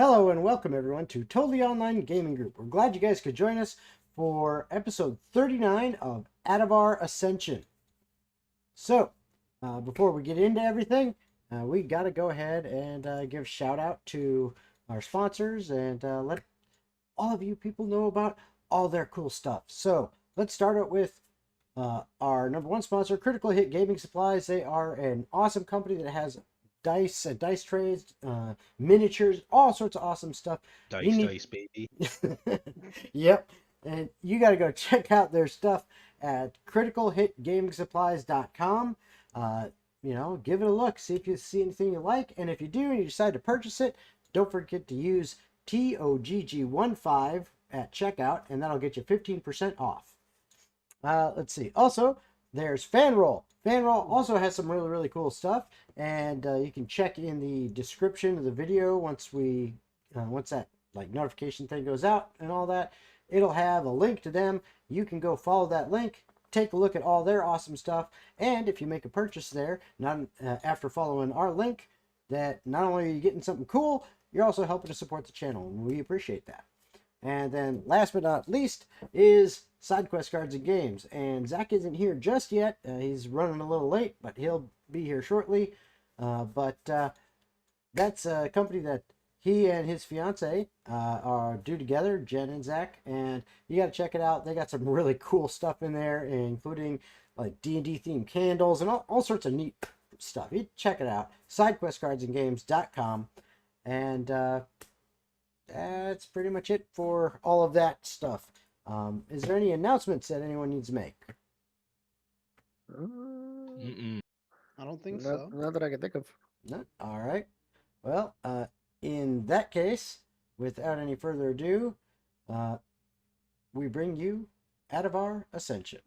Hello and welcome everyone to Totally Online Gaming Group. We're glad you guys could join us for episode 39 of Atavar Ascension. So, before we get into everything, we got to go ahead and give a shout out to our sponsors and let all of you people know about all their cool stuff. So, let's start out with our number one sponsor, Critical Hit Gaming Supplies. They are an awesome company that has dice trays, miniatures, all sorts of awesome stuff. Dice, baby. Yep. And you got to go check out their stuff at criticalhitgamingsupplies.com. Give it a look, see if you see anything you like. And if you do and you decide to purchase it, don't forget to use TOGG15 at checkout, and that'll get you 15% off. Let's see. Also, there's FanRoll. FanRoll also has some really, really cool stuff, and you can check in the description of the video once that notification thing goes out and all that. It'll have a link to them. You can go follow that link, take a look at all their awesome stuff, and if you make a purchase there, after following our link, that not only are you getting something cool, you're also helping to support the channel, and we appreciate that. And then last but not least is SideQuest Cards and Games. And Zach isn't here just yet. He's running a little late, but he'll be here shortly. That's a company that he and his fiance do together, Jen and Zach. And you got to check it out. They got some really cool stuff in there, including like D&D themed candles and all sorts of neat stuff. You check it out. SideQuestCardsandGames.com. And that's pretty much it for all of that stuff. Is there any announcements that anyone needs to make? I don't think so. Not that I can think of. No? All right. Well, in that case, without any further ado, we bring you Atavar Ascension.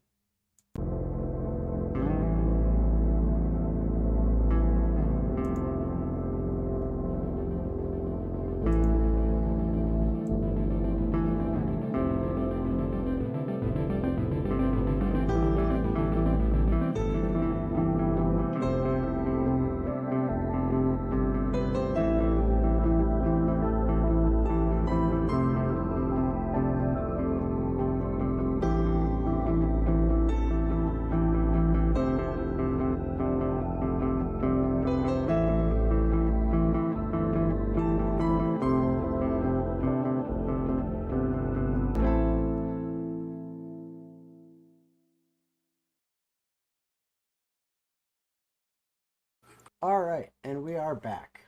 All right, and we are back.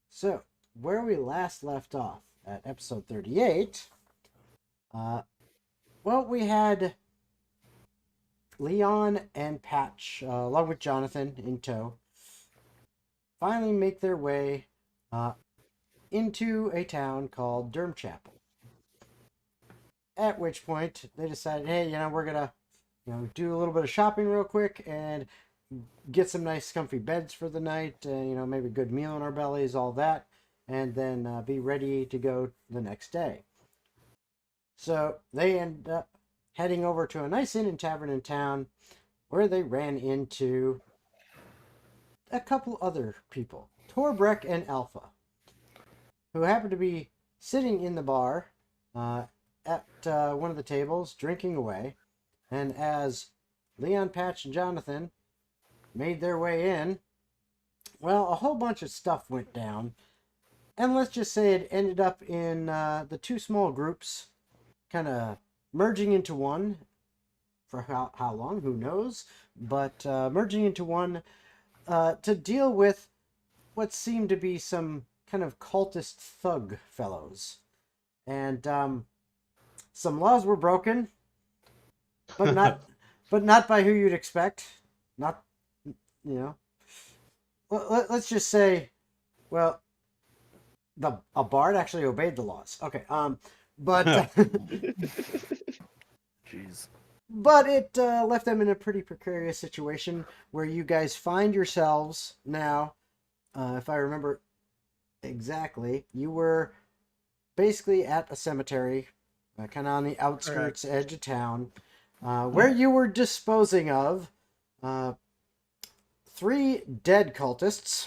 So, where we last left off at episode 38, we had Leon and Patch, along with Jonathan in tow, finally make their way into a town called Durmchapel. At which point, they decided, hey, we're gonna, do a little bit of shopping real quick and get some nice comfy beds for the night, maybe a good meal in our bellies, all that, and then be ready to go the next day. So they end up heading over to a nice inn and tavern in town where they ran into a couple other people, Torbreck and Alpha, who happened to be sitting in the bar at one of the tables drinking away. And as Leon, Patch, and Jonathan made their way in, a whole bunch of stuff went down, and let's just say it ended up in the two small groups kind of merging into one. For how long, who knows, but merging into one to deal with what seemed to be some kind of cultist thug fellows. And some laws were broken, but not by who you'd expect. Not, let's just say, a bard actually obeyed the laws. Okay, but Jeez. But it left them in a pretty precarious situation where you guys find yourselves now, if I remember exactly, you were basically at a cemetery, kind of on the outskirts, edge of town, where you were disposing of 3 dead cultists.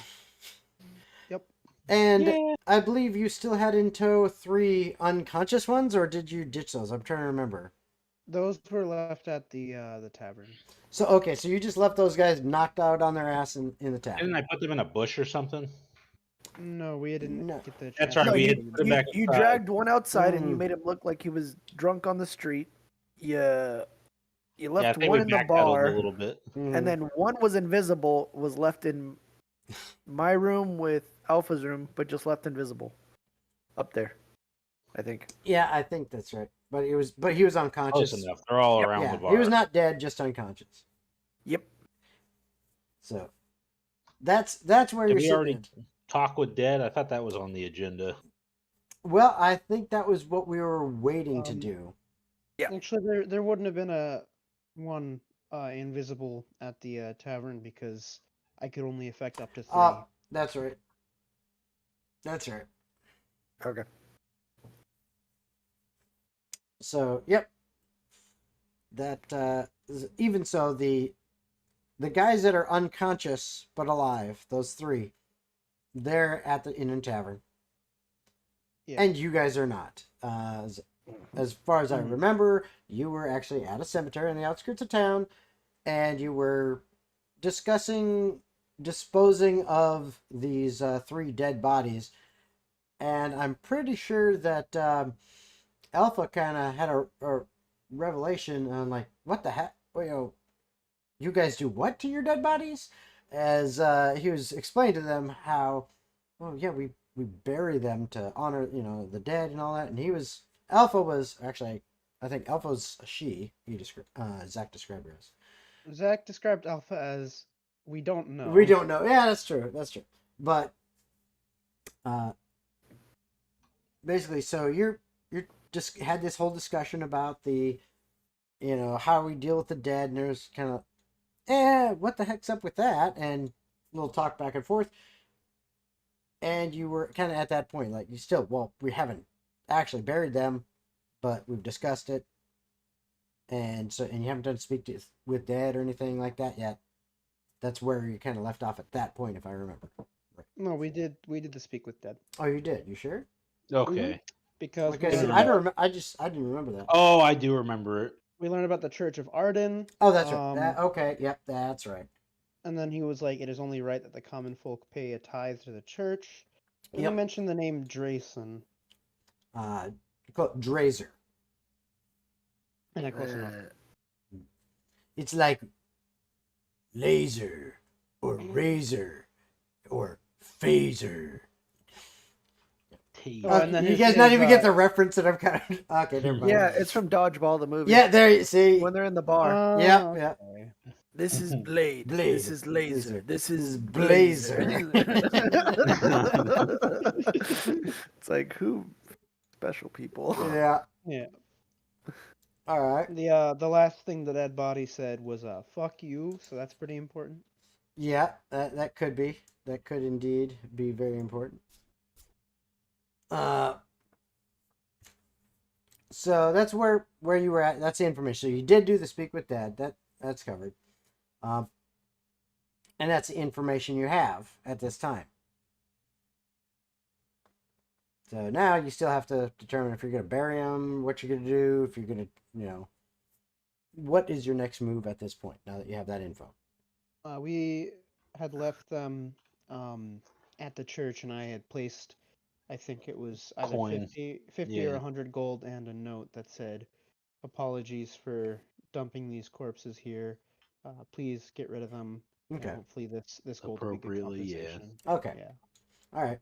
Yep. And Yeah. I believe you still had in tow 3 unconscious ones, or did you ditch those? I'm trying to remember. Those were left at the tavern. So okay, so you just left those guys knocked out on their ass in the tavern. Didn't I put them in a bush or something? No, we didn't No. get the chance. That's right, to No, we put had them put him in. back you inside. dragged one outside and you Mm. made him look like he was drunk on the street. You Yeah, I left think one we in the backpedaled bar, a little bit. and then one was invisible, was left in my room with Alpha's room, but just left invisible up there, I think. Yeah, I think that's right. But he was unconscious. Close enough. They're all Yep. around Yeah, the bar. he was not dead, just unconscious. Yep. So that's where Did you're we sitting. already talk with Dead? I thought that was on the agenda. Well, I think that was what we were waiting to do. Yeah. Actually, there wouldn't have been one invisible at the tavern because I could only affect up to 3. That's right. That's right. Okay. So, yep. That even so, the guys that are unconscious but alive, those 3, they're at the Inn and Tavern, Yeah. and you guys are not. As far as I remember, you were actually at a cemetery on the outskirts of town, and you were discussing disposing of these 3 dead bodies. And I'm pretty sure that Alpha kind of had a revelation on, like, what the heck? Well, you guys do what to your dead bodies? As he was explaining to them how, well, yeah, we bury them to honor, the dead and all that. And Alpha was actually, I think Alpha's a she. Zach described her as. Zach described Alpha as we don't know. We don't know. Yeah, that's true. That's true. But basically, so you're just had this whole discussion about the, how we deal with the dead, and there's kind of, what the heck's up with that? And a little talk back and forth. And you were kind of at that point, like, we haven't actually buried them, but we've discussed it. And you haven't done with dead or anything like that yet. That's where you kind of left off at that point, if I remember. No, we did the speak with Dead. Oh, you did? You sure? Okay. Because Okay, we see, learned I don't about- remember. I didn't remember that. Oh, I do remember it. we learned about the Church of Arden. Oh, that's right. Okay, yep, that's right. And then he was like, it is only right that the common folk pay a tithe to the church. And Yep. he mentioned the name Drayson. You call it Drazer. And close enough. It's like laser or razor or phaser. Oh, and then you his- guys not his, even get the reference that I'm kind of... Okay, never mind. Yeah, it's from Dodgeball, the movie. Yeah, there you see. When they're in the bar. Yeah. okay. This is Blade. Blade. This is Laser. This is Blazer. It's like, who? Special people. Yeah. Yeah. All right. The last thing that Ed Body said was fuck you, so that's pretty important. Yeah, that could be. That could indeed be very important. So that's where you were at. That's the information. So you did do the speak with Dad. That's covered. And that's the information you have at this time. So now you still have to determine if you're going to bury them, what you're going to do, if you're going to, what is your next move at this point, now that you have that info? We had left them at the church, and I had placed, I think it was either Coin. 50 Yeah. or 100 gold and a note that said, apologies for dumping these corpses here. Please get rid of them. Okay. And hopefully this gold will be good Appropriately, yeah. compensation. Okay. Yeah. All right.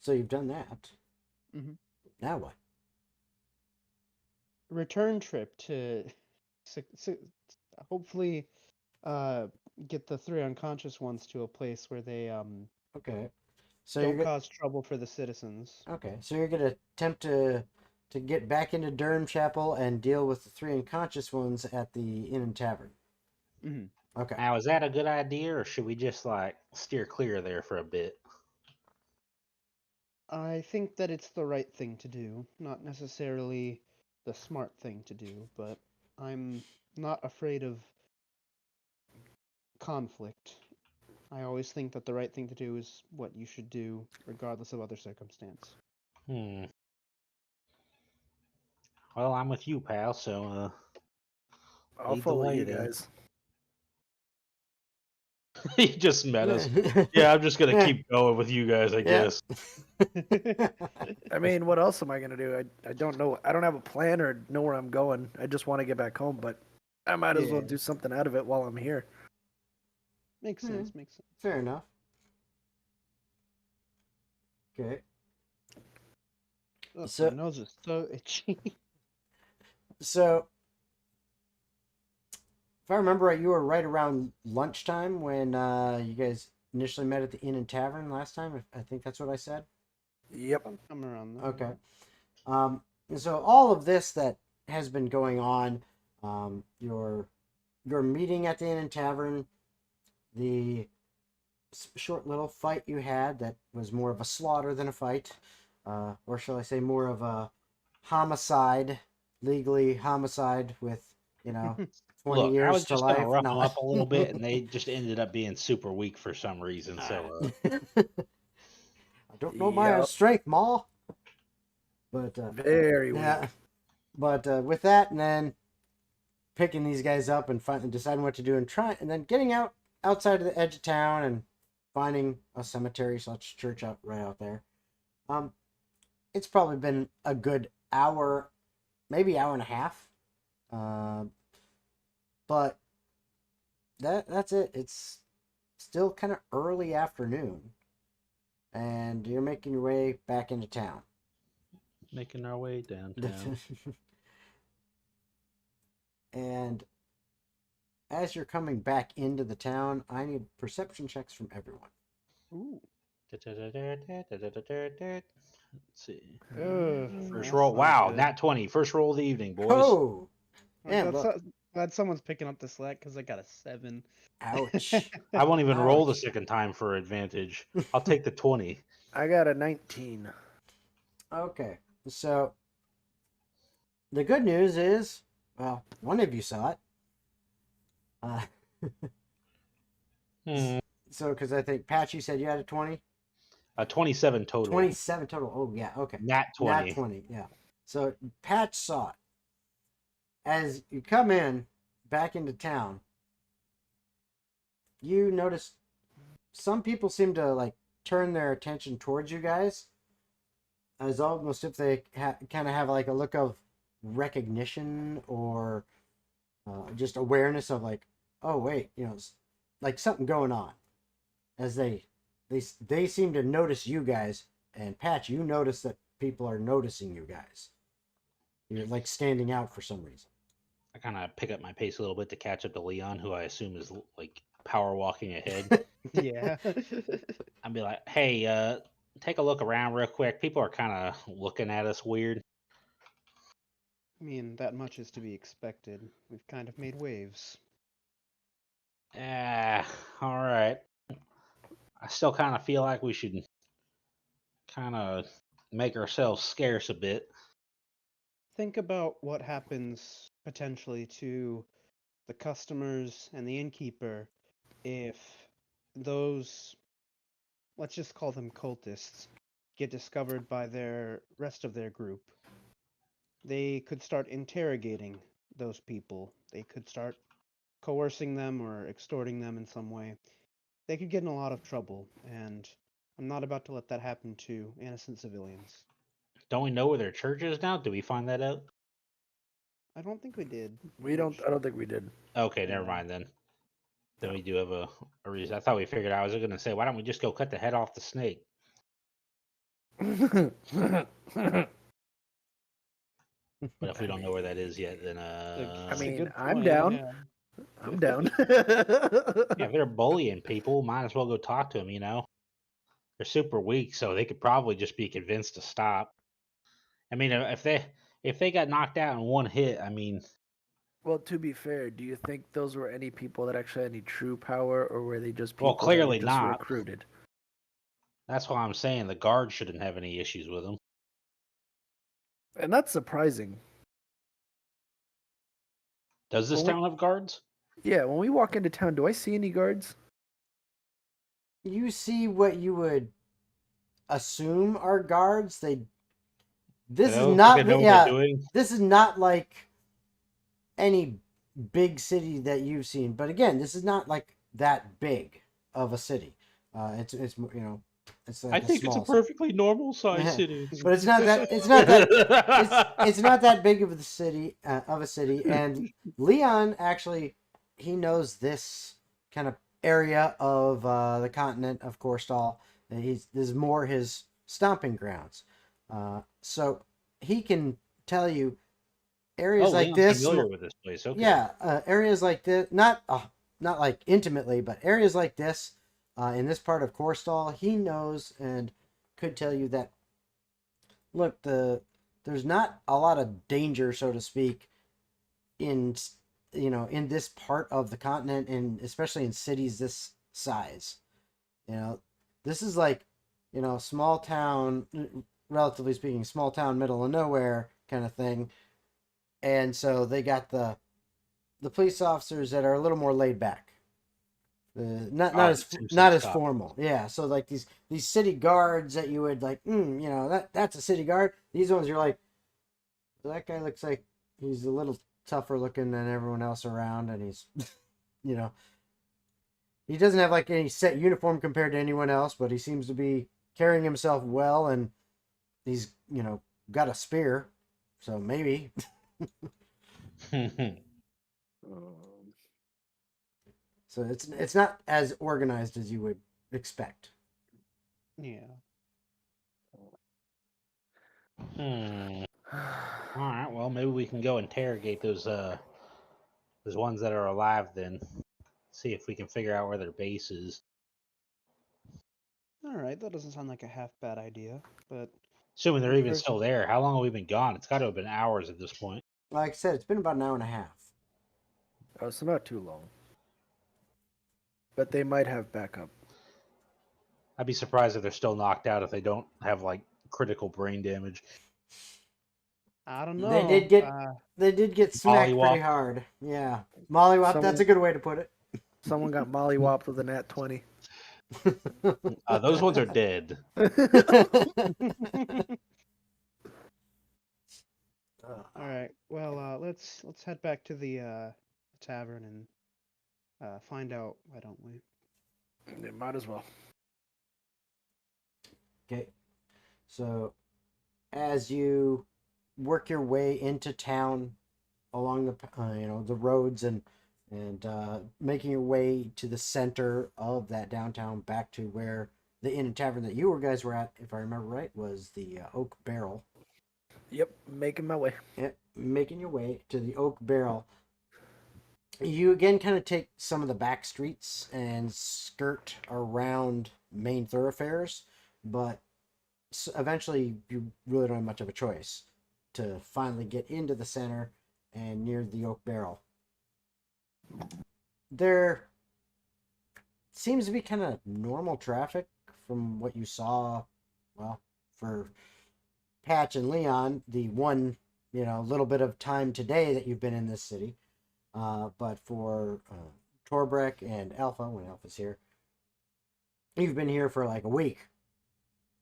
So you've done that. Mhm. Now what? Return trip to hopefully get the 3 unconscious ones to a place where they Okay. So don't you're cause trouble for the citizens. okay. So you're gonna attempt to get back into Durmchapel and deal with the 3 unconscious ones at the Inn and Tavern. Mhm. Okay. Now, is that a good idea, or should we just steer clear of there for a bit? I think that it's the right thing to do, not necessarily the smart thing to do, but I'm not afraid of conflict. I always think that the right thing to do is what you should do, regardless of other circumstance. Hmm. Well, I'm with you, pal. So, I'll lead the follow way you then. guys. He just met us. Yeah, I'm just gonna Yeah. keep going with you guys, I Yeah. guess. I mean, what else am I gonna do? I don't know. I don't have a plan or know where I'm going. I just want to get back home, but I might as well Yeah. do something out of it while I'm here. Makes Hmm. sense. Makes sense. Fair enough. Okay. Ugh, So- my nose is so itchy. So, if I remember right, you were right around lunchtime when you guys initially met at the Inn and Tavern last time. I think that's what I said. Yep. I'm around there. Okay. And so all of this that has been going on, your meeting at the Inn and Tavern, the short little fight you had that was more of a slaughter than a fight, or shall I say more of a homicide, legally homicide with, 20 Look, I years was to just life. gonna rough No. them up a little bit, and they just ended up being super weak for some reason. So, I don't know my Yep. strength, Ma. But Very weak. yeah. But with that, and then picking these guys up and finally deciding what to do, and then getting outside of the edge of town and finding a cemetery / church out right out there. It's probably been a good hour, maybe hour and a half. But that's it. It's still kind of early afternoon, and you're making your way back into town. making our way downtown. And as you're coming back into the town, I need perception checks from everyone. Ooh. Let's see. Ugh, First that's roll. not Wow, good. nat 20. First roll of the evening, boys. Oh, I'm yeah, glad someone's picking up the slack because I got a 7. ouch. I won't even roll the Ouch. second time for advantage. I'll take the 20. I got a 19. Okay, so the good news is, well, one of you saw it. Hmm. So, because I think, Pat, you said you had a 20? 27 total. 27 total. Oh, yeah, okay. Nat 20. Nat 20, yeah. So, Pat saw it. As you come in back into town, you notice some people seem to like turn their attention towards you guys, as almost if they kind of have like a look of recognition or just awareness of like, oh wait, like something going on. As they seem to notice you guys, and Pat, you notice that people are noticing you guys. You're like standing out for some reason. I kind of pick up my pace a little bit to catch up to Leon, who I assume is like power walking ahead. Yeah. I'd be like, hey, take a look around real quick. People are kind of looking at us weird. I mean, that much is to be expected. We've kind of made waves. All right. I still kind of feel like we should kind of make ourselves scarce a bit. Think about what happens potentially to the customers and the innkeeper if those, let's just call them cultists, get discovered by their rest of their group. They could start interrogating those people. They could start coercing them or extorting them in some way. They could get in a lot of trouble, and I'm not about to let that happen to innocent civilians. Don't we know where their church is now? Did we find that out? I don't think we did. I don't think we did. Okay, never Yeah. mind then. Then we do have a reason. I thought we figured out. I was going to say, why don't we just go cut the head off the snake? But if we don't know where that is yet, then I That's a mean, good I'm point, down. yeah. I'm down. yeah, if they're bullying people, might as well go talk to them. They're super weak, so they could probably just be convinced to stop. I mean, if they got knocked out in one hit, I mean, Well, to be fair, do you think those were any people that actually had any true power, or were they just people well, clearly that were just not. recruited? That's why I'm saying the guard shouldn't have any issues with them. And that's surprising. Does this Well, town have guards? Yeah, when we walk into town, do I see any guards? You see what you would assume are guards. This is They not know what they're doing. this is not like any big city that you've seen. But again, this is not like that big of a city. It's it's like I think it's a perfectly normal sized city. but it's not that it's not that big of a city and Leon actually he knows this kind of area of the continent of Korstal. This is more his stomping grounds, so he can tell you areas like Leon's this. familiar with this place. Okay. Yeah, areas like this, not like intimately, but areas like this in this part of Korstal, he knows and could tell you that. Look, there's not a lot of danger, so to speak, in in this part of the continent, and especially in cities this size. This is like small town, relatively speaking, small town, middle of nowhere kind of thing. And so they got the police officers that are a little more laid back. Not as formal. Yeah, so like these city guards that you would like, that's a city guard. These ones you're like, that guy looks like he's a little tougher looking than everyone else around, and he's, he doesn't have like any set uniform compared to anyone else, but he seems to be carrying himself well, and he's got a spear, so maybe. So it's not as organized as you would expect. Yeah. All right. Well, maybe we can go interrogate those ones that are alive. Then see if we can figure out where their base is. All right, that doesn't sound like a half bad idea, but Assuming they're even First- still there. How long have we been gone? It's got to have been hours at this point. Like I said, it's been about an hour and a half. Oh, so not too long. But they might have backup. I'd be surprised if they're still knocked out if they don't have like critical brain damage. I don't know. They did get smacked Mollywop. pretty hard. Yeah, mollywop. That's a good way to put it. Someone got mollywopped with a nat 20. Those ones are dead. All right. Well, let's head back to the tavern and find out. Why don't we? They might as well. Okay, so as you work your way into town along the the roads and making your way to the center of that downtown, back to where the inn and tavern that you guys were at, if I remember right, was the Oak Barrel. Yep, making my way. Yep, making your way to the Oak Barrel. You again kind of take some of the back streets and skirt around main thoroughfares, but eventually you really don't have much of a choice to finally get into the center and near the Oak Barrel. There seems to be kind of normal traffic from what you saw, well, for Patch and Leon, the one, little bit of time today that you've been in this city. But for Torbrek and Alpha, when Alpha's here, you've been here for like a week.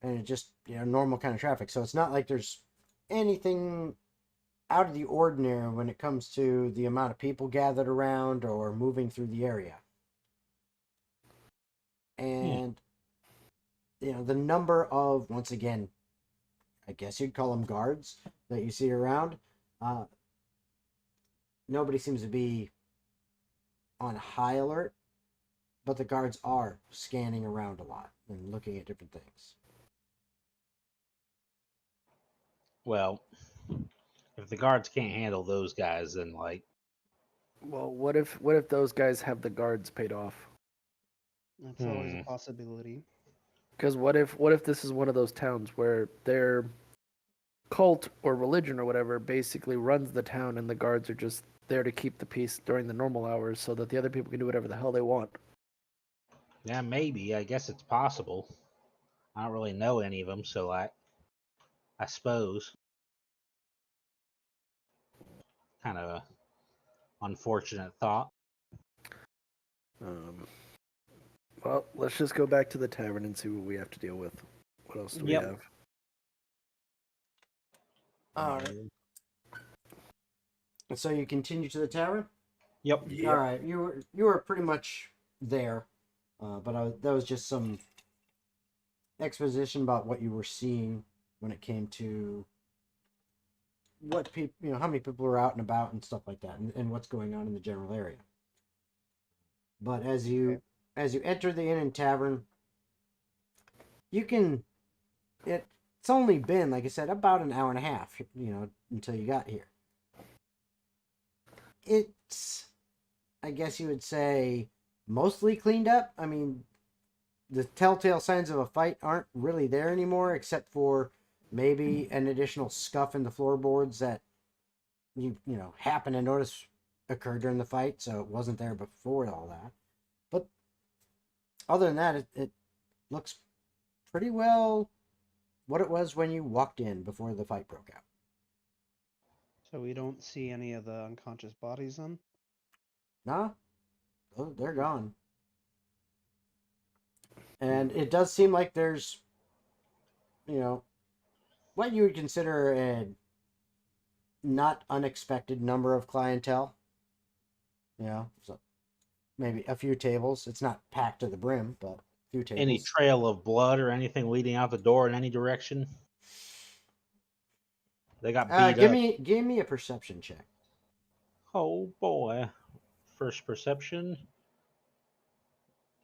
And it just, normal kind of traffic. So it's not like there's anything out of the ordinary when it comes to the amount of people gathered around or moving through the area. And, the number of, once again, I guess you'd call them guards that you see around, nobody seems to be on high alert, but the guards are scanning around a lot and looking at different things. Well, if the guards can't handle those guys, then like, Well, what if those guys have the guards paid off? That's always a possibility. Because what if this is one of those towns where their cult or religion or whatever basically runs the town, and the guards are just there to keep the peace during the normal hours, so that the other people can do whatever the hell they want. yeah, maybe. I guess it's possible. I don't really know any of them, so I suppose. Kind of a unfortunate thought. Well, let's just go back to the tavern and see what we have to deal with. What else do we Yep. have? All right. So you continue to the tavern. Yep. All right, you were pretty much there, but that was just some exposition about what you were seeing when it came to what people, how many people are out and about and stuff like that, and what's going on in the general area. But as you enter the inn and tavern, it's only been, like I said, about an hour and a half, until you got here. It's, I guess you would say, mostly cleaned up. I mean, the telltale signs of a fight aren't really there anymore, except for maybe an additional scuff in the floorboards that you happen to notice occurred during the fight, so it wasn't there before all that. But other than that, it looks pretty well what it was when you walked in before the fight broke out. So we don't see any of the unconscious bodies then? Nah, they're gone. And it does seem like there's, what you would consider a not unexpected number of clientele. So maybe a few tables. It's not packed to the brim, but a few tables. Any trail of blood or anything leading out the door in any direction? They got beat up. Give me a perception check. Oh boy. First perception.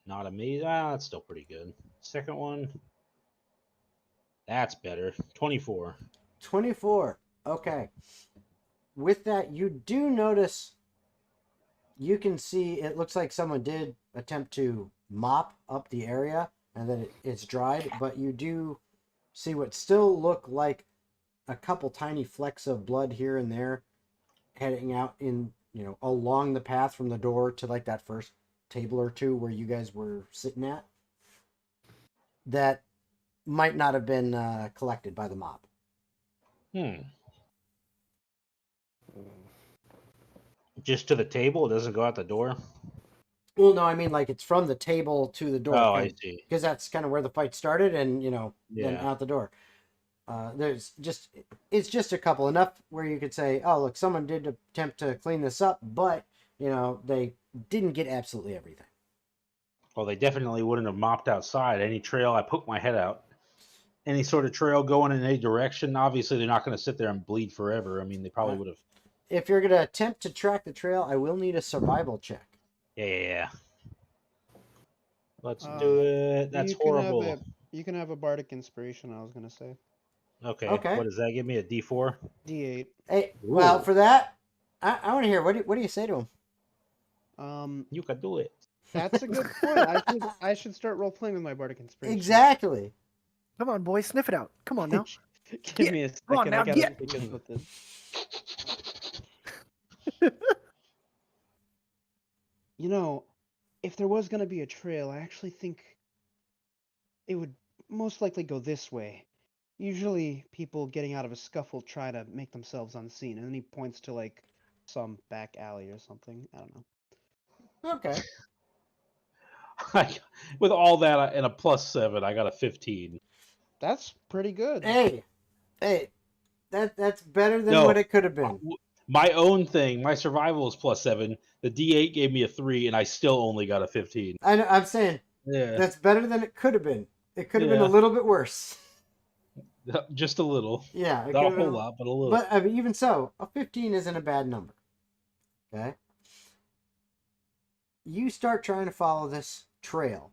Not amazing. That's still pretty good. Second one. That's better. 24. 24. Okay. With that, you do notice, you can see it looks like someone did attempt to mop up the area and that it's dried, but you do see what still look like a couple tiny flecks of blood here and there heading out in, along the path from the door to like that first table or two where you guys were sitting at. That might not have been collected by the mop. Just to the table? It doesn't go out the door? Well, no, I mean, like, it's from the table to the door. Oh, I see. Because that's kind of where the fight started and, then Yeah. out the door. It's just a couple, enough where you could say, oh, look, someone did attempt to clean this up, but, they didn't get absolutely everything. Well, they definitely wouldn't have mopped outside. Any trail, I poked my head out. Any sort of trail going in any direction, obviously they're not going to sit there and bleed forever. I mean, they probably would have. If you're going to attempt to track the trail, I will need a survival check. Yeah. Let's do it. That's horrible. You can have a bardic inspiration, I was going to say. Okay. Okay. What does that give me? A D4? D8. Hey, well, for that, I want to hear, what do you say to him? You can do it. That's a good point. I should start role playing with my bardic inspiration. Exactly. Come on, boy, sniff it out. Come on now. Give me a second. Come on now, I gotta get. think of something. If there was going to be a trail, I actually think it would most likely go this way. Usually people getting out of a scuffle try to make themselves unseen, and then he points to like some back alley or something. I don't know. Okay. With all that and a +7, I got a 15. That's pretty good. Hey, that's better than what it could have been. My own thing, my survival is +7. The D8 gave me a 3, and I still only got a 15. I'm saying, that's better than it could have been. It could have been a little bit worse. Just a little. Yeah. Not a whole lot, but a little. But I mean, even so, a 15 isn't a bad number. Okay? You start trying to follow this trail.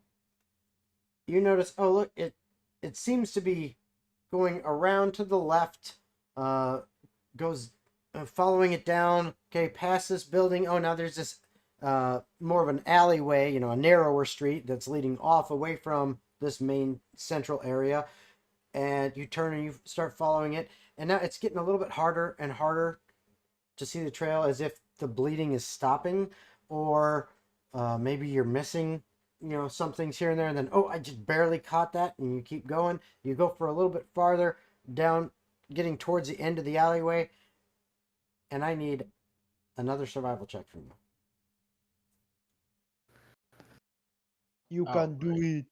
You notice, oh, look, it seems to be going around to the left, goes following it down, okay, past this building. Oh, now there's this more of an alleyway, a narrower street that's leading off away from this main central area. And you turn and you start following it. And now it's getting a little bit harder and harder to see the trail, as if the bleeding is stopping, or maybe you're missing, some things here and there. And then, oh, I just barely caught that. And you keep going. You go for a little bit farther down, getting towards the end of the alleyway. And I need another survival check from you. You can do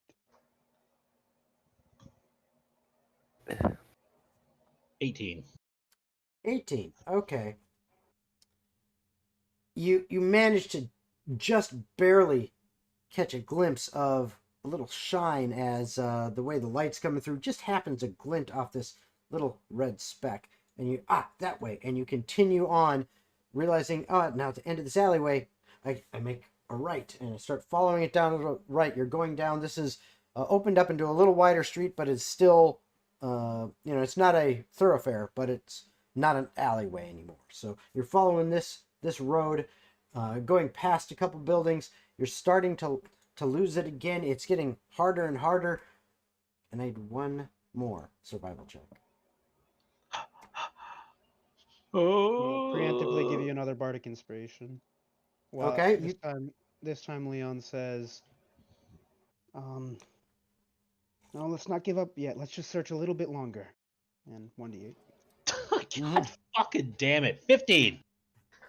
it. 18. 18. Okay. You manage to just barely catch a glimpse of a little shine as the way the light's coming through just happens to glint off this little red speck. And you, that way. And you continue on, realizing, now at the end of this alleyway, I make a right. And I start following it down to the right. You're going down. This is opened up into a little wider street, but it's still, it's not a thoroughfare, but it's not an alleyway anymore. So you're following this road, going past a couple buildings. You're starting to lose it again. It's getting harder and harder. And I need one more survival check. I'll preemptively give you another bardic inspiration. Well, Okay, this time Leon says, no, let's not give up yet. Let's just search a little bit longer. And 1d8. God fucking damn it. 15.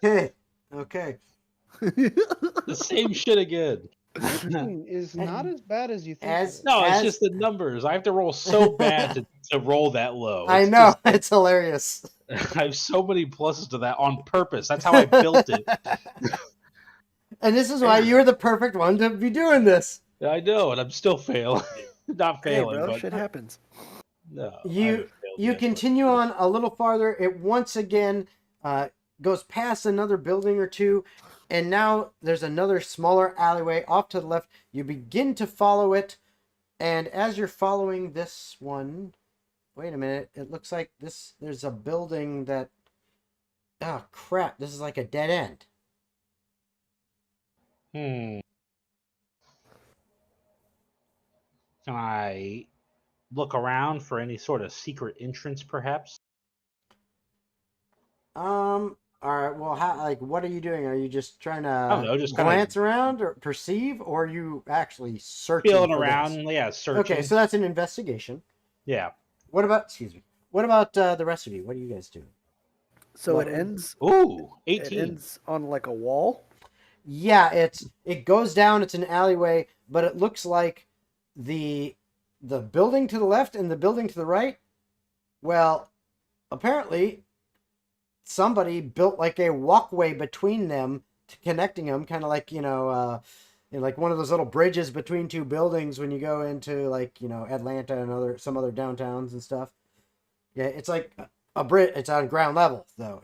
Okay. The same shit again. 15 is not as bad as you think. No, it's just the numbers. I have to roll so bad to roll that low. I know. It's hilarious. I have so many pluses to that on purpose. That's how I built it. And this is why you're the perfect one to be doing this. I know, and I'm still failing. Not failing, hey, bro, but shit happens. no. You continue on a little farther. It once again goes past another building or two, and now there's another smaller alleyway off to the left. You begin to follow it, and as you're following this one, wait a minute, it looks like there's a building that, oh crap, this is like a dead end. Can I look around for any sort of secret entrance, perhaps? All right. Well, what are you doing? Are you just trying to I don't know, just glance around or perceive, or are you actually searching? Feeling for around, this? yeah, searching. Okay, so that's an investigation. Yeah. What about the rest of you? What are you guys doing? So it ends. Ooh, It 18. ends on like a wall. Yeah, it goes down. It's an alleyway, but it looks like the building to the left and the building to the right. Well, apparently, somebody built like a walkway between them, connecting them, kind of like like one of those little bridges between two buildings when you go into Atlanta and some other downtowns and stuff. Yeah, it's like a bridge. It's on ground level though.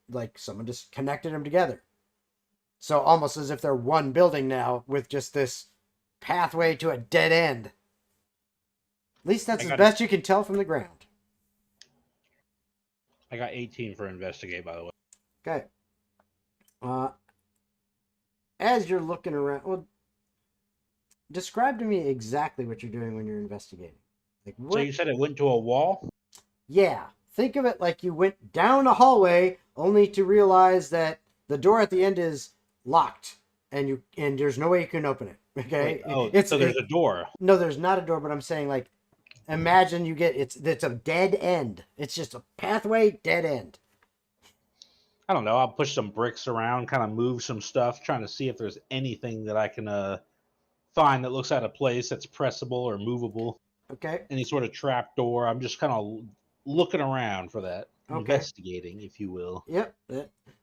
Like someone just connected them together. So almost as if they're one building now with just this pathway to a dead end. At least that's as best you can tell from the ground. I got 18 for investigate, by the way. Okay. As you're looking around, well, describe to me exactly what you're doing when you're investigating. So you said it went to a wall? Yeah. Think of it like you went down a hallway only to realize that the door at the end is locked and there's no way you can open it. Okay. Wait, so there's a door. No, there's not a door, but I'm saying imagine it's a dead end. It's just a pathway, dead end. I don't know. I'll push some bricks around, kind of move some stuff, trying to see if there's anything that I can find that looks out of place, that's pressable or movable. Okay. Any sort of trap door. I'm just kind of looking around for that. Okay. Investigating, if you will. Yep.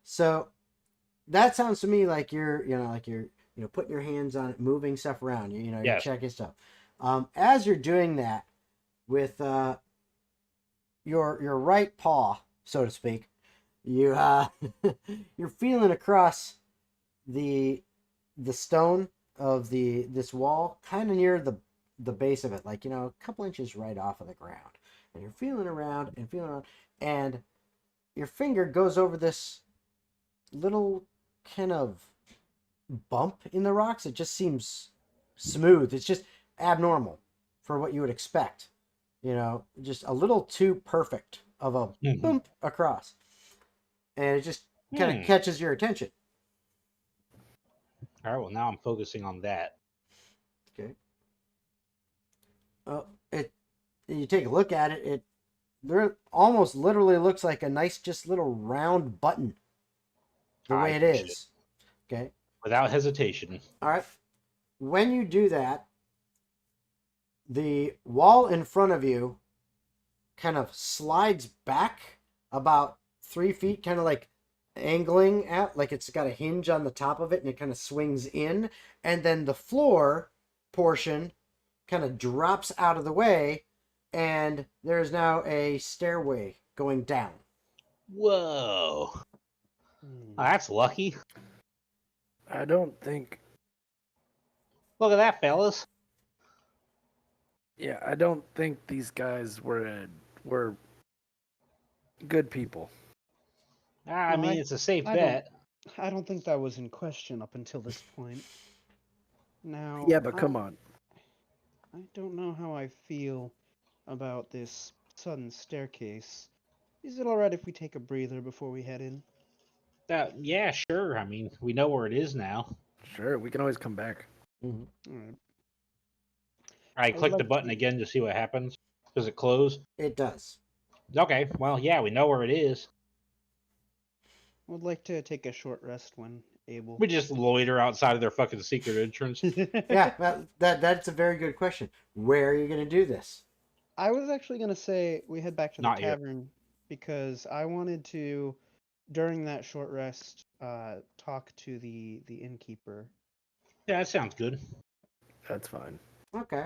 So that sounds to me like you're putting your hands on it, moving stuff around. You're checking stuff. As you're doing that with your right paw, so to speak, you're feeling across the stone of this wall, kind of near the base of it, a couple inches right off of the ground, and you're feeling around, and your finger goes over this little kind of bump in the rocks. It just seems smooth. It's just abnormal for what you would expect. Just a little too perfect of a bump across. And it just kind of catches your attention. All right, well, now I'm focusing on that. Okay. You take a look at it, there almost literally looks like a nice, just little round button. The way it is. Okay. Without hesitation. All right. when you do that, the wall in front of you kind of slides back about 3 feet, kind of like angling at, like it's got a hinge on the top of it, and it kind of swings in, and then the floor portion kind of drops out of the way, and there's now a stairway going down. Whoa. Hmm. Oh, that's lucky. I don't think. Look at that, fellas. Yeah, I don't think these guys were good people. I No, mean, it's a safe I bet. I don't think that was in question up until this point. Now, Yeah, but come on. I don't know how I feel about this sudden staircase. Is it alright if we take a breather before we head in? Yeah, sure. I mean, we know where it is now. Sure, we can always come back. Mhm. Alright. All right, I'd click the like button to- again to see what happens. Does it close? It does. Okay, well, yeah, we know where it is. I would like to take a short rest when able. We just loiter outside of their fucking secret entrance. Yeah, that's a very good question. Where are you going to do this? I was actually gonna say we head back to the Not here. tavern because I wanted to, during that short rest, talk to the innkeeper. Yeah, that sounds good. That's fine. Okay.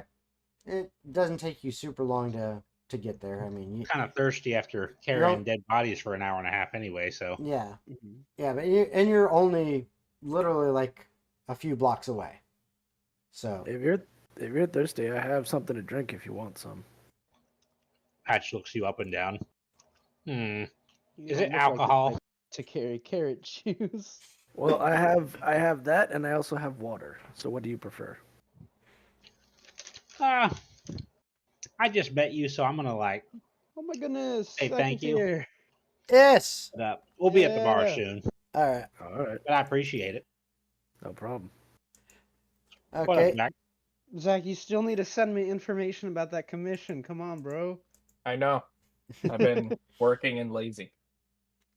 It doesn't take you super long to get there. I mean, Kind of thirsty after carrying dead bodies for an hour and a half anyway, so. yeah, Mhm. yeah, but you're only literally like a few blocks away. So If you're thirsty, I have something to drink if you want some. Patch looks you up and down. You Is don't it look like the alcohol? type to carry carrot juice. Well, I have that, and I also have water. So what do you prefer? I just met you, so I'm gonna like. Oh my goodness! Hey, Zach thank is you. here. yes. We'll be at the bar Yeah. soon, All right. All right, but I appreciate it. no problem. What up, Okay. Jack? Zach, you still need to send me information about that commission. Come on, bro. I know. I've been working and lazy.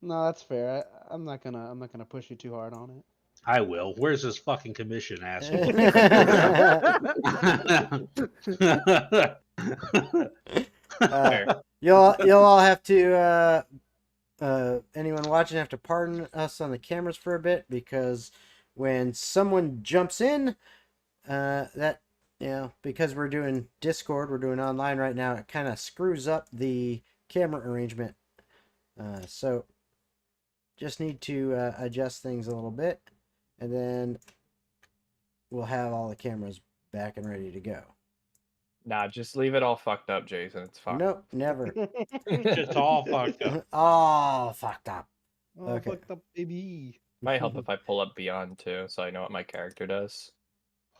No, that's fair. I'm not gonna push you too hard on it. I will. Where's this fucking commission, asshole? Fair. You'll all have to anyone watching have to pardon us on the cameras for a bit, because when someone jumps in, that because we're doing Discord, we're doing online right now, it kind of screws up the camera arrangement. So just need to adjust things a little bit, and then we'll have all the cameras back and ready to go. Nah, just leave it all fucked up, Jason. It's fine. Nope, never. Just all fucked up. Oh, fucked up. Oh, Okay. fucked up, baby. Might help if I pull up Beyond too, so I know what my character does.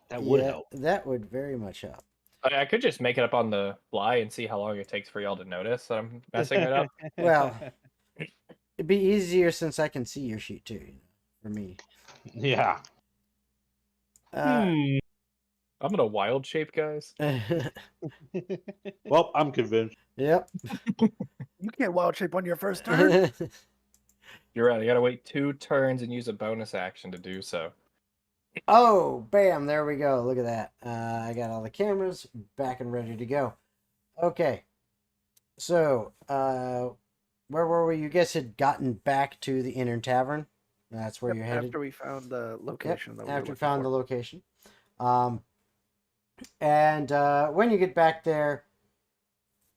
That would Yeah, help. that would very much help. I could just make it up on the fly and see how long it takes for y'all to notice that I'm messing it up. Well, it'd be easier since I can see your sheet too, for me. Yeah. I'm gonna wild shape, guys. Well, I'm convinced. Yep. You can't wild shape on your first turn. You're right. I gotta wait 2 turns and use a bonus action to do so. Oh, bam, there we go. Look at that. I got all the cameras back and ready to go. Okay. So, where were we? You guys had gotten back to the Inner Tavern. That's where Yep, you're headed. after we found the location that we were After you looking found for. the location. And when you get back there,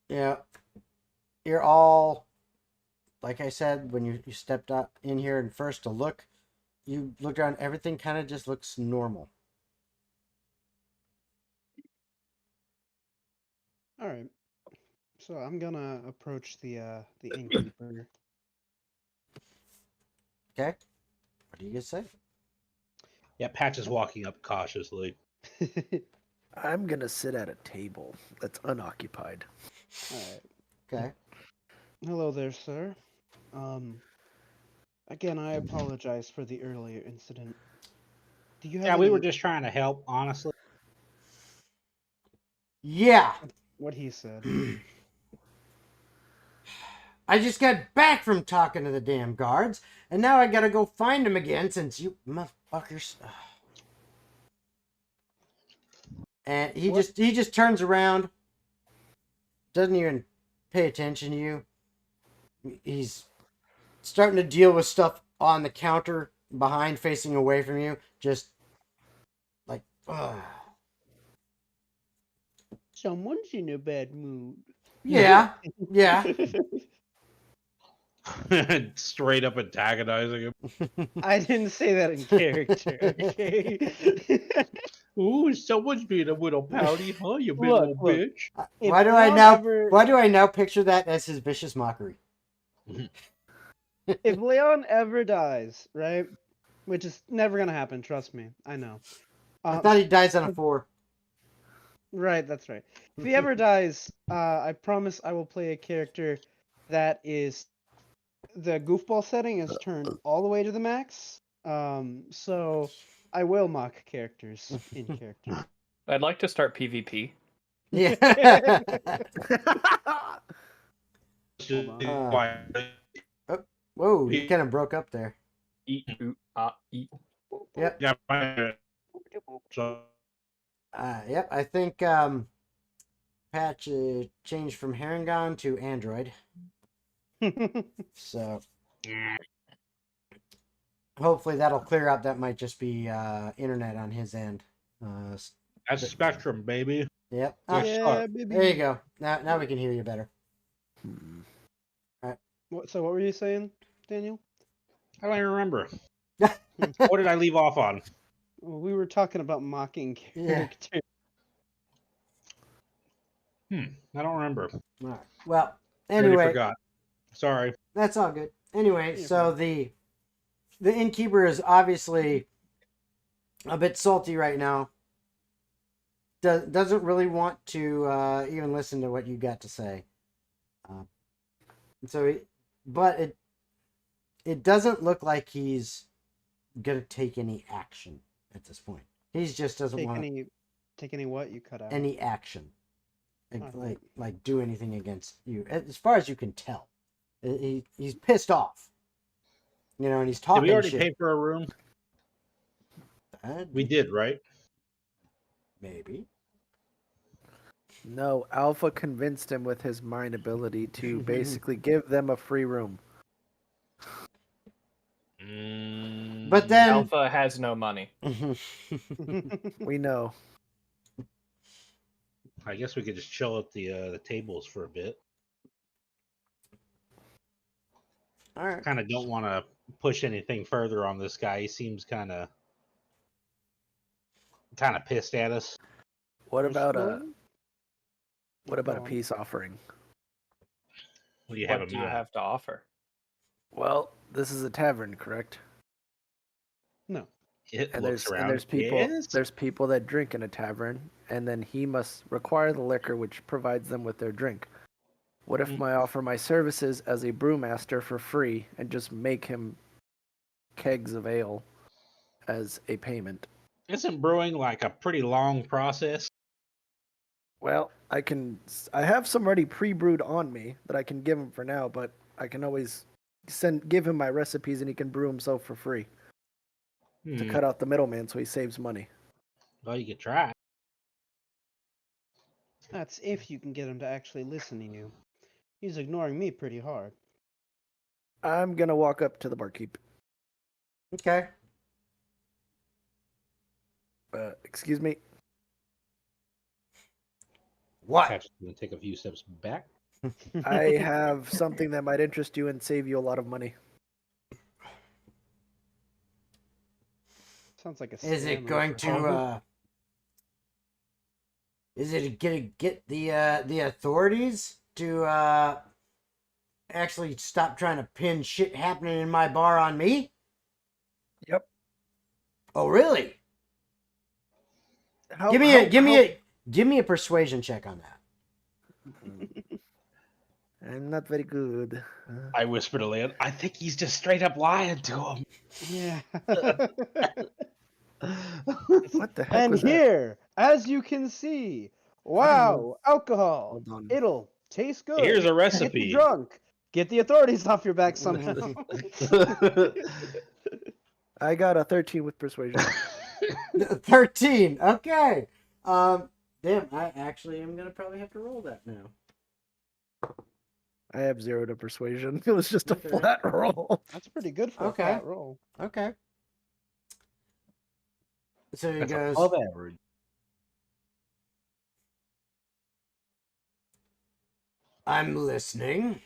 you're all, like I said, when you stepped up in here and first to look, you looked around, everything kind of just looks normal. All right. So I'm gonna approach the innkeeper. Okay? What do you guys say? Yeah, Patch is walking up cautiously. I'm gonna sit at a table that's unoccupied. All right. Okay. Hello there, sir. Again, I apologize for the earlier incident. Do you have Yeah, we any- were just trying to help, honestly. Yeah! what he said? I just got back from talking to the damn guards, and now I gotta go find them again since you motherfuckers. And he What? just turns around, doesn't even pay attention to you. He's starting to deal with stuff on the counter behind, facing away from you. Just like, ugh. Someone's in a bad mood. Yeah, yeah. Straight up antagonizing him. I didn't say that in character, okay? Ooh, someone's being a little pouty, huh? You big Look, little look. bitch. If Why do I Leon now? ever- Why do I now picture that as his vicious mockery? If Leon ever dies, right? Which is never gonna happen, trust me. I know. I thought he dies on a 4. Right, that's right. If he ever dies, I promise I will play a character that is the goofball setting is turned all the way to the max. So I will mock characters in character. I'd like to start PvP. Yeah. Hold on. Whoa, you kind of broke up there. Eat, oot, ah, eat. Yep. Yeah, so Yep. I think Patch changed from Harangon to Android. So hopefully that'll clear out. That might just be internet on his end. that's Spectrum, baby. Yep. Yeah, Yeah, baby. There you go. Now we can hear you better. So what were you saying, Daniel? I don't even remember. What did I leave off on? Well, we were talking about mocking Yeah. characters. I don't remember. All right. Well, Already anyway, forgot. Sorry. that's all good. Anyway, You're so the innkeeper is obviously a bit salty right now. Doesn't really want to even listen to what you got to say. But it doesn't look like he's gonna take any action at this point. He just doesn't Take want any what you cut out. any action, Okay. like do anything against you. As far as you can tell, he's pissed off. You know, and he's Did talking we already shit. pay for a room? We did, right? Maybe. No, Alpha convinced him with his mind ability to basically give them a free room. But then Alpha has no money. We know. I guess we could just chill at the tables for a bit. all right. Kind of don't want to push anything further on this guy. He seems kind of pissed at us. What What's about a going? peace offering? What do you have What in do you mind? have to offer? Well, this is a tavern, correct? No. It And looks around. there's people Yes. there's people that drink in a tavern, and then he must require the liquor which provides them with their drink. What if I offer my services as a brewmaster for free and just make him kegs of ale as a payment? Isn't brewing like a pretty long process? Well, I have some already pre-brewed on me that I can give him for now, but I can always give him my recipes and he can brew himself for free to cut out the middleman so he saves money. Well, you could try. That's if you can get him to actually listen to you. He's ignoring me pretty hard. I'm gonna walk up to the barkeep. Okay. Excuse me. What? Pat's gonna take a few steps back. I have something that might interest you and save you a lot of money. Sounds like a Is it scam going offer. to? Is it gonna get the authorities to actually stop trying to pin shit happening in my bar on me? Yep. Oh, really? How, Give me a persuasion check on that. I'm not very good. I whispered to Leon, I think he's just straight up lying to him. Yeah. What the heck And was that? here, as you can see, wow, alcohol. Hold on. It'll taste good. Here's a Get you recipe. drunk. Get the authorities off your back somehow. I got a 13 with persuasion. 13. Okay. Damn, I actually am gonna probably have to roll that now. I have 0 to persuasion. It was just a Okay. flat roll. That's pretty good for Okay. a flat roll. Okay. So he That's goes, above average. I'm listening.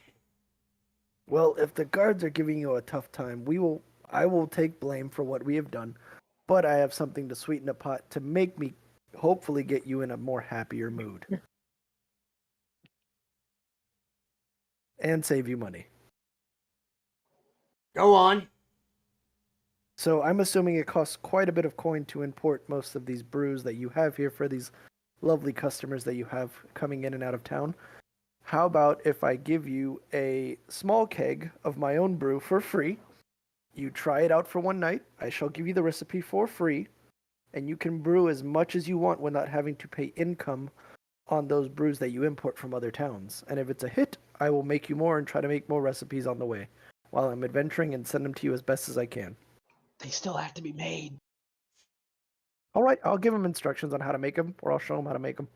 Well, if the guards are giving you a tough time, I will take blame for what we have done, but I have something to sweeten the pot to make me hopefully get you in a more happier mood. And save you money. Go on. So I'm assuming it costs quite a bit of coin to import most of these brews that you have here for these lovely customers that you have coming in and out of town. How about if I give you a small keg of my own brew for free? You try it out for one night. I shall give you the recipe for free, and you can brew as much as you want without having to pay income on those brews that you import from other towns. And if it's a hit, I will make you more and try to make more recipes on the way while I'm adventuring and send them to you as best as I can. They still have to be made. All right, I'll give them instructions on how to make them, or I'll show them how to make them.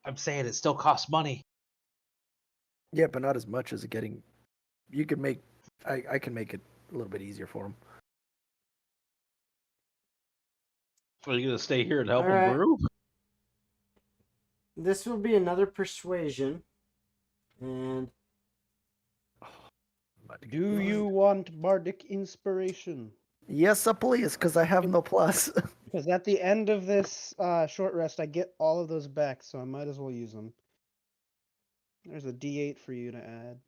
I'm saying it still costs money. Yeah, but not as much as getting. You can make. I can make it a little bit easier for them. Are you gonna stay here and help All them right. brew? This will be another persuasion. And Do you want bardic inspiration? Yes, please, because I have no plus. Because at the end of this short rest, I get all of those back, so I might as well use them. There's a D8 for you to add.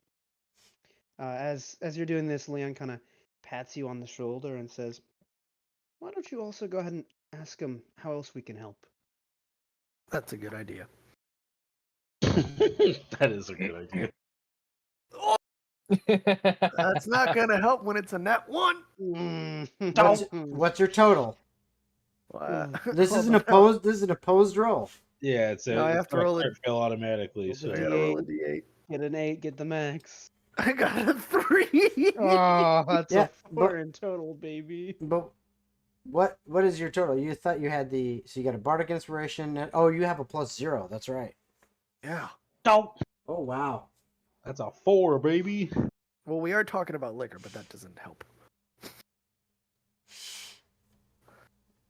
As you're doing this, Leon kind of pats you on the shoulder and says, "Why don't you also go ahead and ask him how else we can help?" That's a good idea. That is a good idea. That's not gonna help when it's a nat 1. what's your total? This is an opposed. This is an opposed roll. Yeah, it's No, I have to roll it. fail automatically. Roll So the I gotta roll a D8. D8. Get an 8, get the max. I got a 3. Oh, that's Yeah, a 4 in total, baby. But what is your total? You thought you had so you got a bardic inspiration. Oh, you have a +0. That's right. Yeah. don't. Oh wow. That's a 4, baby. Well, we are talking about liquor, but that doesn't help.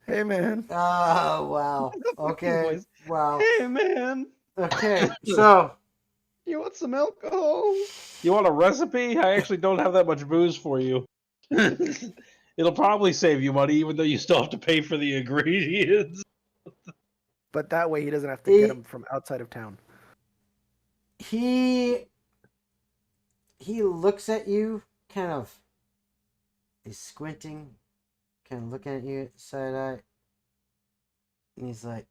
Hey, man. Oh wow. Okay. Voice. Wow. Hey, man, Okay. So you want some alcohol? You want a recipe? I actually don't have that much booze for you. It'll probably save you money, even though you still have to pay for the ingredients. But that way he doesn't have to get them from outside of town. he looks at you, kind of. He's squinting, kind of looking at you side eye, and he's like,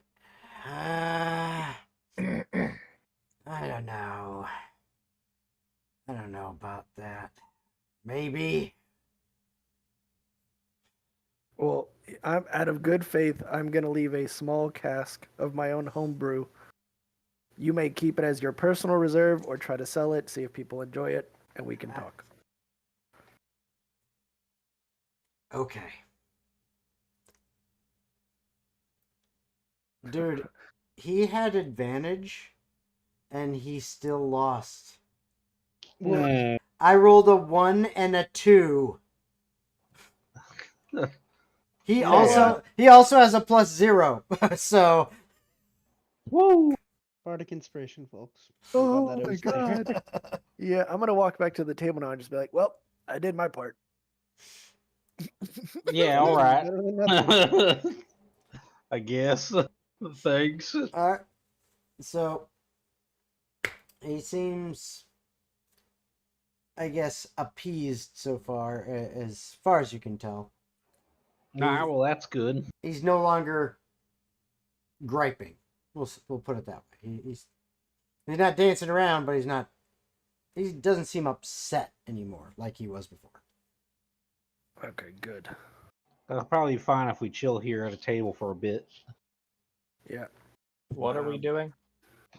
I don't know. I don't know about that. Maybe. Well, I'm out of good faith. I'm gonna leave a small cask of my own home brew. You may keep it as your personal reserve, or try to sell it, see if people enjoy it, and we can talk. Okay. Dude, he had advantage, and he still lost. I rolled a 1 and a 2. He also has a +0. So Woo! Bardic inspiration, folks. Oh Glad that it my was there. god. Yeah, I'm gonna walk back to the table now and just be like, well, I did my part. Yeah, all right. Better than nothing. I guess. Thanks. Alright. So he seems, I guess, appeased so far as you can tell. Nah, well, that's good. He's no longer griping. We'll put it that way. He's not dancing around, but he doesn't seem upset anymore like he was before. Okay, good. That'll probably be fine if we chill here at a table for a bit. Yeah. What are we doing?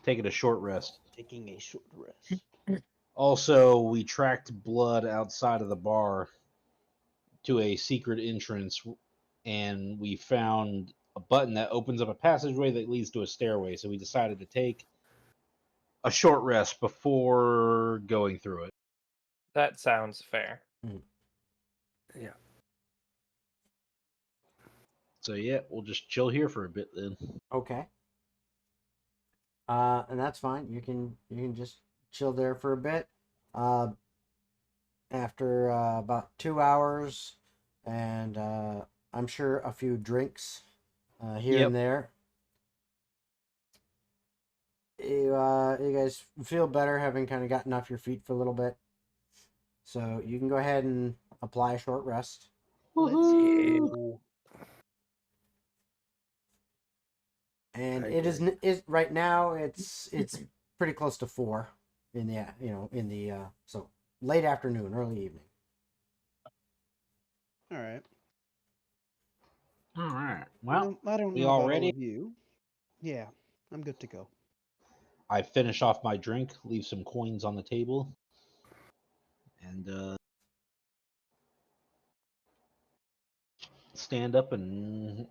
Taking a short rest. Taking a short rest. Also, we tracked blood outside of the bar to a secret entrance, and we found a button that opens up a passageway that leads to a stairway. So we decided to take a short rest before going through it. That sounds fair. Yeah. So yeah, we'll just chill here for a bit then. Okay. And that's fine. You can just chill there for a bit. After about 2 hours, and I'm sure a few drinks here and there. You guys feel better having kind of gotten off your feet for a little bit. So you can go ahead and apply a short rest. Woohoo! And Very it is good. right now it's pretty close to 4 in the so late afternoon, early evening. All right. All right. Well, I don't we know all about all ready? of you. Yeah, I'm good to go. I finish off my drink, leave some coins on the table, and stand up and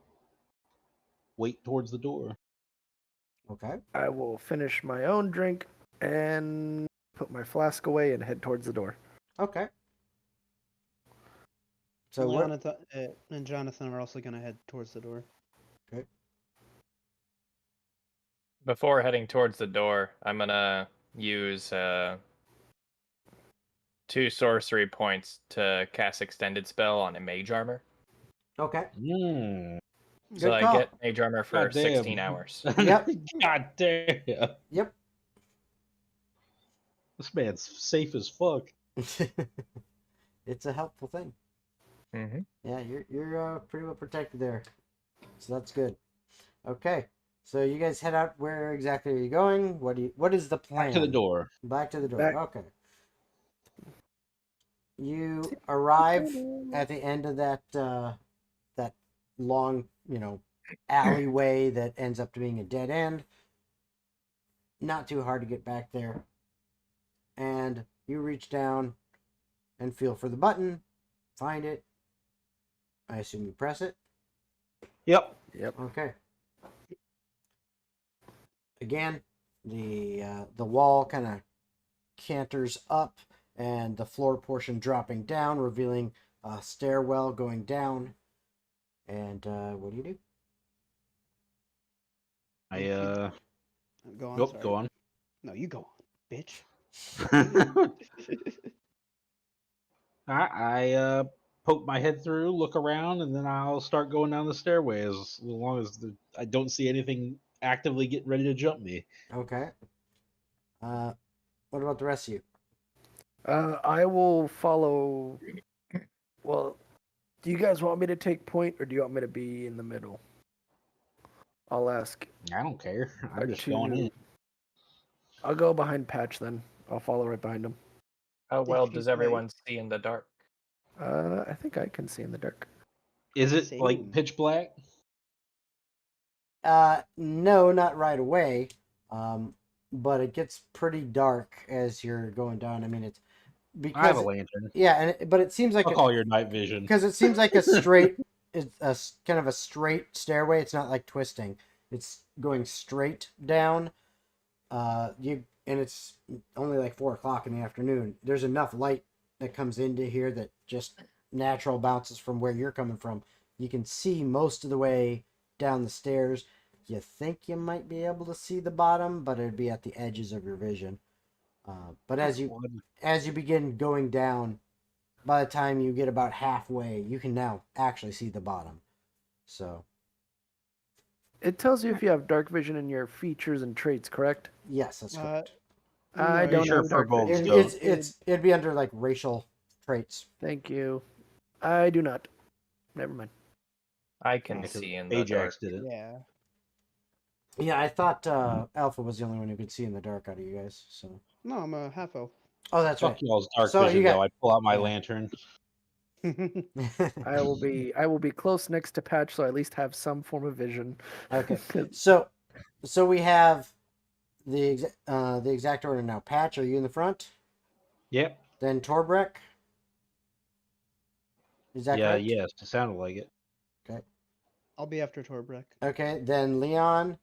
wait towards the door. Okay. I will finish my own drink and put my flask away and head towards the door. Okay. So what? Jonathan are also gonna head towards the door. Okay. Before heading towards the door, I'm gonna use 2 sorcery points to cast extended spell on a mage armor. Okay. Mm. So Good I call. get mage armor for God damn. 16 hours. Yep. God damn. Yep. This man's safe as fuck. It's a helpful thing. Mm-hmm. Yeah, you're pretty well protected there, so that's good. Okay, so you guys head out. Where exactly are you going? What is the plan? Back to the door. Back to the door. Back. Okay. You arrive at the end of that that long, alleyway that ends up being a dead end. Not too hard to get back there. And you reach down and feel for the button, find it. I assume you press it. Yep. Okay. Again, the wall kind of canters up, and the floor portion dropping down, revealing a stairwell going down. And what do you do? Go on. Nope, Sorry. go on. No, you go on, bitch. I poke my head through, look around, and then I'll start going down the stairway as long as I don't see anything actively getting ready to jump me. Okay. What about the rest of you? I will follow. Well, do you guys want me to take point, or do you want me to be in the middle? I'll ask. I don't care. I'm Or just two- going in. I'll go behind Patch then. I'll follow right behind him. How well If you does everyone see in the dark? I think I can see in the dark. Is it Same. like pitch black? No, not right away. But it gets pretty dark as you're going down. I mean, it's because I have a lantern. yeah, but it seems like I'll call your night vision. because it seems like a straight, it's a kind of a straight stairway. It's not like twisting. It's going straight down. And it's only like 4 o'clock in the afternoon. There's enough light that comes into here that just natural bounces from where you're coming from. You can see most of the way down the stairs. You think you might be able to see the bottom, but it'd be at the edges of your vision. But as you begin going down, by the time you get about halfway, you can now actually see the bottom. So It tells you if you have dark vision in your features and traits, correct? yes, that's correct. I No, don't sure have for dark both vision. don't. It'd be under like racial traits. Thank you. I do not. Never mind. I can Because see in the dark. Ajax did it. Yeah. Yeah, I thought Alpha was the only one who could see in the dark out of you guys. So No, I'm a half elf. oh, that's Fuck right. y'all's dark So you vision got- though. I pull out my yeah. lantern. I will be close next to Patch, so I at least have some form of vision. Okay. So we have the exact order now. Patch, are you in the front? Yep. Then Torbrek. Is that Yeah, correct? yes. It sounded like it. Okay. I'll be after Torbrek Okay, then Leon,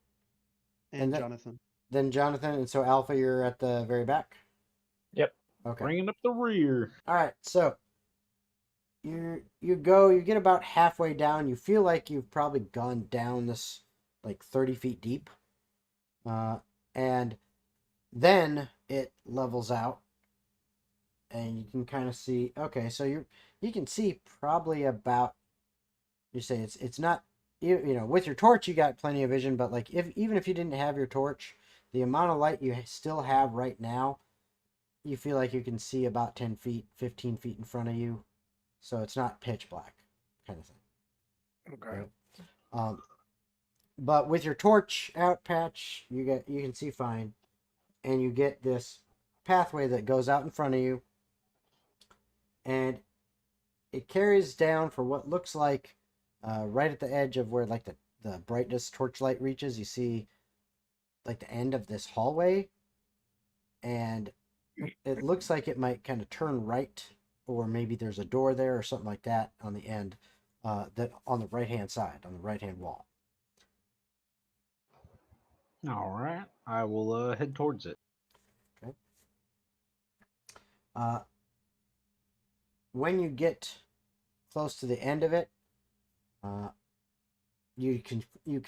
and And that- Jonathan. then Jonathan, and so Alpha, you're at the very back. Yep. Okay. Bringing up the rear. All right, so you get about halfway down. You feel like you've probably gone down this like 30 feet deep, and then it levels out, and you can kind of see. Okay, so you can see probably about. You say it's not. You know, with your torch you got plenty of vision, but like even if you didn't have your torch, the amount of light you still have right now, you feel like you can see about 10 feet, 15 feet in front of you. So it's not pitch black kind of thing. Okay. But with your torch out patch, you can see fine. And you get this pathway that goes out in front of you. And it carries down for what looks like right at the edge of where like the brightest torchlight reaches. You see like the end of this hallway. And it looks like it might kind of turn right, or maybe there's a door there or something like that on the end, that on the right hand side, on the right hand wall. All right, I will head towards it. When you get close to the end of it, you can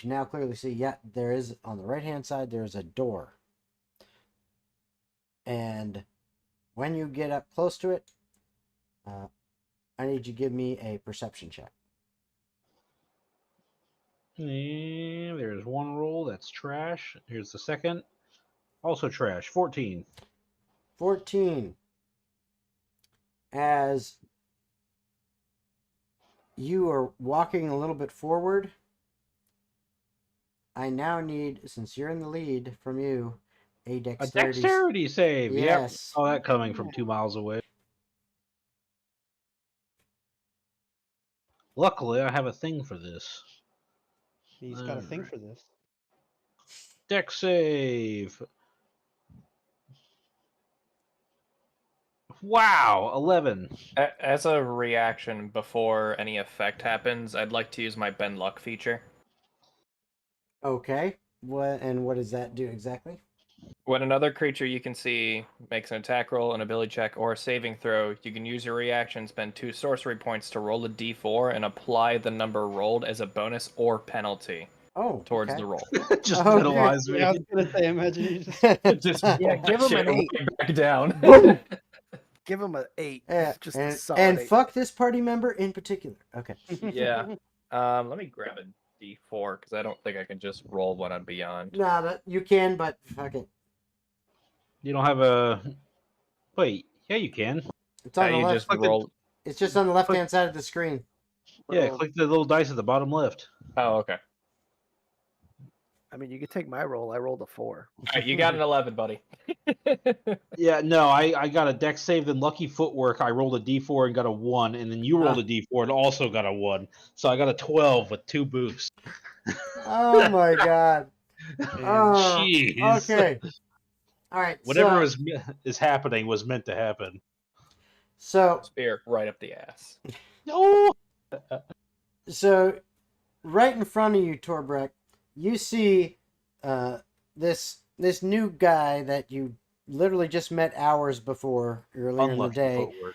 now clearly see. Yeah, there is on the right hand side. There is a door, and when you get up close to it, I need you to give me a perception check. And there's one roll. That's trash. Here's the second. Also trash. 14. 14. As you are walking a little bit forward, I now need, since you're in the lead from you, a A dexterity. dexterity save. Yep. Yes. Saw that coming from 2 miles away. Luckily, I have a thing for this. He's got a thing Alright. for this. Dex save. Wow, 11. As a reaction before any effect happens, I'd like to use my bend luck feature. Okay. What does that do exactly? When another creature you can see makes an attack roll, an ability check, or a saving throw, you can use your reaction, spend 2 sorcery points to roll a d4, and apply the number rolled as a bonus or penalty Oh, towards okay. the roll. Just Okay. penalize me. Yeah, I was gonna say, imagine you just Just Yeah, give him an 8. back down. Boom. Give him an 8. Yeah, Just a and, solid and 8. fuck this party member in particular. Okay. Yeah. Let me grab a d4 because I don't think I can just roll one on beyond. No, you can, but fuck it. You don't have a. Wait, yeah, you can. It's on the You left. just Click the- roll. It's just on the left hand side of the screen. Yeah, Roll. click the little dice at the bottom left. Oh, okay. I mean, you could take my roll. I rolled a 4. All right, you got an 11, buddy. Yeah, no, I got a dex save, then lucky footwork. I rolled a d4 and got a 1, and then you rolled a d4 and also got a 1. So I got a 12 with 2 boosts. Oh my god. Oh, Jeez. okay. All right. Whatever so, is happening was meant to happen. So Spear right up the ass. No. so right in front of you, Torbrek, you see this new guy that you literally just met hours before earlier in the Unlucky day. footwork.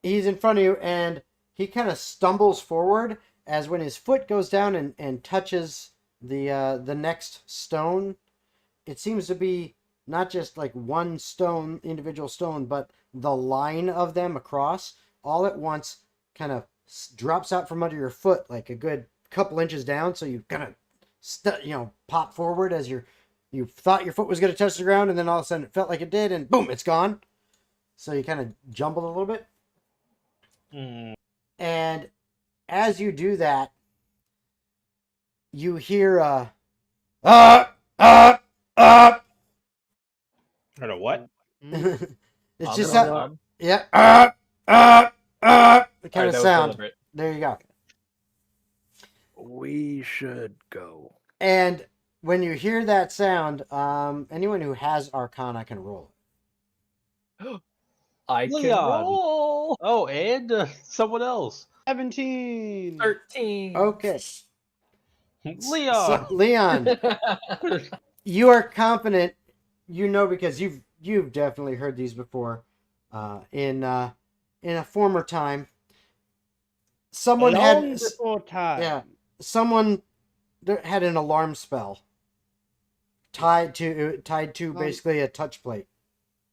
He's in front of you, and he kind of stumbles forward as when his foot goes down and touches the next stone. It seems to be not just like one stone, individual stone, but the line of them across all at once kind of drops out from under your foot like a good couple inches down. So you kind of pop forward as you thought your foot was going to touch the ground, and then all of a sudden it felt like it did, and boom, it's gone. So you kind of jumbled a little bit. And as you do that, you hear Or a what? it's I'll just throw that, it on. yeah, the kind Alright, of that was sound. deliberate. There you go. We should go. And when you hear that sound, anyone who has Arcana can roll it. I can Leon. roll. Oh, and someone else. 17. 13. Okay. Leon. So, Leon, you are confident, because you've definitely heard these before. In a former time, someone Long before time. someone had an alarm spell tied to basically a touch plate.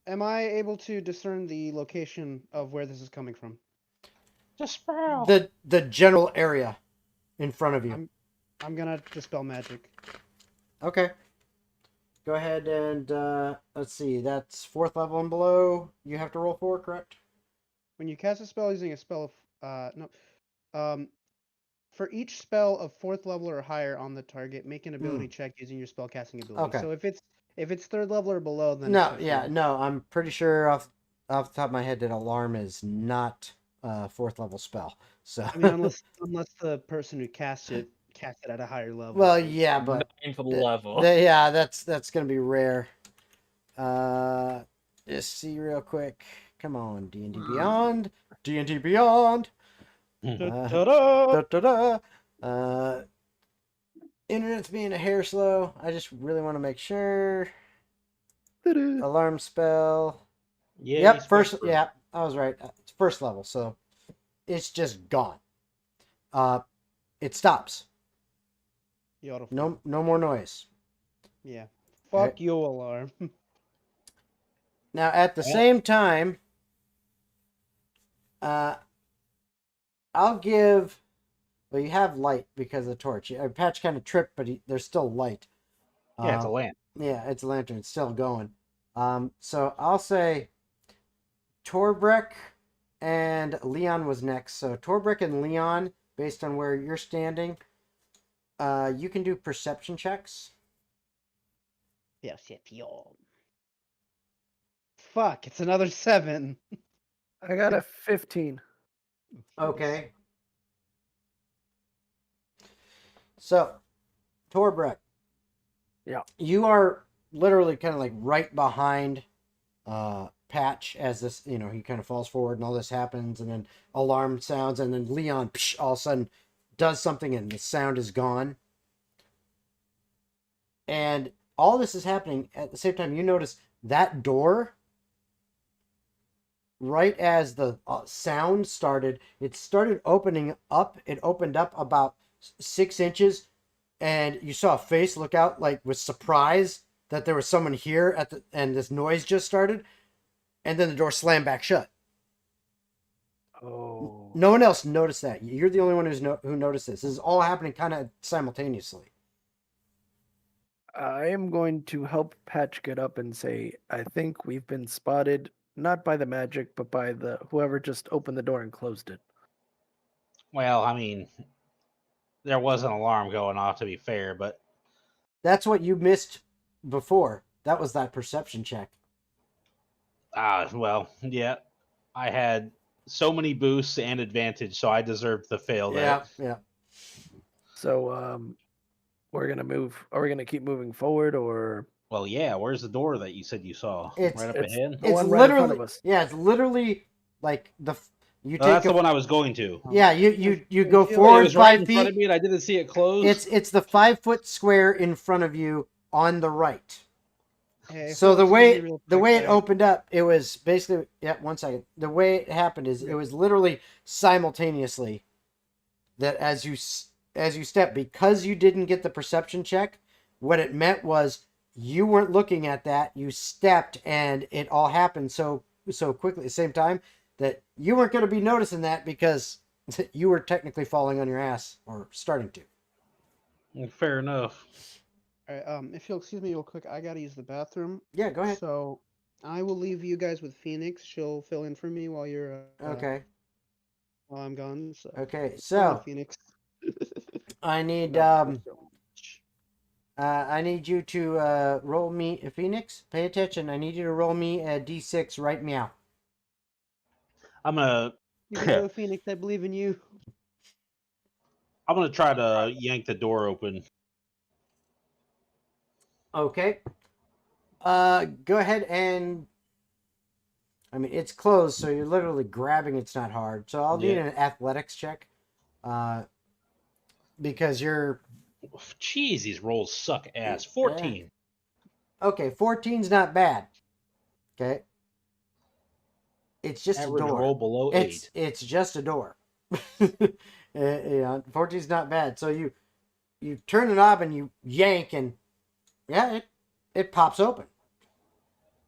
Am I able to discern the location of where this is coming from? Dispel. The general area in front of you. I'm gonna dispel magic. Okay. Go ahead and let's see. That's 4th level and below. You have to roll 4, correct? When you cast a spell using a spell of for each spell of 4th level or higher on the target, make an ability check using your spell casting ability. Okay. So if it's 3rd level or below, then No, it's yeah, no. I'm pretty sure off the top of my head that alarm is not a 4th level spell. So I mean, unless the person who cast it at a higher level. well, yeah, but 9th level. yeah, that's gonna be rare. Just see real quick. Come on, D&D Beyond. D&D Beyond. Ta-da! Da-da-da. Internet's being a hair slow. I just really want to make sure. Alarm spell. Yeah. Yep, he's first. Spectre. Yeah, I was right. It's 1st level, so it's just gone. It stops. You oughta No more noise. Yeah. Okay. Fuck your alarm. Now, at the Well- same time, I'll give. Well, you have light because of the torch. Patch kind of tripped, but there's still light. Yeah, it's a lamp. Yeah, it's a lantern. It's still going. So I'll say Torbrek and Leon was next. So Torbrek and Leon, based on where you're standing, you can do perception checks. Perception. Fuck, it's another 7. I got a 15. Okay. So, Torbrek. Yeah. You are literally kind of like right behind Patch as this, he kind of falls forward and all this happens, and then alarm sounds, and then Leon all of a sudden does something and the sound is gone. And all this is happening at the same time. You notice that door, right as the sound started, it started opening up. It opened up about 6 inches, and you saw a face look out like with surprise that there was someone here and this noise just started, and then the door slammed back shut. Oh. No one else noticed that. You're the only one who noticed this. This is all happening kind of simultaneously. I am going to help Patch get up and say, I think we've been spotted, not by the magic, but by whoever just opened the door and closed it. Well, I mean, there was an alarm going off, to be fair, but That's what you missed before. That was that perception check. well, yeah, I had so many boosts and advantage, so I deserved to fail that. Yeah. So, we're gonna move. Are we gonna keep moving forward, or Well, yeah. Where's the door that you said you saw? It's- Right up it's- ahead. The It's one right in front literally of us. Yeah, it's literally like you Oh, that's take the one I was going to. Yeah, you go It It forward was right 5 in front of feet. me, and I didn't see it close. It's the 5-foot square in front of you on the right. Hey, So the Phil, way excuse me real the quick way it there. opened up, it was basically 1 second. The way it happened is it was literally simultaneously that as you step, because you didn't get the perception check, what it meant was you weren't looking at that. You stepped and it all happened so quickly at the same time that you weren't going to be noticing that because you were technically falling on your ass or starting to. Fair enough. All right, if you'll excuse me real quick, I gotta use the bathroom. Yeah, go ahead. So I will leave you guys with Phoenix. She'll fill in for me while you're Okay. while I'm gone. So Okay. go on, So Phoenix. I need Not so much. I need you to roll me a Phoenix. Pay attention. I need you to roll me a D6 right meow. I'm gonna You can do it, Phoenix. I believe in you. try to yank the door open. Okay. Go ahead and I mean, it's closed, so you're literally grabbing. It's not hard. So I'll need Yeah. an athletics check, because you're Jeez, these rolls suck ass. 14. okay. 14's not bad. Okay. It's just Average a door. roll below It's 8. it's just a door. 14's not bad. So you turn the knob and you yank, and yeah, it pops open.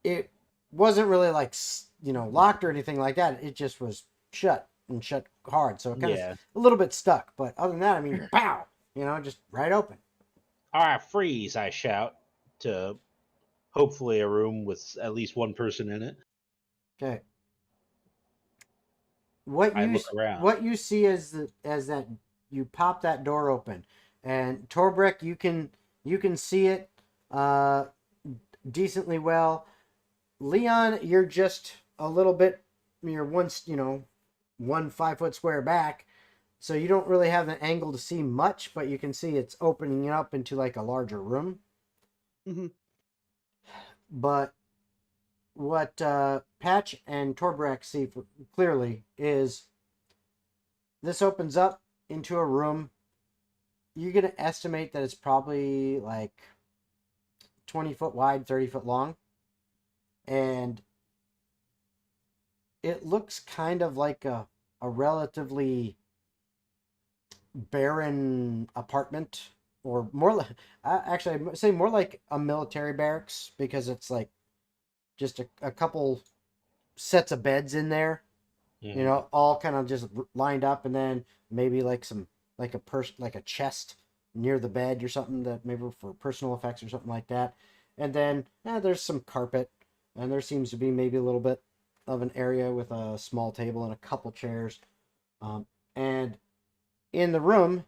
It wasn't really like locked or anything like that. It just was shut and shut hard. So it kind of Yeah. a little bit stuck. But other than that, I mean, pow, just right open. All right, freeze! I shout to hopefully a room with at least one person in it. Okay. I look around. What you see as that you pop that door open, and Torbrek, you can see it decently well. Leon, you're just a little bit, you're 1 5 foot square back, so you don't really have an angle to see much, but you can see it's opening up into like a larger room. Mm-hmm. But what Patch and Torbrek see clearly is this opens up into a room. You're going to estimate that it's probably like 20 foot wide, 30 foot long. And it looks kind of like a relatively barren apartment, or more like, actually, I'd say more like a military barracks, because it's like just a couple sets of beds in there, all kind of just lined up, and then maybe like a chest near the bed or something, that maybe for personal effects or something like that. And then there's some carpet, and there seems to be maybe a little bit of an area with a small table and a couple chairs. And in the room,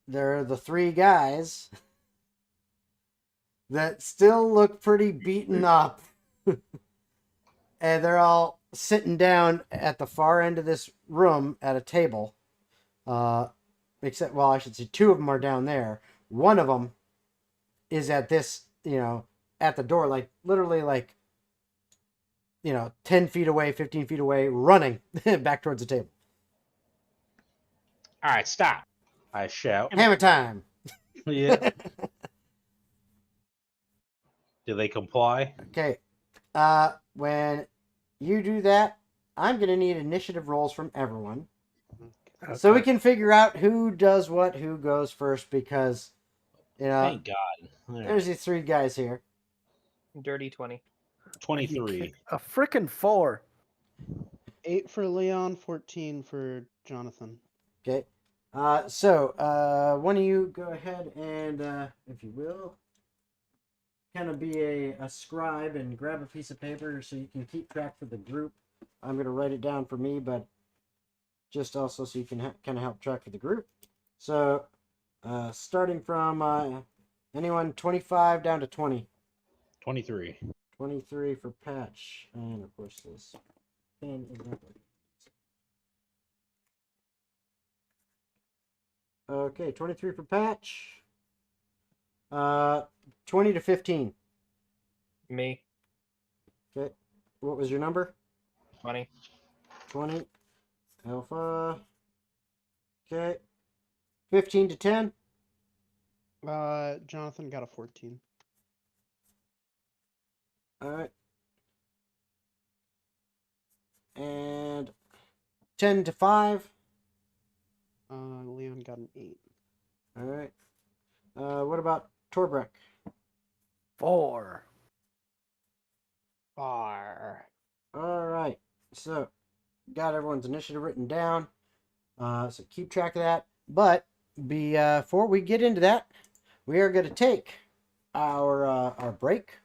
there are the 3 guys that still look pretty beaten up. And they're all sitting down at the far end of this room at a table. Except, well, I should say 2 of them are down there. One of them is at this, at the door, like literally like, 10 feet away, 15 feet away, running back towards the table. All right, stop! I shout. Hammer time! Yeah. Do they comply? Okay. When you do that, I'm going to need initiative rolls from everyone. Okay. So we can figure out who does what, who goes first, because, Thank God. All there's right. these 3 guys here. Dirty 20. 23. A frickin' 4. 8 for Leon, 14 for Jonathan. Okay. So one of you go ahead and, if you will, kind of be a scribe and grab a piece of paper so you can keep track for the group. I'm going to write it down for me, but just also so you can kind of help track for the group. So starting from anyone 25 down to 20. 23. 23 for Patch. And of course this pen is not working. Okay, 23 for Patch. 20 to 15. Me. Okay. What was your number? 20. 20. Alpha. Okay. 15 to 10. Jonathan got a 14. All right. And 10 to 5. Leon got an 8. All right. What about Torbrek? 4. Bar. All right. So, got everyone's initiative written down. So keep track of that. But before we get into that, we are going to take our break.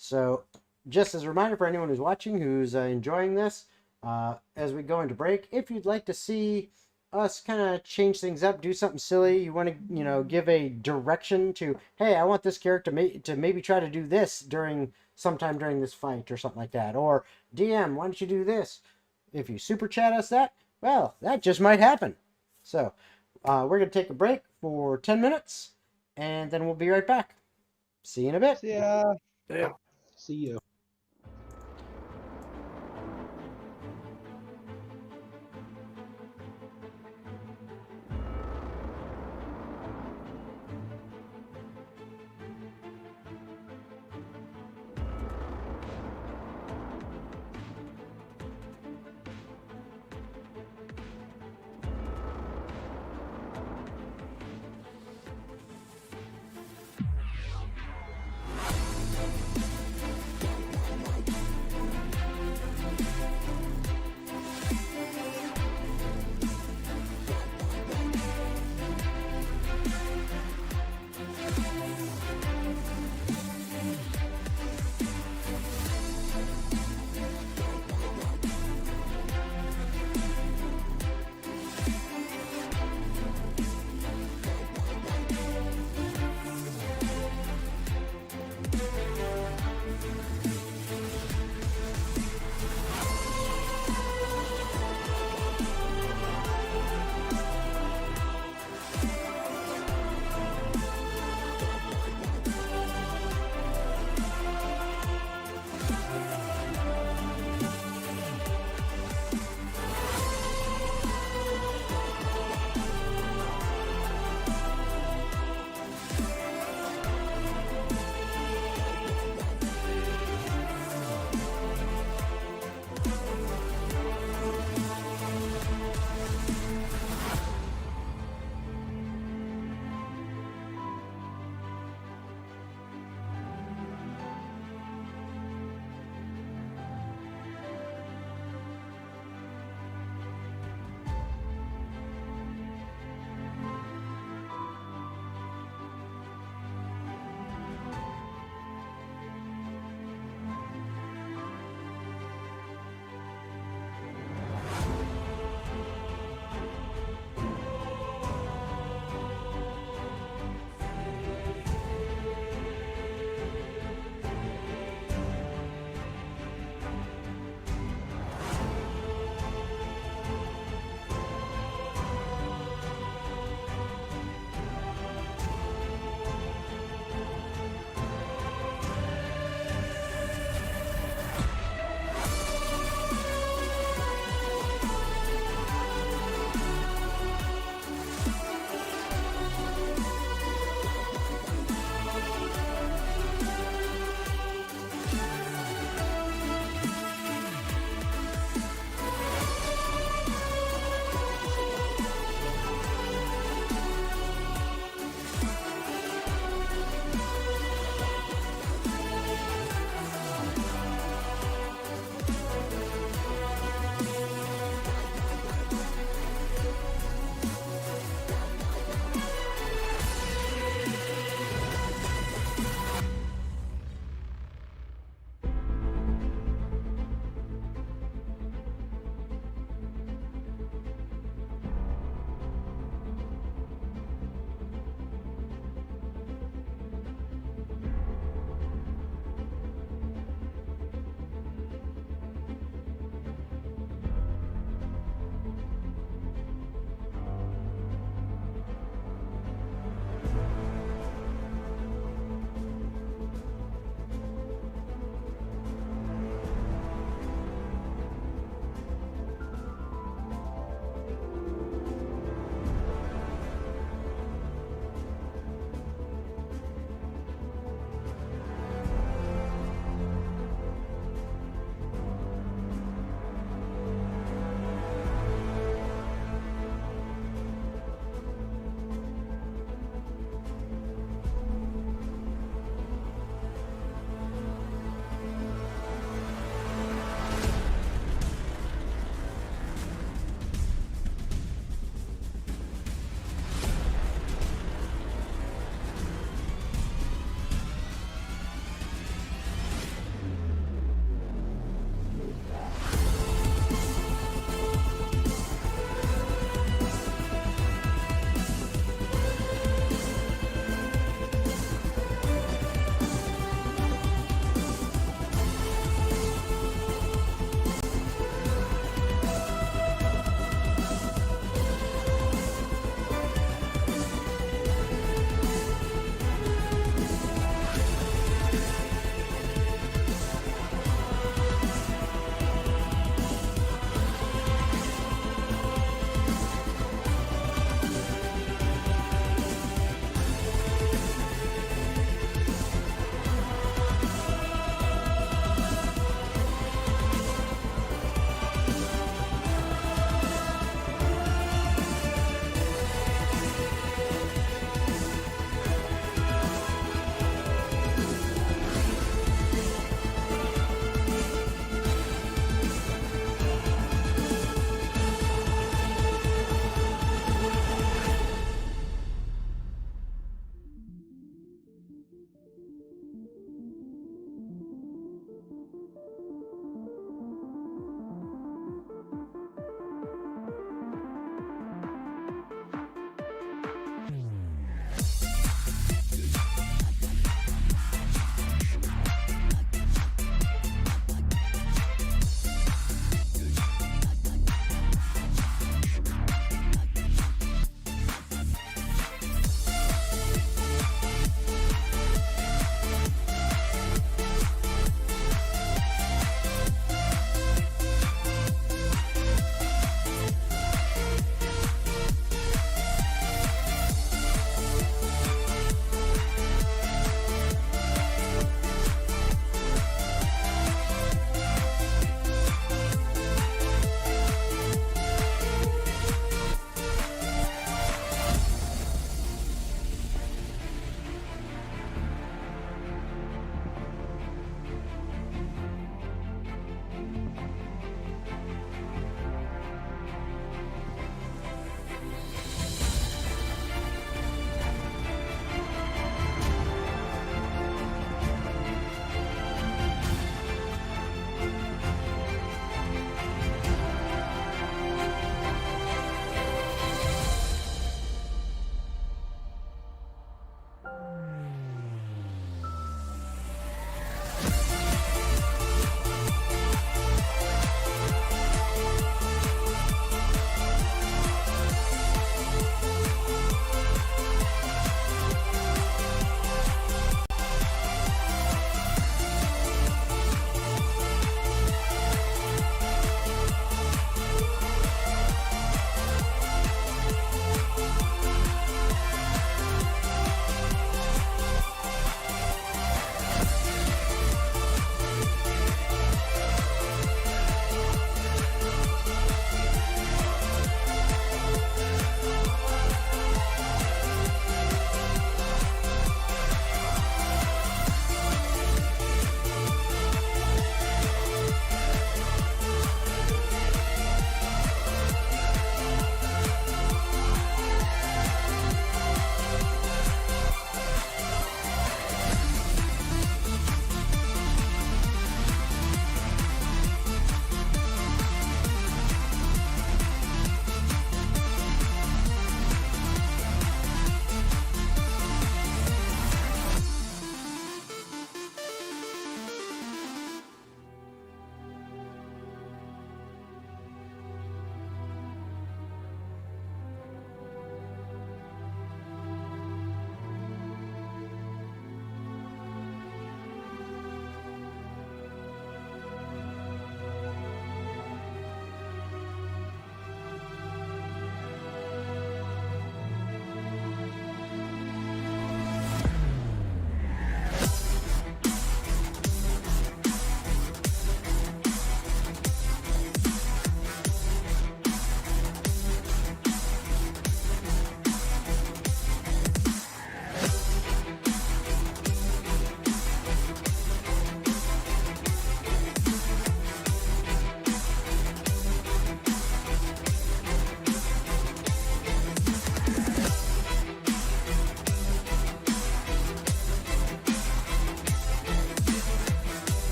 So, just as a reminder for anyone who's watching, who's enjoying this, as we go into break, if you'd like to see us kind of change things up, do something silly, you want to, give a direction to, hey, I want this character to maybe try to do this sometime during this fight or something like that. Or, DM, why don't you do this? If you super chat us that, well, that just might happen. So, we're going to take a break for 10 minutes, and then we'll be right back. See you in a bit. Yeah. Yeah. See you.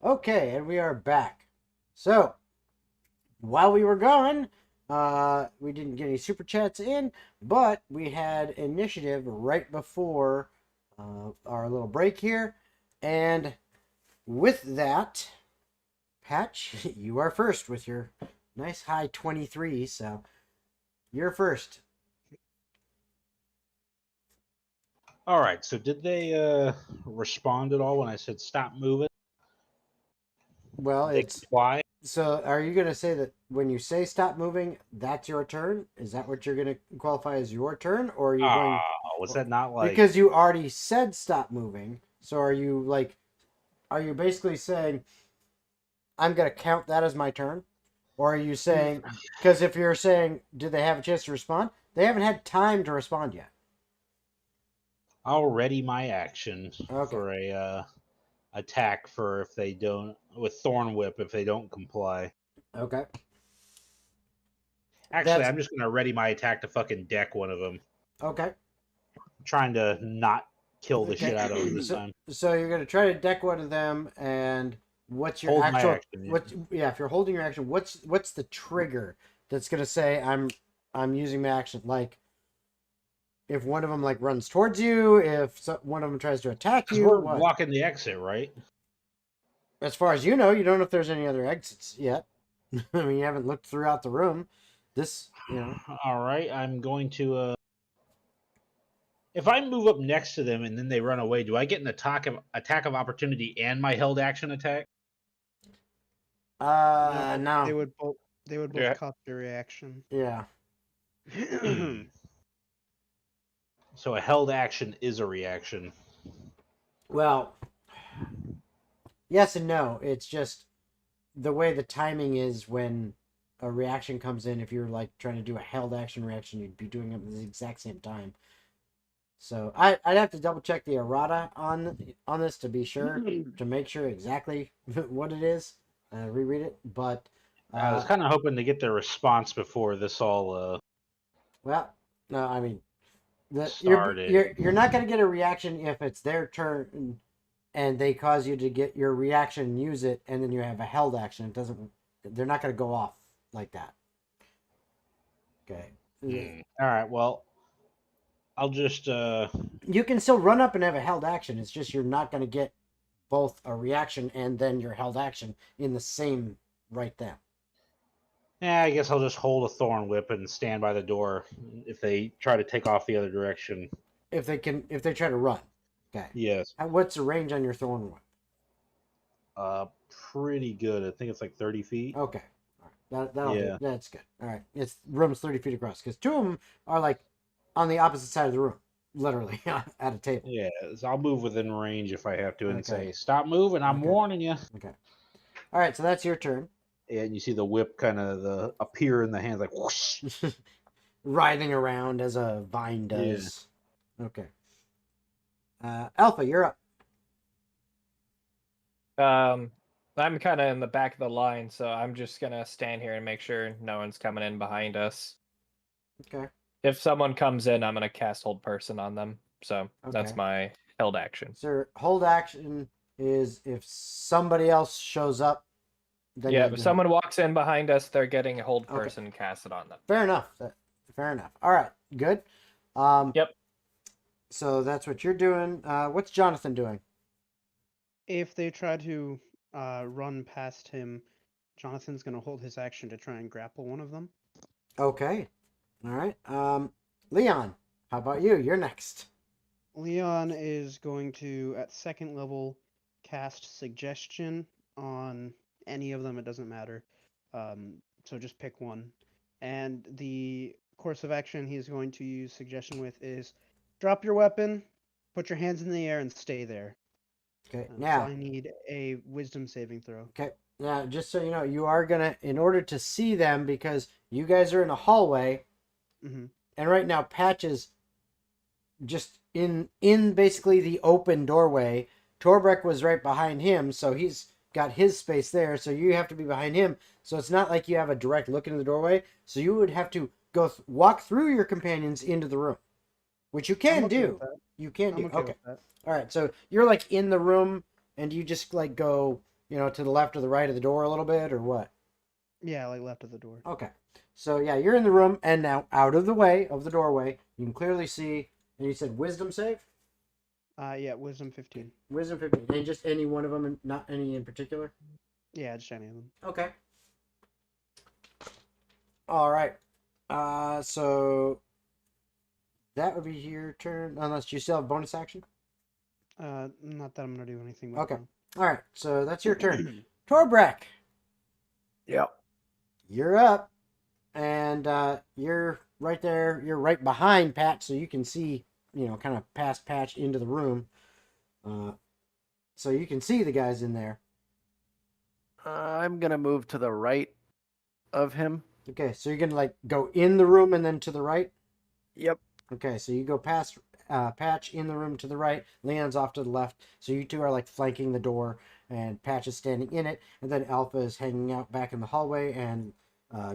Okay, and we are back. So, while we were gone, we didn't get any super chats in, but we had initiative right before our little break here. And with that, Patch, you are first with your nice high 23, so you're first. All right. So did they respond at all when I said stop moving? Well, They it's comply. so. Are you going to say that when you say stop moving, that's your turn? Is that what you're going to qualify as your turn, or are you going? Was that not like? Because you already said stop moving. So are you basically saying I'm going to count that as my turn? Or are you saying, because if you're saying, did they have a chance to respond? They haven't had time to respond yet. I'll ready my action Okay. for a attack for if they don't with Thorn Whip if they don't comply. Okay. Actually, I'm just gonna ready my attack to fucking deck one of them. Okay. I'm trying to not kill the Okay. shit out of them this time. So you're going to try to deck one of them, and what's your Hold my actual action, yeah. if you're holding your action, what's the trigger that's going to say I'm using my action? Like if one of them like runs towards you, if one of them tries to attack you, We're what? blocking the exit, right? As far as you know if there's any other exits yet. I mean, you haven't looked throughout the room. All right, I'm going to. If I move up next to them and then they run away, do I get an attack of opportunity and my held action attack? No. They would both Yeah. cop their reaction. Yeah. So a held action is a reaction. Well, yes and no. It's just the way the timing is when a reaction comes in. If you're like trying to do a held action reaction, you'd be doing it at the exact same time. So I'd have to double check the errata on this to be sure, to make sure exactly what it is. Reread it, but I was kind of hoping to get their response before this all well, no, I mean, started. you're not going to get a reaction if it's their turn and they cause you to get your reaction and use it, and then you have a held action. It doesn't. They're not going to go off like that. Okay. All right. Well, I'll just. You can still run up and have a held action. It's just you're not going to get both a reaction and then your held action in the same right then. Yeah, I guess I'll just hold a Thorn Whip and stand by the door if they try to take off the other direction. If they try to run. Okay. Yes. What's the range on your Thorn Whip? Pretty good. I think it's like 30 feet. Okay. All right. That'll do. That's good. All right. It's room's 30 feet across because two of them are like on the opposite side of the room, literally at a table. Yeah, so I'll move within range if I have to and say, "Stop moving! I'm warning you." Okay. All right. So that's your turn. And you see the whip kind of appear in the hands like whoosh. Writhing around as a vine does. Yeah. Okay. Alpha, you're up. I'm kind of in the back of the line, so I'm just gonna stand here and make sure no one's coming in behind us. Okay. If someone comes in, I'm gonna cast Hold Person on them. So that's my held action. So hold action is if somebody else shows up. Then if someone walks in behind us, they're getting a Hold Person casted on them. Fair enough. Fair enough. All right. Good. Yep. So that's what you're doing. What's Jonathan doing? If they try to run past him, Jonathan's going to hold his action to try and grapple one of them. Okay. All right. Leon, how about you? You're next. Leon is going to, at second level, cast Suggestion on any of them. It doesn't matter. So just pick one. And the course of action he's going to use Suggestion with is drop your weapon, put your hands in the air, and stay there. Okay. Now so I need a Wisdom saving throw. Okay. Now, just so you know, you are gonna, in order to see them, because you guys are in a hallway, and right now Patch is just in basically the open doorway. Torbrek was right behind him, so he's got his space there. So you have to be behind him. So it's not like you have a direct look into the doorway. So you would have to go walk through your companions into the room, which you can do. You can do. Okay. All right. So you're like in the room, and you just like go, to the left or the right of the door a little bit, or what? Yeah, like left of the door. Okay. So yeah, you're in the room, and now out of the way of the doorway, you can clearly see. And you said wisdom save. Yeah, wisdom 15. Wisdom 15. And just any one of them, and not any in particular. Yeah, just any of them. Okay. All right. So that would be your turn, unless you still have bonus action. Not that I'm gonna do anything with Okay. them. All right. So that's your turn. Torbrek, Yep. you're up, and you're right there. You're right behind Pat, so you can see, kind of past Patch into the room. So you can see the guys in there. I'm gonna move to the right of him. Okay, so you're gonna like go in the room and then to the right. Yep. Okay, so you go past Patch in the room to the right. Leon's off to the left. So you two are like flanking the door, and Patch is standing in it, and then Alpha is hanging out back in the hallway, and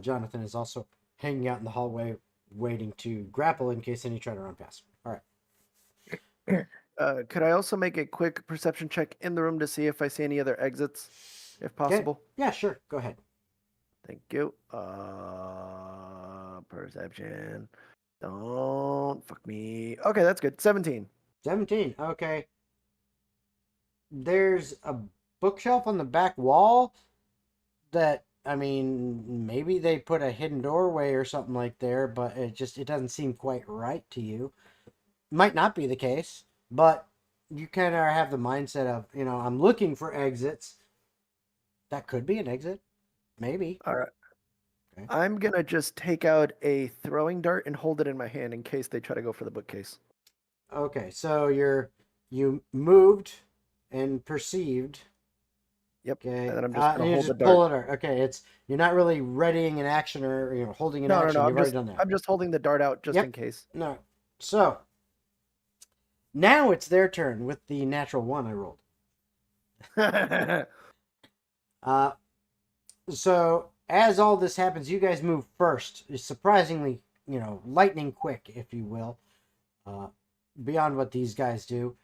Jonathan is also hanging out in the hallway, waiting to grapple in case any try to run past. All right. Could I also make a quick perception check in the room to see if I see any other exits, if possible? Yeah, sure. Go ahead. Thank you. Perception. Don't fuck me. Okay, that's good. 17. 17. Okay. There's a bookshelf on the back wall that, maybe they put a hidden doorway or something like there, but it doesn't seem quite right to you. Might not be the case, but you kind of have the mindset of, I'm looking for exits. That could be an exit. Maybe. All right. Okay. I'm going to just take out a throwing dart and hold it in my hand in case they try to go for the bookcase. Okay, so you moved and perceived. Yep. Okay. And then I'm just going to hold the pull dart. it out. Okay, you're not really readying an action or holding an No, action. no. You've already done that. I'm just holding the dart out just Yep. in case. No. So now it's their turn with the natural 1 I rolled. So as all this happens, you guys move first. It's surprisingly, lightning quick, if you will, beyond what these guys do.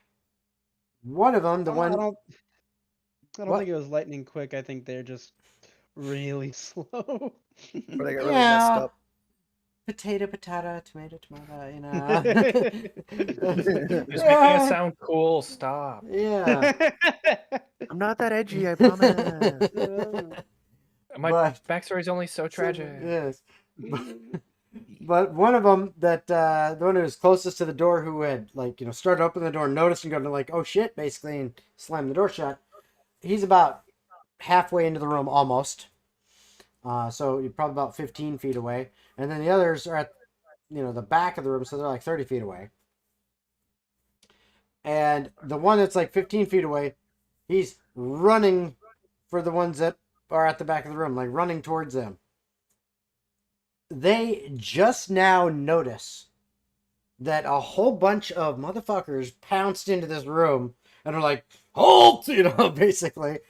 One of them, I don't think it was lightning quick. I think they're just really slow. Or they got really messed up. Potato, tomato, Just making it sound cool. Stop. Yeah. I'm not that edgy, I promise. My backstory's only so tragic. Yes. But one of them, the one who was closest to the door, who had started to open the door, noticed and go to oh shit, basically, and slam the door shut. He's about halfway into the room almost. So you're probably about 15 feet away. And then the others are at, the back of the room, so they're like 30 feet away. And the one that's like 15 feet away, he's running for the ones that are at the back of the room, like running towards them. They just now notice that a whole bunch of motherfuckers pounced into this room and are like, halt, basically.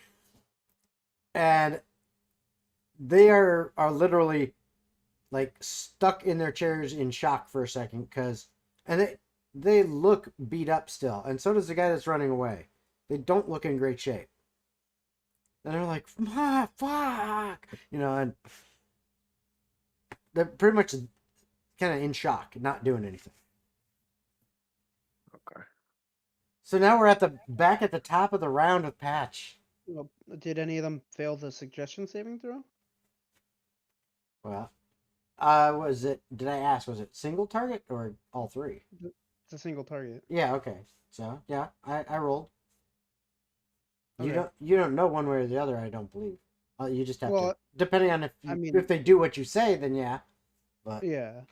And they are literally like stuck in their chairs in shock for a second, and they look beat up still, and so does the guy that's running away. They don't look in great shape, and they're like, fuck, and they're pretty much kind of in shock, not doing anything. Okay. So now we're back at the top of the round with Patch. Well, did any of them fail the suggestion saving throw? Well, did I ask, was it single target or all three? It's a single target. Yeah, okay. So, yeah, I rolled. Okay. You don't know one way or the other, I don't believe. You just have to, Well, depending on if they do what you say, then yeah. But Yeah.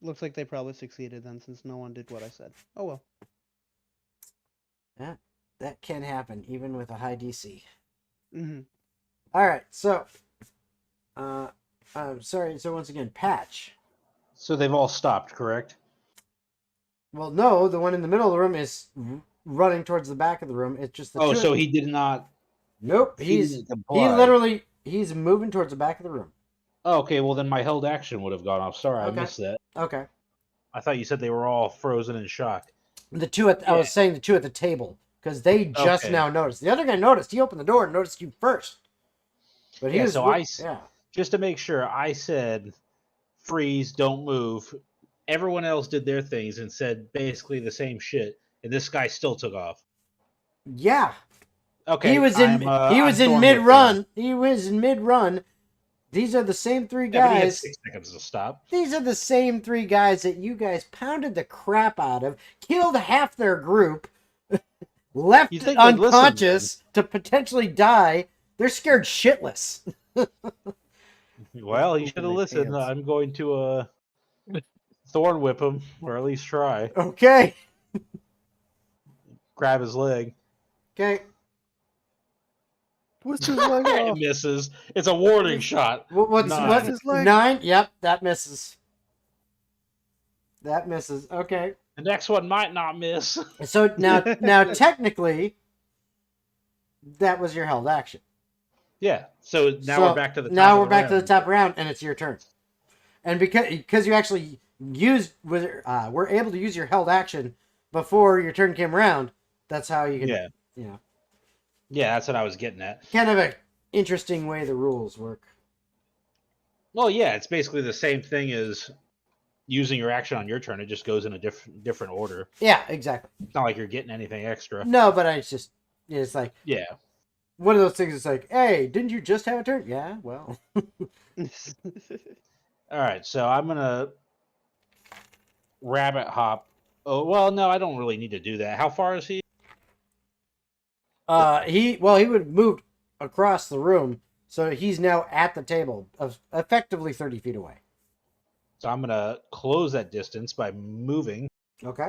Looks like they probably succeeded then, since no one did what I said. Oh well. yeah, that can happen even with a high DC. Mm-hmm. All right, so sorry. So once again, Patch. So they've all stopped, correct? Well, no, the one in the middle of the room is running towards the back of the room. It's just the two. So he did not. Nope, didn't comply. he's moving towards the back of the room. Oh, okay, well then my held action would have gone off. Sorry, Okay. I missed that. Okay. I thought you said they were all frozen in shock. I was saying the two at the table because they just Okay. now noticed. The other guy noticed. He opened the door and noticed you first. But he Yeah, was so yeah. just to make sure, I said freeze, don't move. Everyone else did their things and said basically the same shit, and this guy still took off. Yeah. Okay, He was in I'm mid Thornwood run. He was in mid run. These are the same three Yeah, but he had guys. 6 seconds to stop. These are the same three guys that you guys pounded the crap out of, killed half their group, left You think they'd listen, unconscious to potentially die. They're scared shitless. Well, he Poop should in have their listened. pants. I'm going to thorn whip him, or at least try. Okay. Grab his leg. Okay. Twist his leg It off. misses. It's a warning shot. What's 9. his leg. 9? Yep, that misses. That misses. Okay. The next one might not miss. So now technically, that was your held action. Yeah. So now we're back to the top. Now of we're the back to the round. top round, and it's your turn. And because you actually were able to use your held action before your turn came around, that's how you can. Yeah. You know, Yeah, that's what I was getting at. kind of a interesting way the rules work. Well, yeah, it's basically the same thing as using your action on your turn. It just goes in a different order. Yeah, exactly. It's not like you're getting anything extra. No, but it's like Yeah. one of those things. It's like, hey, didn't you just have a turn? Yeah, well. All right, so I'm gonna rabbit hop. Oh well, no, I don't really need to do that. How far is he? He would move across the room, so he's now at the table, of effectively 30 feet away. So I'm gonna close that distance by moving, Okay.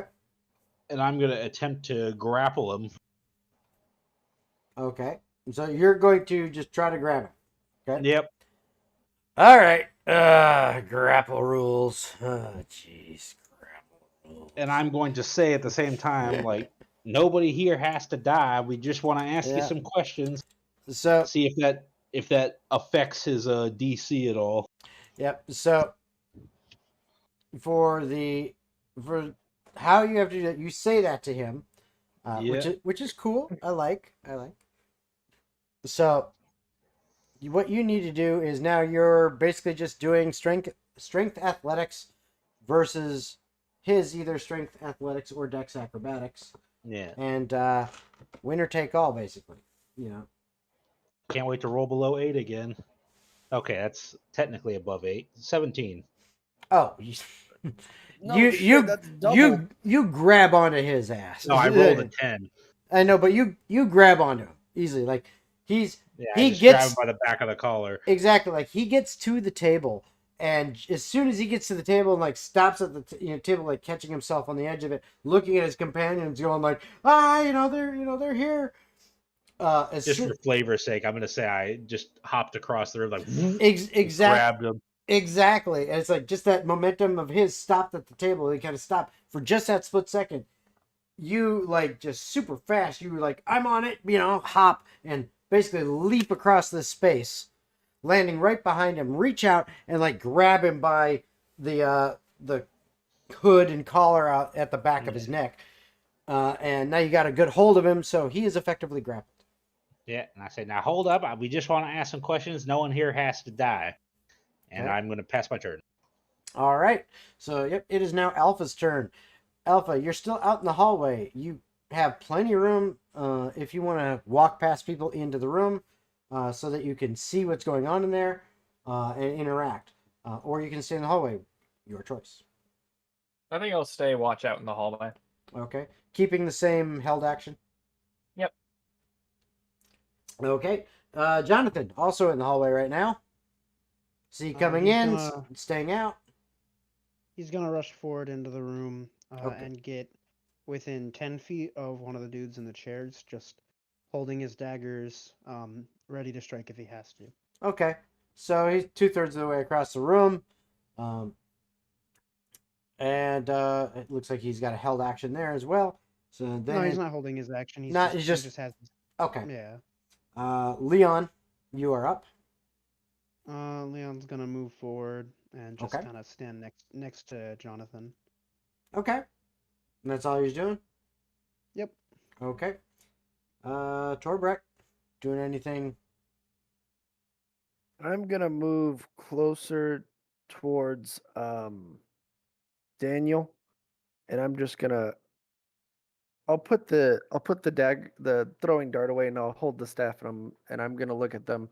and I'm gonna attempt to grapple him. Okay. So you're going to just try to grab him. Okay. Yep. All right. Grapple rules. Oh, jeez. Grapple rules. And I'm going to say at the same time, like, nobody here has to die. We just want to ask you Yeah. some questions. So, See if that affects his DC at all. yep. So, for how you have to do that, you say that to him, which is cool. I like. So, what you need to do is now you're basically just doing strength athletics versus his either strength athletics or dex acrobatics, Yeah. and winner take all, basically. You know. Can't wait to roll below 8 again. Okay, that's technically above 8. 17. Oh, No you shit, that's double. you grab onto his ass. No, I rolled a 10. I know, but you grab onto him easily. Like Yeah, he I just grab gets him by the back of the collar. exactly like he gets to the table, and as soon as he gets to the table and like stops at the table, like catching himself on the edge of it, looking at his companions, going like, they're here. Just for flavor's sake, I'm gonna say I just hopped across the room like exactly. grabbed him. Exactly. And it's like just that momentum of his stopped at the table. He kind of stopped for just that split second. You like just super fast. You were like, I'm on it, hop and basically leap across this space, landing right behind him, reach out and like grab him by the hood and collar out at the back of his neck. And now you got a good hold of him. So he is effectively grappled. Yeah, and I say, now hold up. We just want to ask some questions. No one here has to die. And Okay. I'm going to pass my turn. All right. So, yep, it is now Alpha's turn. Alpha, you're still out in the hallway. You have plenty of room if you want to walk past people into the room so that you can see what's going on in there and interact. Or you can stay in the hallway. Your choice. I think I'll stay watch out in the hallway. Okay. Keeping the same held action? Yep. Okay. Jonathan, also in the hallway right now. See coming he's in, gonna- staying out. He's gonna rush forward into the room Okay. and get within 10 feet of one of the dudes in the chairs, just holding his daggers, ready to strike if he has to. Okay. So he's 2/3 of the way across the room. And it looks like he's got a held action there as well. So then No, he's not holding his action. He's Not- just, he's just- he just has. Okay. Yeah. Leon, you are up. Leon's gonna move forward and just Okay. kind of stand next to Jonathan. Okay. And that's all he's doing? Yep. Okay. Torbreck, doing anything? I'm gonna move closer towards Daniel, and I'm just gonna I'll put the throwing dart away, and I'll hold the staff, and I'm gonna look at them,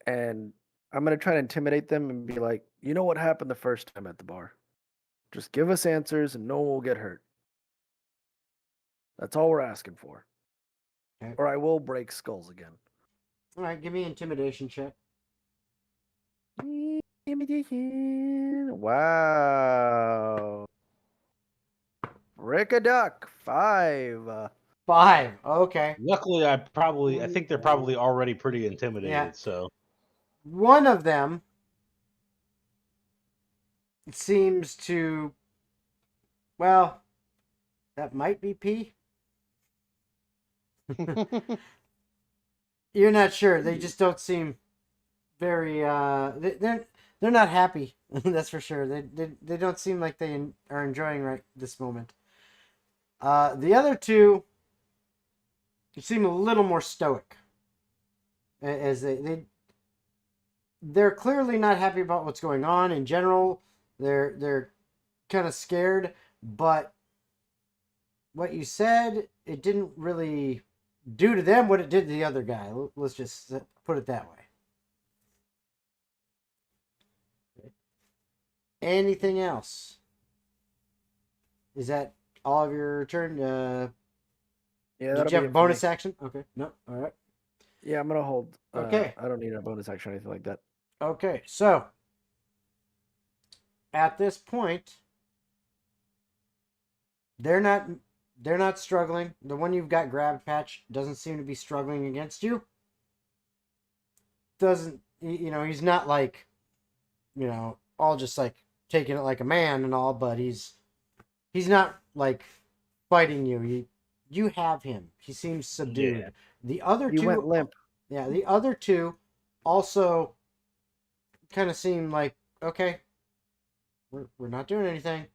and I'm gonna try to intimidate them and be like, you know what happened the first time at the bar? Just give us answers, and no one will get hurt. That's all we're asking for. Okay. Or I will break skulls again. All right, give me an intimidation check. Wow. Rick a duck. 5. 5. Okay. Luckily, I think they're probably already pretty intimidated. Yeah. So One of them seems to, well, that might be P. You're not sure. They just don't seem very. They're not happy. That's for sure. They don't seem like they are enjoying this moment. The other two seem a little more stoic, as they're clearly not happy about what's going on in general. They're kind of scared, but what you said, it didn't really do to them what it did to the other guy. Let's just put it that way. Anything else? Is that all of your turn? Yeah, Did that'll you have be a it for bonus me. action? Okay. No. All right. Yeah, I'm gonna hold. Okay. I don't need a bonus action or anything like that. Okay. So at this point, they're not struggling. The one you've got grabbed, Patch, doesn't seem to be struggling against you. He's not like, all just like taking it like a man and all, but he's not like fighting you. You have him. He seems subdued. Yeah. The other You two went limp. Yeah, the other two also kind of seem like, okay, we're not doing anything,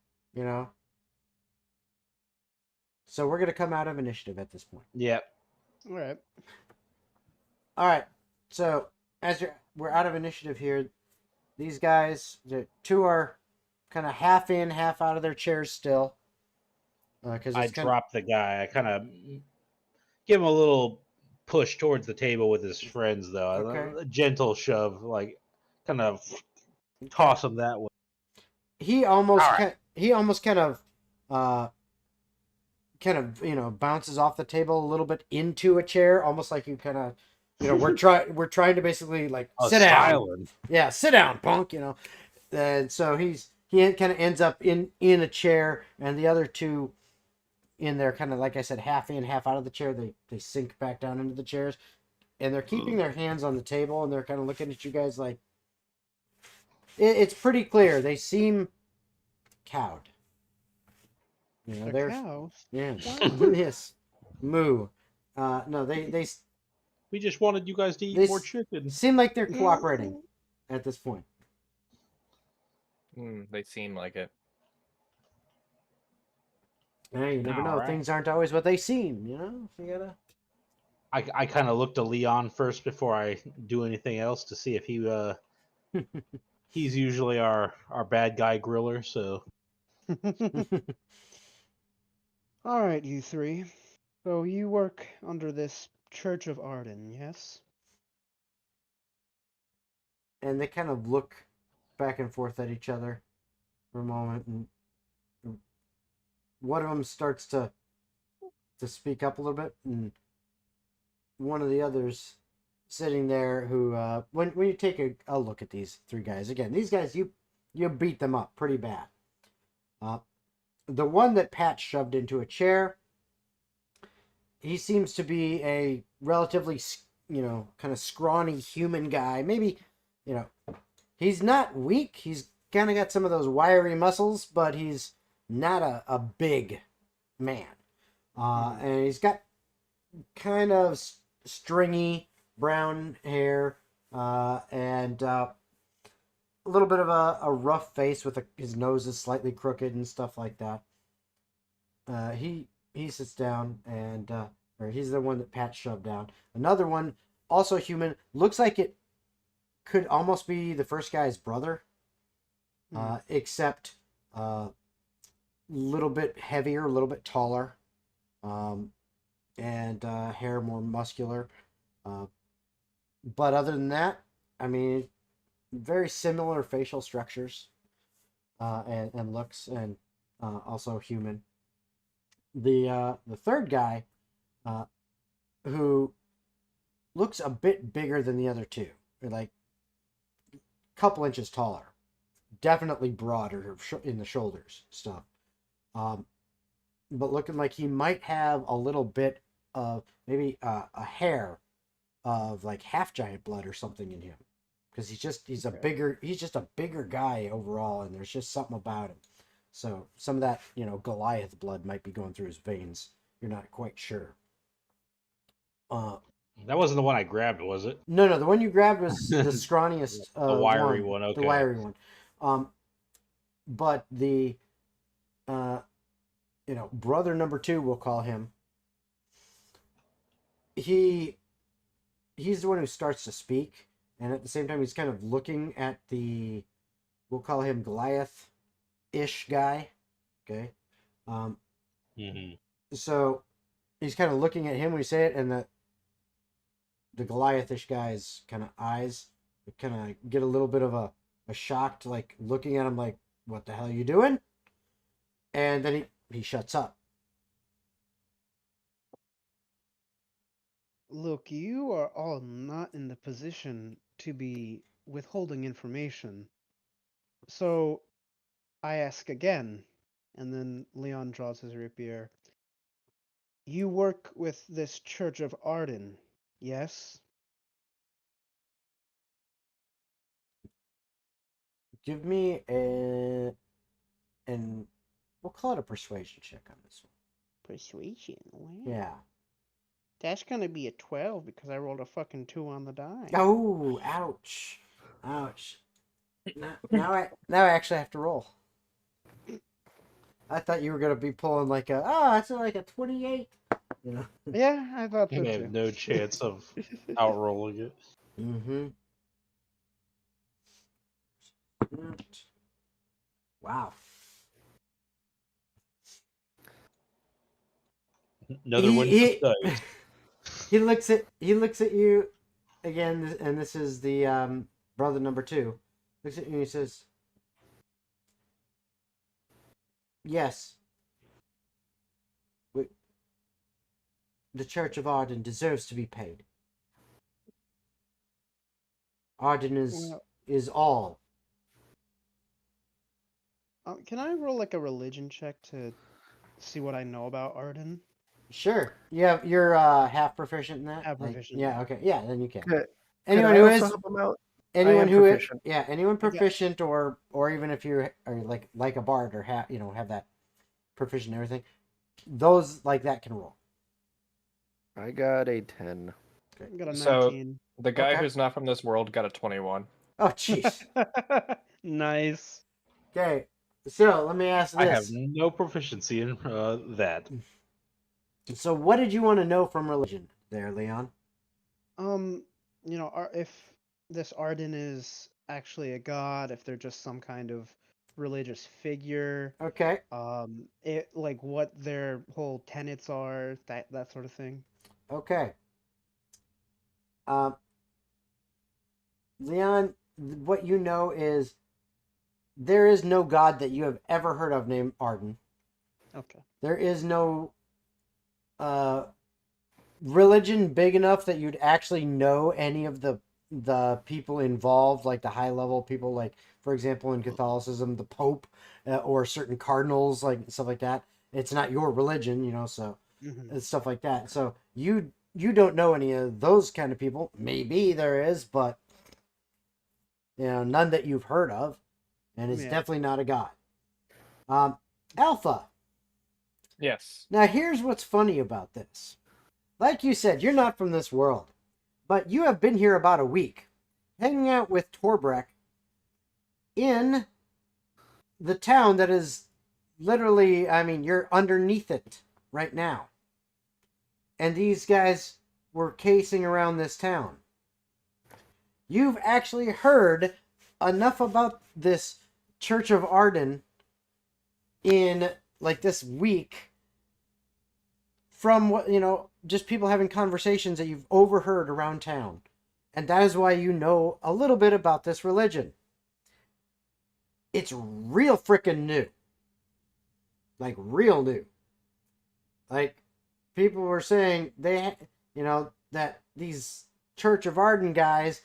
So we're going to come out of initiative at this point. Yep. All right. All right. So we're out of initiative here. These guys, the two are kind of half in, half out of their chairs still. Because I dropped the guy. I kind of give him a little push towards the table with his friends, though. Okay. A gentle shove, like kind of toss him that way. He almost All right. kind of bounces off the table a little bit into a chair, almost like you kind of we're trying to basically like sit down. Yeah, sit down, punk. And so he kind of ends up in a chair, and the other two in there, kind of like I said, half in, half out of the chair. They sink back down into the chairs, and they're keeping their hands on the table, and they're kind of looking at you guys like it's pretty clear they seem cowed. They're cows. Yeah. Wow. Yes. Moo. No, they We just wanted you guys to eat more chicken. seem like they're cooperating at this point. They seem like it. Hey, you never know. Alright. Things aren't always what they seem. You gotta. I kind of look to Leon first before I do anything else to see if he's usually our bad guy griller. So All right, you three. So you work under this Church of Arden, yes? And they kind of look back and forth at each other for a moment, and one of them starts to speak up a little bit, and one of the others sitting there who when you take a look at these three guys again, these guys you beat them up pretty bad. The one that Pat shoved into a chair, he seems to be a relatively kind of scrawny human guy. Maybe he's not weak, he's kind of got some of those wiry muscles, but he's not a big man. And he's got kind of stringy brown hair, and a little bit of a rough face with his nose is slightly crooked and stuff like that. He sits down and or he's the one that Pat shoved down. Another one, also human, looks like it could almost be the first guy's brother, except little bit heavier, a little bit taller, and hair more muscular. But other than that, I mean, very similar facial structures and looks, and also human. The third guy, who looks a bit bigger than the other two, like a couple inches taller, definitely broader in the shoulders stuff. But looking like he might have a little bit of maybe a hair of like half giant blood or something in him, because he's just a bigger guy overall, and there's just something about him. So some of that, Goliath blood might be going through his veins. You're not quite sure. That wasn't the one I grabbed, was it? No, the one you grabbed was the scrawniest, the wiry one. Okay, the wiry one. But the brother number 2, we'll call him. He's the one who starts to speak, and at the same time he's kind of looking at we'll call him Goliath-ish guy. Okay. So he's kind of looking at him when you say it, and the Goliath-ish guy's kind of eyes kind of get a little bit of a shocked, like looking at him like, what the hell are you doing? And then he shuts up. Look, you are all not in the position to be withholding information. So I ask again, and then Leon draws his rapier. You work with this Church of Arden, yes? Give me and we'll call it a persuasion check on this one. Persuasion? Wow. Yeah. That's gonna be a 12 because I rolled a fucking 2 on the die. Oh, ouch. Now I actually have to roll. I thought you were gonna be pulling like it's like a 28. Yeah, I thought so You too. have no chance of outrolling it. Mm-hmm. Wow. Another one. He looks at you again, and this is the brother number 2. Looks at you and he says, "Yes, the Church of Arden deserves to be paid. Arden is all." Can I roll like a religion check to see what I know about Arden? Sure. You're half proficient in that. Half proficient, Yeah. yeah. Okay. Yeah. Then you can. Could Anyone I who also is help him out? anyone am who is proficient. anyone proficient or even if you are like a bard or have that proficient and everything, those like that can roll. I got a 10. I got a So 19. the guy Okay. who's not from this world got a 21. Oh, jeez. Nice. Okay. So let me ask I have this. no proficiency in that. So what did you want to know from religion there, Leon? If this Arden is actually a god, if they're just some kind of religious figure, Okay. like what their whole tenets are, that sort of thing. Okay. Leon, what you know is there is no god that you have ever heard of named Arden. Okay. There is no religion big enough that you'd actually know any of the people involved, like the high level people, like for example in Catholicism, the Pope or certain cardinals, like stuff like that. It's not your religion, so and stuff like that. So you don't know any of those kind of people. Maybe there is, but none that you've heard of, and it's definitely not a god. Alpha. Yes. Now here's what's funny about this. Like you said, you're not from this world, but you have been here about a week, hanging out with Torbrek in the town that is literally, you're underneath it right now. and these guys were casing around this town. You've actually heard enough about this Church of Arden in like this week from what, just people having conversations that you've overheard around town. And that is why you know a little bit about this religion. It's real freaking new. Like, real new. Like, people were saying that these Church of Arden guys,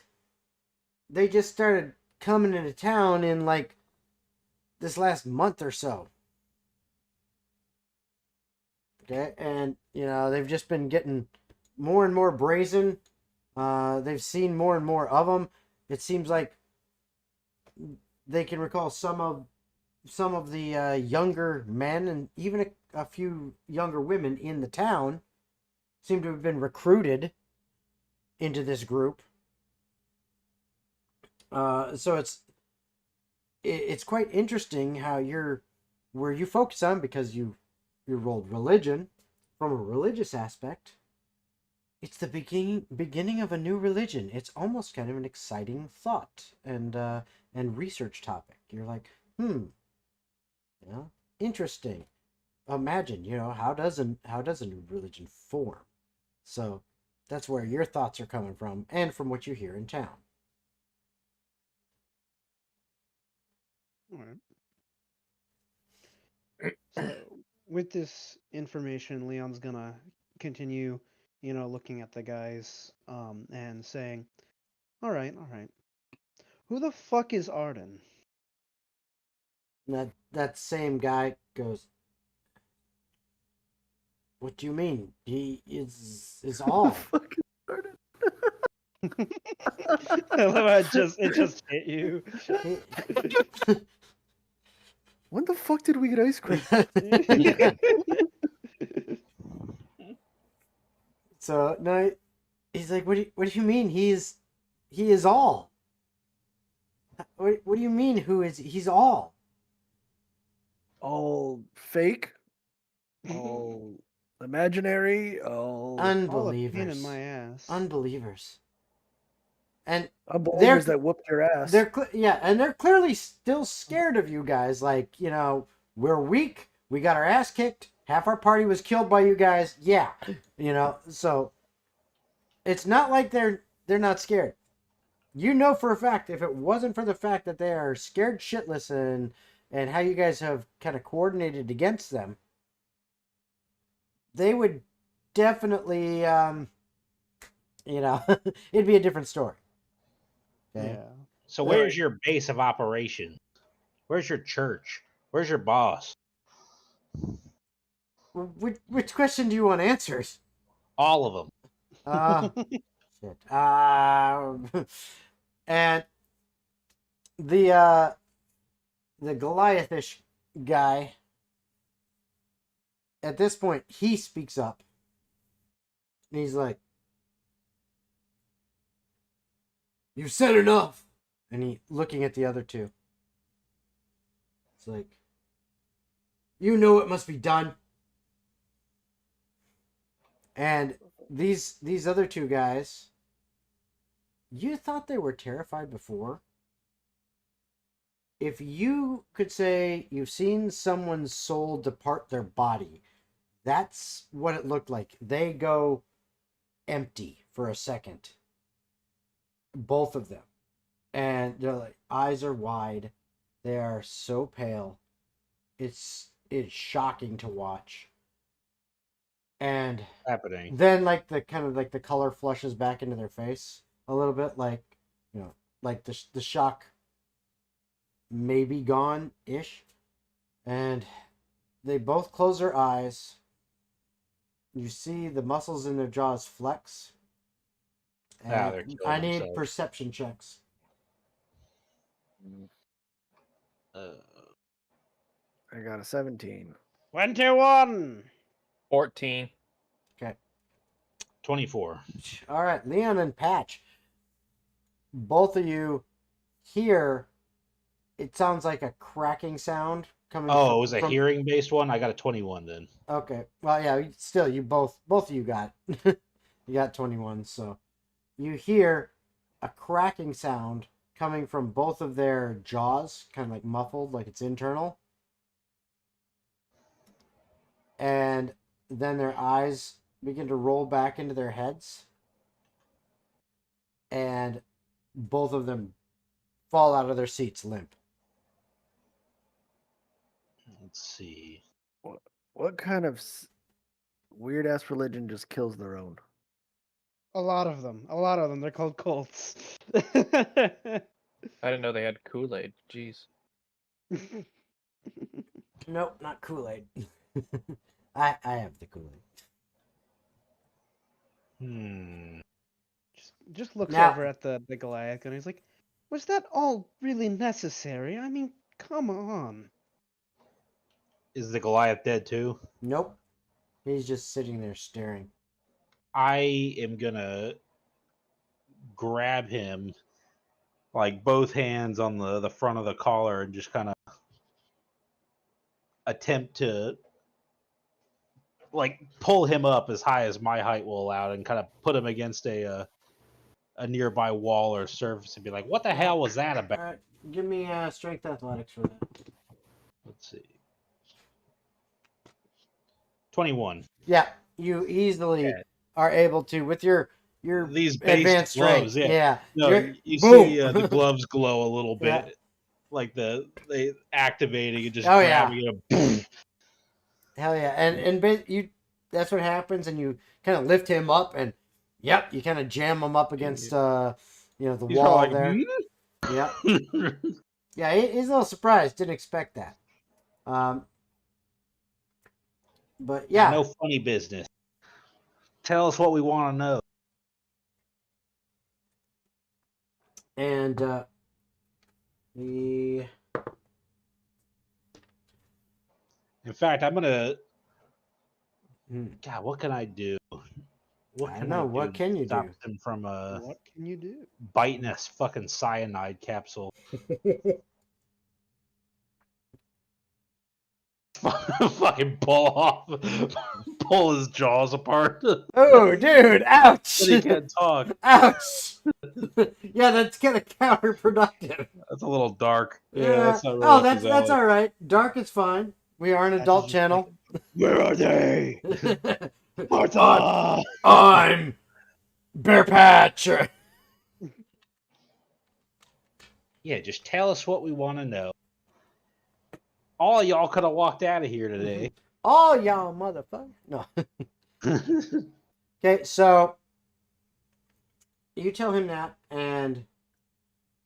they just started coming into town in like this last month or so. Okay, and they've just been getting more and more brazen. They've seen more and more of them. It seems like they can recall some of the younger men and even a few younger women in the town seem to have been recruited into this group. So it's quite interesting how where you focus on, because you rolled religion from a religious aspect. It's the beginning of a new religion. It's almost kind of an exciting thought and research topic. You're like, interesting. Imagine, how does a new religion form? So that's where your thoughts are coming from, and from what you hear in town. All right. So, with this information, Leon's gonna continue, looking at the guys, and saying, all right. Who the fuck is Arden? That same guy goes, what do you mean? He is all. I love how it just hit you. When the fuck did we get ice cream? So no, he's like, what do you mean? He is all. What do you mean? He's all? All fake? All imaginary? All All a pain Unbelievers. in my ass. Unbelievers. And unbelievers that whooped your ass. and they're clearly still scared of you guys. Like, we're weak. We got our ass kicked. Half our party was killed by you guys. Yeah, So it's not like they're not scared. You know for a fact, if it wasn't for the fact that they are scared shitless and how you guys have kind of coordinated against them, they would definitely, it'd be a different story. Okay? Yeah. So where's your base of operation? Where's your church? Where's your boss? Which question do you want answered? All of them. Shit. And the Goliathish guy, at this point, he speaks up. And he's like, "You've said enough." And he, looking at the other two, it's like, "You know it must be done." And these other two guys, you thought they were terrified before? If you could say you've seen someone's soul depart their body, that's what it looked like. They go empty for a second. Both of them. And they're like, eyes are wide. They are so pale. It's shocking to watch. And Happening. then like the kind of like the color flushes back into their face a little bit, like, like the shock may be gone ish. And they both close their eyes. You see the muscles in their jaws flex. And they're killing I need themselves. perception checks. I got a 17. 21. 14. Okay. 24. All right, Leon and Patch. Both of you hear it sounds like a cracking sound coming Oh, from, it was a hearing based one. I got a 21 then. Okay. Well, yeah, still, you both of you got you got 21. So you hear a cracking sound coming from both of their jaws, kind of like muffled, like it's internal. And then their eyes begin to roll back into their heads. And both of them fall out of their seats limp. Let's see. What kind of weird ass religion just kills their own? A lot of them. They're called cults. I didn't know they had Kool-Aid. Jeez. Nope, not Kool-Aid. I have the Kool-Aid. Just looks Now- over at the Goliath and he's like, "Was that all really necessary? I mean, come on." Is the Goliath dead too? Nope. He's just sitting there staring. I am gonna grab him, like both hands on the front of the collar, and just kind of attempt to like pull him up as high as my height will allow, and kind of put him against a nearby wall or surface, and be like, "What the hell was that about?" All right, give me strength athletics for that. Let's see. 21. Yeah, you easily Okay. are able to with your These base advanced gloves, strength. yeah. No, you're- you boom! see the gloves glow a little bit, Yeah. like they activating and just Oh, yeah. grabbing it. Hell yeah, and you that's what happens, and you kind of lift him up, and yep, you kind of jam him up against the He's wall like, there. Yep. Yeah, he's a little surprised. Didn't expect that. But yeah, No funny business. Tell us what we want to know. and In fact, I'm gonna. Hmm. God, what can I do? What I can don't know. I do What can to you stop do? him from What can you do? biting a fucking cyanide capsule? Fucking pull his jaws apart. Oh, dude! Ouch! But he can't talk. Ouch! Yeah, that's kind of counterproductive. That's a little dark. Yeah, that's not really oh, up his that's alley. all right. Dark is fine. We are an adult channel. Where are they? Martha! I'm Bear Patch. Yeah, just tell us what we want to know. All y'all could have walked out of here today. Oh, y'all motherfucker. No. Okay, so you tell him that, and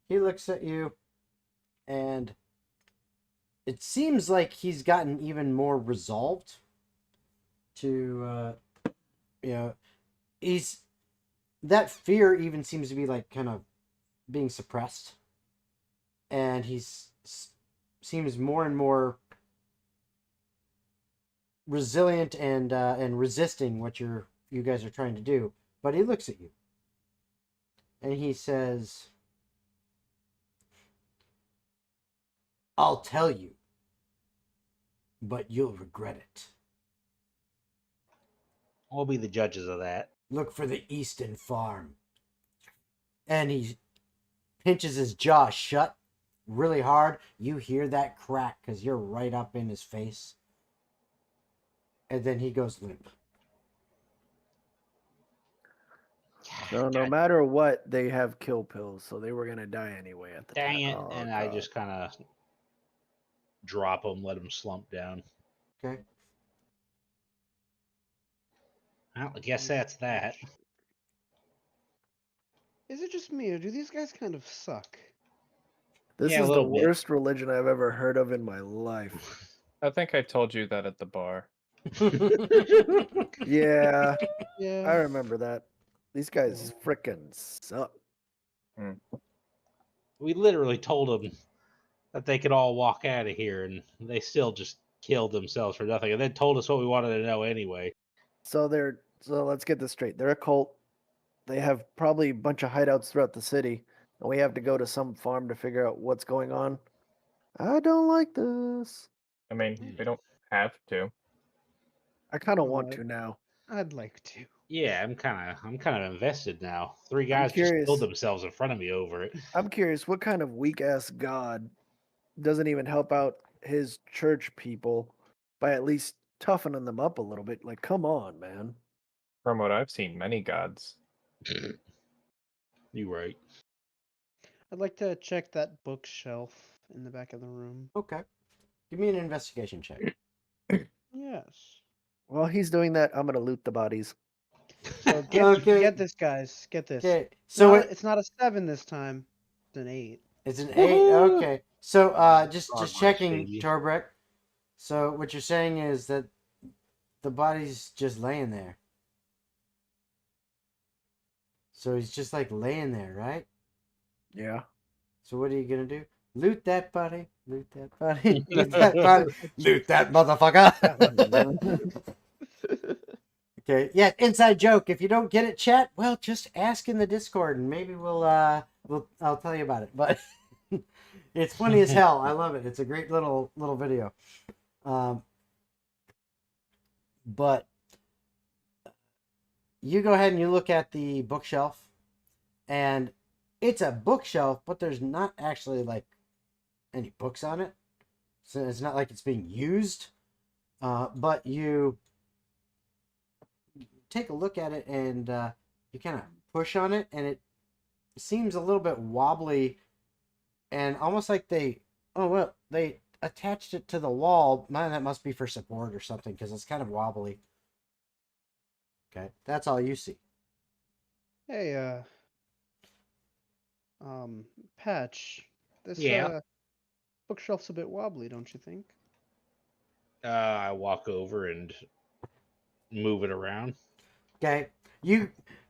he looks at you, and it seems like he's gotten even more resolved to, he's, that fear even seems to be like kind of being suppressed, and seems more and more resilient and resisting what you guys are trying to do. But he looks at you and he says, "I'll tell you, but you'll regret it. We'll be the judges of that. Look for the Easton Farm." And he pinches his jaw shut really hard. You hear that crack because you're right up in his face. And then he goes limp. So no matter what, they have kill pills, so they were gonna die anyway at the Dang time. it. Oh, And I God. just kind of drop him, let him slump down. Okay. Well, I guess that's that. Is it just me, or do these guys kind of suck? This Yeah, a is the little bit. worst religion I've ever heard of in my life. I think I told you that at the bar. Yeah, Yeah. I remember that. These guys frickin' suck. We literally told them that they could all walk out of here, and they still just killed themselves for nothing, and then told us what we wanted to know anyway. So let's get this straight. They're a cult. They have probably a bunch of hideouts throughout the city, and we have to go to some farm to figure out what's going on. I don't like this. I mean, we don't have to. I kind of Oh, want to now. I'd like to. Yeah, I'm kind of invested now. 3 I'm guys just killed curious. themselves in front of me over it. I'm curious, what kind of weak ass god doesn't even help out his church people by at least toughening them up a little bit? Like, come on, man. From what I've seen, many gods. You right. I'd like to check that bookshelf in the back of the room. Okay. Give me an investigation check. Yes. While he's doing that, I'm gonna loot the bodies. So Okay. get this, guys. Get this. Okay. So It's not a 7 this time. It's an 8. it's an 8. Woohoo! Okay. So just Progress, checking, baby. Torbreck. So what you're saying is that the body's just laying there. So he's just like laying there, right? Yeah. So what are you gonna do? Loot that body. Loot that body. Loot that body. Loot that motherfucker. Okay. Yeah. Inside joke. If you don't get it, chat. Well, just ask in the Discord, and maybe I'll tell you about it. But it's funny as hell. I love it. It's a great little video. But you go ahead and you look at the bookshelf, and it's a bookshelf, but there's not actually like any books on it, so it's not like it's being used. But you take a look at it, and you kind of push on it, and it seems a little bit wobbly, and almost like they attached it to the wall. Man, that must be for support or something, because it's kind of wobbly. Okay, that's all you see. Hey, Patch. This Yeah. bookshelf's a bit wobbly, don't you think? I walk over and move it around. Okay,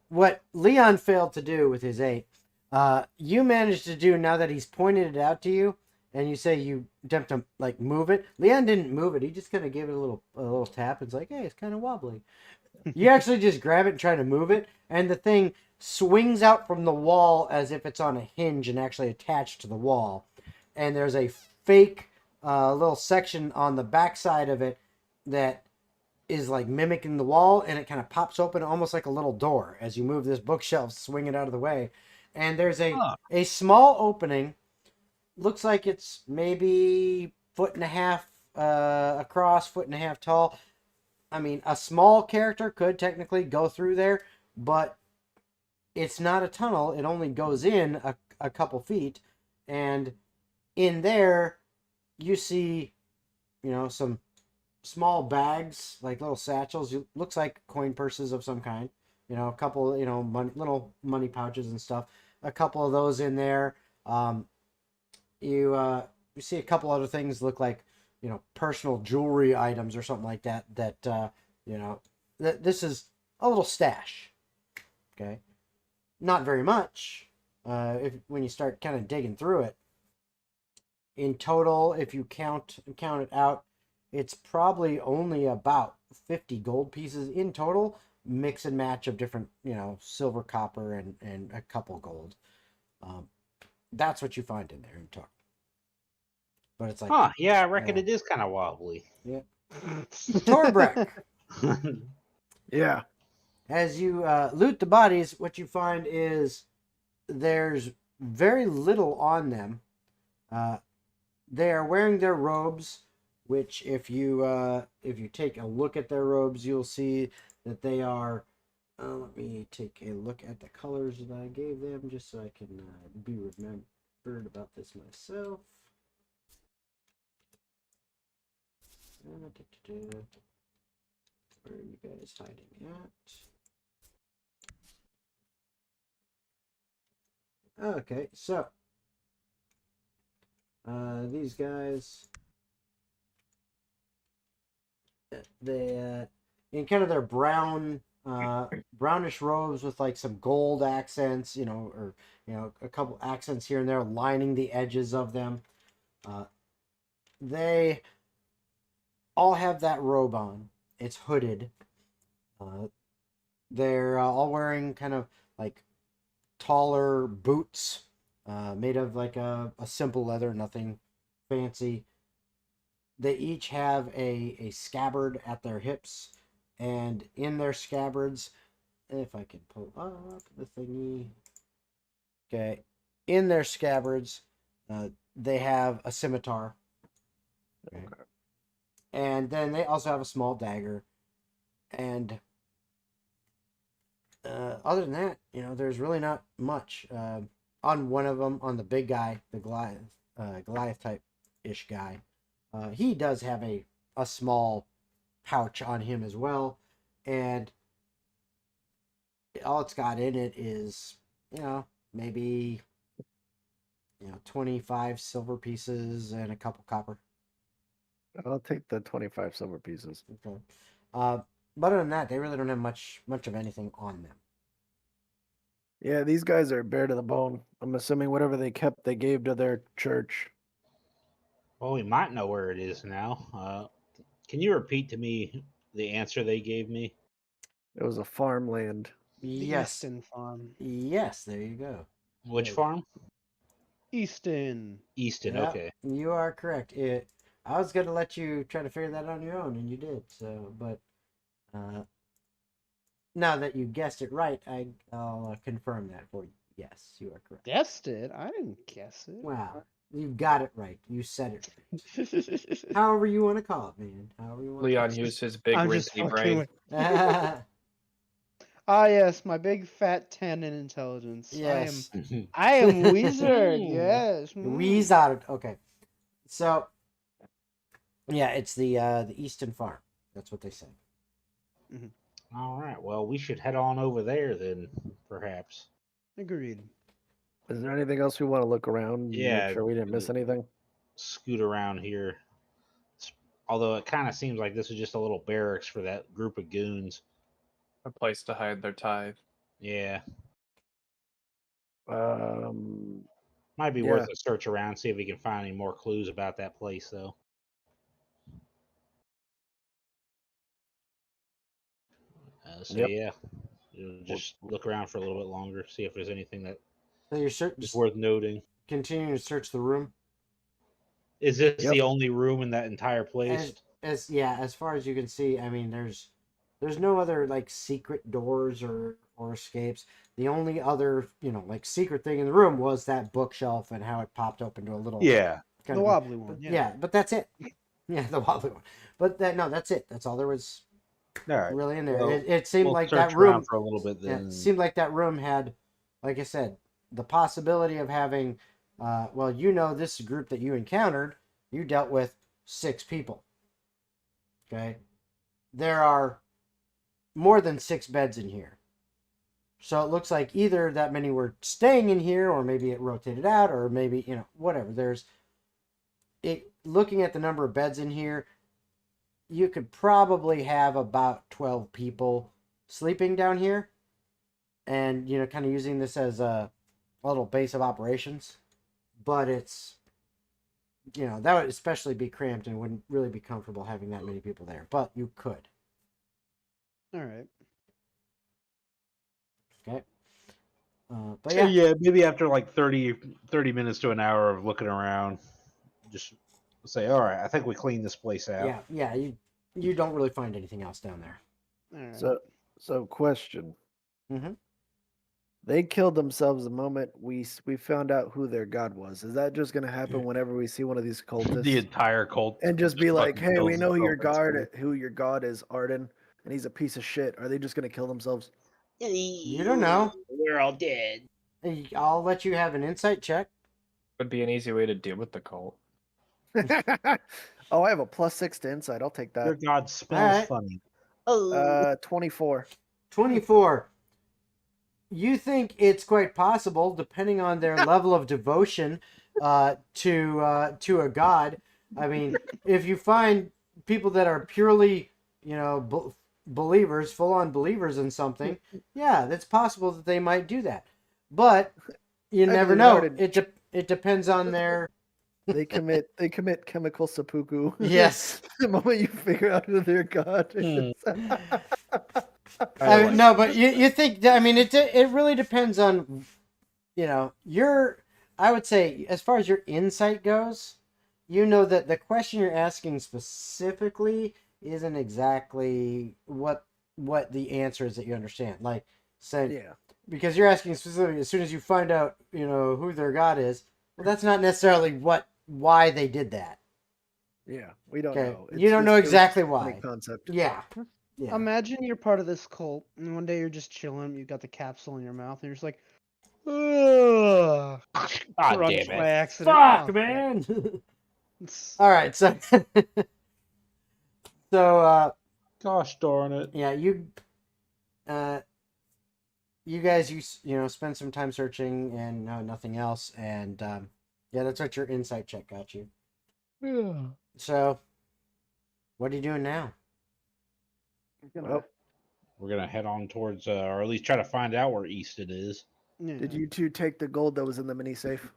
what Leon failed to do with his 8, you managed to do now that he's pointed it out to you, and you say you attempt to like move it. Leon didn't move it; he just kind of gave it a little tap. It's like, hey, it's kind of wobbly. You actually just grab it and try to move it, and the thing swings out from the wall as if it's on a hinge and actually attached to the wall. And there's a fake little section on the backside of it that is like mimicking the wall, and it kind of pops open almost like a little door as you move this bookshelf, swing it out of the way. And there's a small opening. Looks like it's maybe 1.5 feet across, 1.5 feet tall. I mean, a small character could technically go through there, but it's not a tunnel. It only goes in a couple feet. And in there, you see, some small bags, like little satchels. It looks like coin purses of some kind. A couple, little money pouches and stuff. A couple of those in there. You see a couple other things look like, personal jewelry items or something like that. This is a little stash. Okay, not very much. When you start kind of digging through it, in total, if you count it out, it's probably only about 50 gold pieces in total. Mix and match of different, silver, copper, and a couple gold. That's what you find in there in total. But it's like, Yeah, I reckon it is kind of wobbly. Yeah. Torbreck. Yeah. As you loot the bodies, what you find is there's very little on them. They are wearing their robes, which if you take a look at their robes, you'll see that they are. Let me take a look at the colors that I gave them, just so I can be remembered about this myself. Where are you guys hiding at? Okay, so these guys, they in kind of their brownish robes with like some gold accents, or a couple accents here and there lining the edges of them. They all have that robe on. It's hooded. They're all wearing kind of like taller boots, made of like a simple leather, nothing fancy. They each have a scabbard at their hips, and in their scabbards, if I can pull up the thingy. Okay, in their scabbards, they have a scimitar. Okay. And then they also have a small dagger. And other than that, there's really not much. On one of them, on the big guy, the Goliath type-ish guy, he does have a small pouch on him as well. And all it's got in it is, maybe 25 silver pieces and a couple copper. I'll take the 25 silver pieces. Okay. But other than that, they really don't have much of anything on them. Yeah, these guys are bare to the bone. I'm assuming whatever they kept, they gave to their church. Well, we might know where it is now. Can you repeat to me the answer they gave me? It was a farmland. The Yes. Easton Farm. Yes, there you go. Which Good. farm? Easton. Easton. Yep, Okay. you are correct. I was going to let you try to figure that on your own, and you did. So, but now that you guessed it right, I'll confirm that for you. Yes, you are correct. Guessed it? I didn't guess it. Wow, you got it right. You said it right. However you want to call it, man. However you want. Leon used his big I'm just rinky fucking brain. with- to. Ah, yes, my big fat 10 in intelligence. Yes. I am wizard. Yes. Wizard. Okay. So, yeah, it's the Easton Farm. That's what they say. All right. Well, we should head on over there then, perhaps. Agreed. Is there anything else we want to look around? Yeah, Make sure we didn't miss anything. Scoot around here. Although it kind of seems like this is just a little barracks for that group of goons. A place to hide their tithe. Yeah. Yeah. Might be worth a search around, see if we can find any more clues about that place, though. Yep. Yeah, just look around for a little bit longer, see if there's anything that So you're is worth noting. continuing to search the room. Is this Yep. the only room in that entire place? As far as you can see, I mean, there's no other like secret doors or escapes. The only other secret thing in the room was that bookshelf and how it popped open to a little Yeah. kind The of wobbly one. yeah, but that's it. Yeah, the wobbly one. But that's it. That's all there was All right. really in there. Well, It seemed We'll like search that around room. for a little bit Yeah, then. it seemed like that room had, like I said, the possibility of having. This group that you encountered, you dealt with 6 people. Okay, there are more than 6 beds in here. So it looks like either that many were staying in here, or maybe it rotated out, or maybe, whatever. Looking at the number of beds in here, you could probably have about 12 people sleeping down here. And, kind of using this as a little base of operations. But it's, that would especially be cramped and wouldn't really be comfortable having that many people there. But you could. All right. Okay. But So, yeah. yeah, maybe after like 30 minutes to an hour of looking around, just say, all right, I think we cleaned this place out. Yeah. You don't really find anything else down there. All right. So question. Mhm. They killed themselves the moment we found out who their god was. Is that just going to happen whenever we see one of these cultists? The entire cult. And just be like, fucking hey, we kills know itself, that's cool. who your god is, Arden, and he's a piece of shit. Are they just going to kill themselves? You don't know. We're all dead. I'll let you have an insight check. Would be an easy way to deal with the cult. Oh, I have a +6 to insight. I'll take Your that. god smells Alright. funny. 24. 24. You think it's quite possible, depending on their level of devotion to a god. I mean, if you find people that are purely, believers, full-on believers in something, yeah, it's possible that they might do that. But you never believe know. Arden- It depends on their. They commit chemical seppuku. Yes. The moment you figure out who their god is. No, but you think, I mean, it really depends on, I would say, as far as your insight goes, you know that the question you're asking specifically isn't exactly what the answer is that you understand. Like, say, Yeah. because you're asking specifically as soon as you find out, who their god is. Well, that's not necessarily why they did that. Yeah. We don't Okay, know. you don't know it was exactly just a funny why. concept. Yeah. Yeah. Imagine you're part of this cult, and one day you're just chilling. You got the capsule in your mouth, and you're just like, ugh, God crunch damn by it. accident. Fuck, Oh, man. it's- All right, so Gosh darn it. yeah, you guys spend some time searching and nothing else, and yeah, that's what your insight check got you. Yeah. So, what are you doing now? Well, We're gonna head on towards, or at least try to find out where east it is. yeah. did you two take the gold that was in the mini safe?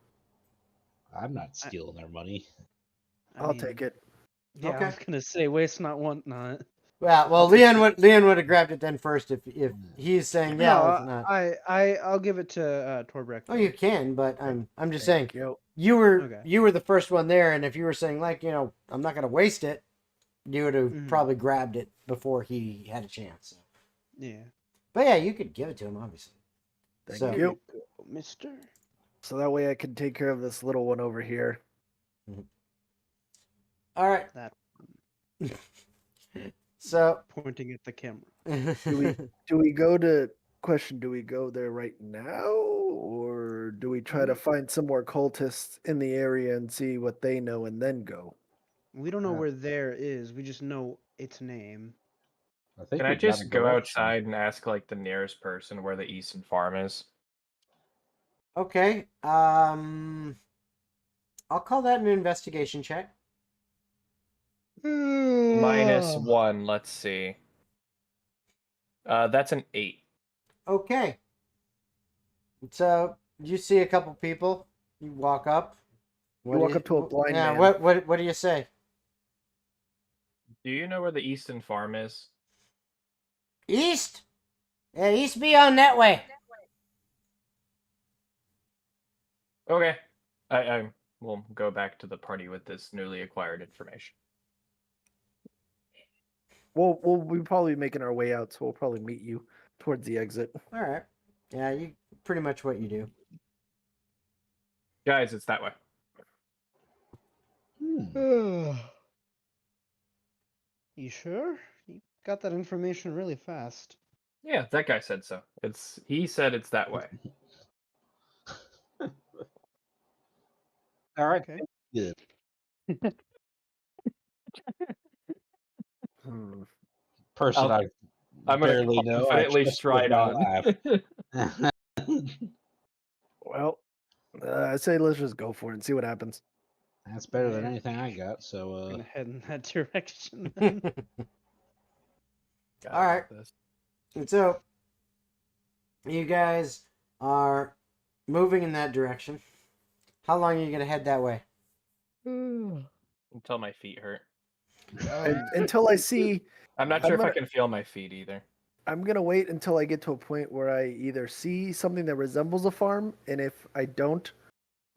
I'm not stealing their money. I'll take it. Yeah, Okay. I was gonna say, waste not, want not. Well, I'll take Leon would have grabbed it then first if he's saying yeah, no, it's not. I'll give it to Torbreck. Oh, you can, but I'm just saying Thank you. you were Okay. you were the first one there, and if you were saying like I'm not gonna waste it, you would have Mhm. probably grabbed it before he had a chance. So. Yeah. But yeah, you could give it to him, obviously. Thank So- you. Mister. So that way I can take care of this little one over here. All right. That So pointing at the camera. Do we go to do we go there right now, or do we try to find some more cultists in the area and see what they know and then go? We don't know where there is. We just know its name. I think Can I we've got a just go direction. outside and ask like the nearest person where the Eastern Farm is? okay. I'll call that an investigation check. -1. Let's see. That's an 8. Okay. So you see a couple people. You walk up. You walk up to a blind yeah, man. What do you say? Do you know where the Eastern Farm is? East? Yeah, east be on that way. Okay. I will go back to the party with this newly acquired information. We'll be probably making our way out, so we'll probably meet you towards the exit. All right. Yeah, you pretty much what you do. Guys, it's that way. You sure? You got that information really fast. Yeah, that guy said so. He said it's that way. All right. Okay. Good. Person I I'm gonna barely know. I confidently trust stride with my on. life. Well, I say let's just go for it and see what happens. That's better than Yeah. anything I got. So, We're gonna head in that direction then. God, All I right. love this. And so you guys are moving in that direction. How long are you gonna head that way? Until my feet hurt. Until I see, I'm not I'm sure if I gonna- can feel my feet either. I'm gonna wait until I get to a point where I either see something that resembles a farm, and if I don't,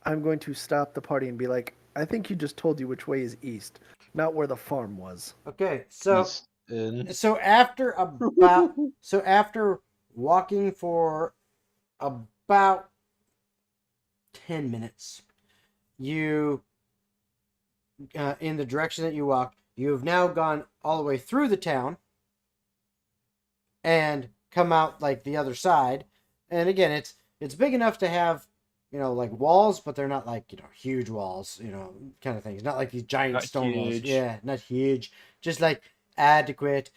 I'm going to stop the party and be like, I think you just told you which way is east, not where the farm was. Okay, so East in. after walking for about 10 minutes, you in the direction that you walked, you have now gone all the way through the town and come out like the other side. And again, it's big enough to have like walls, but they're not like huge walls, kind of things. Not like these giant Not stone walls. huge. Yeah, not huge, just like adequate.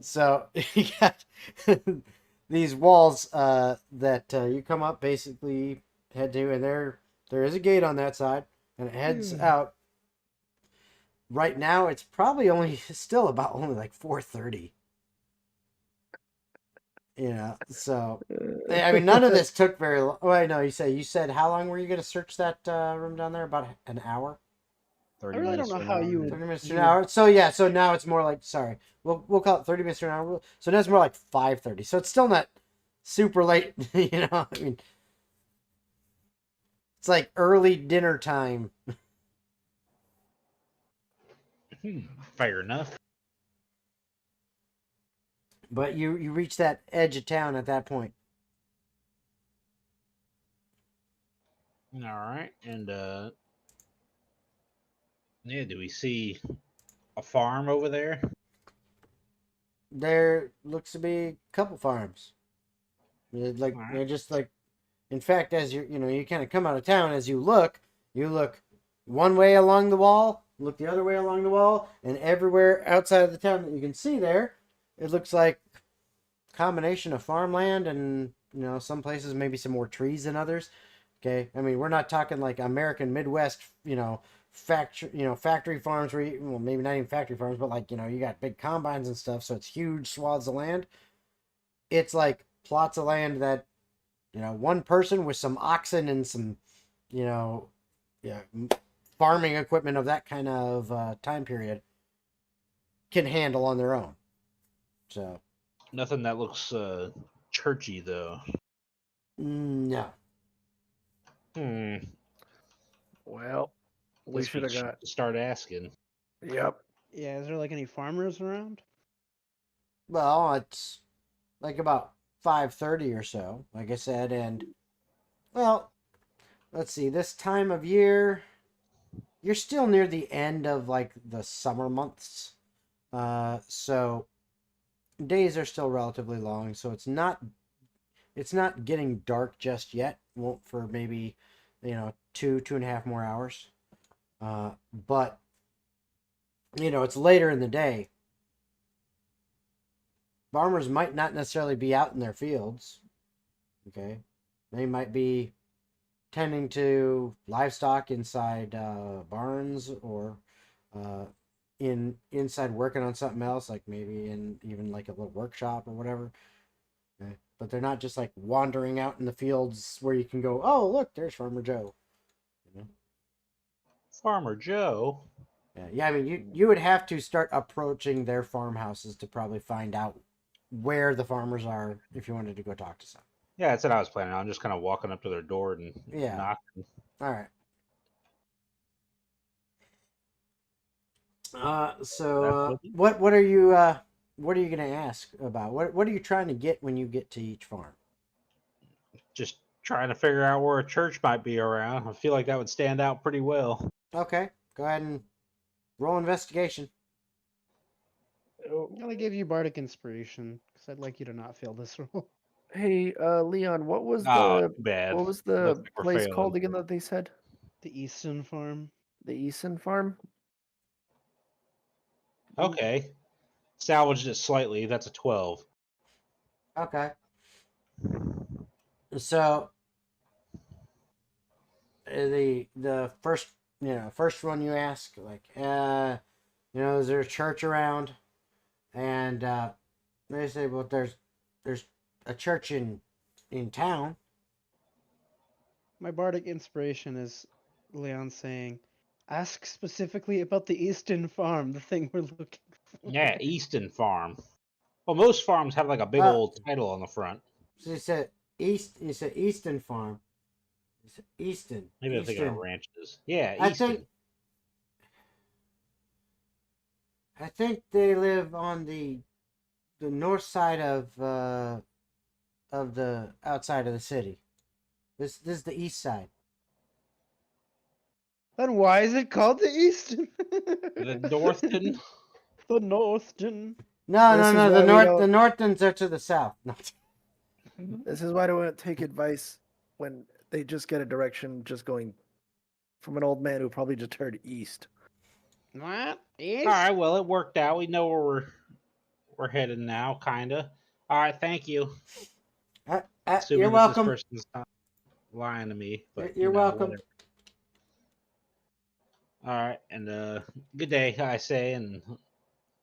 So you got these walls that you come up, basically head to, and there is a gate on that side, and it heads out. Right now, it's probably still about only like 4:30. So I mean, none of this took very long. Oh, I know you said how long were you going to search that room down there? About an hour. 30 I really don't minutes know to an how hour. you would- 30 minutes to you an would- hour. So yeah, so now it's more like, sorry, we'll call it 30 minutes to an hour. So now it's more like 5:30. So it's still not super late, I mean, It's like early dinner time. Fair enough. But you reach that edge of town at that point. All right, and yeah, do we see a farm over there? There looks to be a couple farms. Like All right. they're just like, in fact, as you kind of come out of town, as you look one way along the wall, look the other way along the wall, and everywhere outside of the town that you can see there, it looks like a combination of farmland and some places maybe some more trees than others. Okay, I mean we're not talking like American Midwest, factory farms where well, maybe not even factory farms, but like you got big combines and stuff, so it's huge swaths of land. It's like plots of land that one person with some oxen and some farming equipment of that kind of time period can handle on their own. So Nothing that looks churchy though. no. Well, we Guess should have got. start asking. Yep. Yeah, is there like any farmers around? Well, it's like about 5:30 or so, like I said, and well, let's see, this time of year you're still near the end of like the summer months. So days are still relatively long, so it's not getting dark just yet. Won't for maybe 2.5 more hours. But it's later in the day. Farmers might not necessarily be out in their fields. Okay, they might be tending to livestock inside barns or inside working on something else, like maybe in even like a little workshop or whatever. Okay. But they're not just like wandering out in the fields where you can go, oh look, there's Farmer Joe. Farmer Joe. Yeah. I mean, you would have to start approaching their farmhouses to probably find out where the farmers are if you wanted to go talk to some. Yeah, that's what I was planning on. Just kind of walking up to their door and knocking. All right. So what are you going to ask about? What are you trying to get when you get to each farm? Just trying to figure out where a church might be around. I feel like that would stand out pretty well. Okay, go ahead and roll investigation. I'm gonna give you bardic inspiration because I'd like you to not fail this roll. Hey, Leon, what was Too bad. what was the Looks like we're place failing. called again that they said? The Easton Farm. The Easton Farm? Okay. Salvaged it slightly. That's a 12. Okay. So the first one you ask, like, is there a church around? And they say, well, there's a church in town. My bardic inspiration is Leon saying, "Ask specifically about the Easton Farm, the thing we're looking for." Yeah, Easton Farm. Well, most farms have like a big old title on the front. So you said Easton Farm. You said Easton. Maybe I'm thinking of ranches. Yeah, Easton. I think they live on the north side of the outside of the city. This is the east side. Then why is it called the Easton? The Northton. The Northton. No. This is why The Northtons are to the south. No. This is why I don't take advice when they just get a direction just going from an old man who probably just heard east. What? All right, well, it worked out. We know where we're headed now, kind of. All right, thank you. You're welcome. This person's not lying to me, but You're welcome. Whatever. All right, and good day, I say, and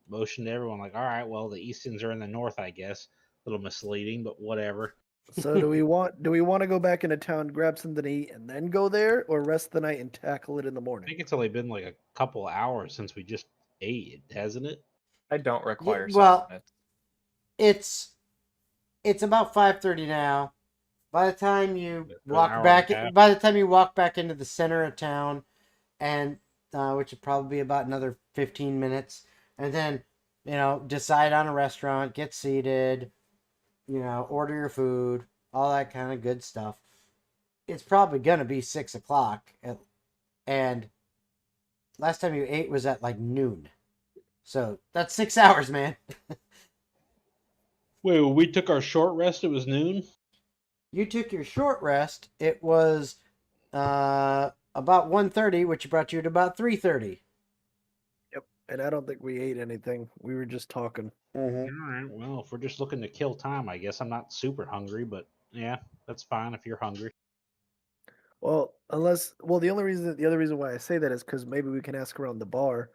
motion to everyone like, all right, well, the Eastons are in the north, I guess. A little misleading, but whatever. So do we want to go back into town, grab something to eat, and then go there, or rest the night and tackle it in the I morning? think it's only been like a couple hours since we just ate, hasn't it? I don't require well, supplements. it's about 5:30 now. By the time you For an hour walk and a back, half. by the time you walk back into the center of town, and which would probably be about another 15 minutes, and then decide on a restaurant, get seated, order your food, all that kind of good stuff. It's probably gonna be 6 o'clock, and last time you ate was at like noon, so that's 6 hours, man. Wait, when we took our short rest, it was noon? You took your short rest. It was about 1:30, which brought you to about 3:30. Yep. And I don't think we ate anything. We were just talking. Mm-hmm. All right. Well, if we're just looking to kill time, I guess I'm not super hungry, but yeah, that's fine if you're hungry. Well, the other reason why I say that is because maybe we can ask around the bar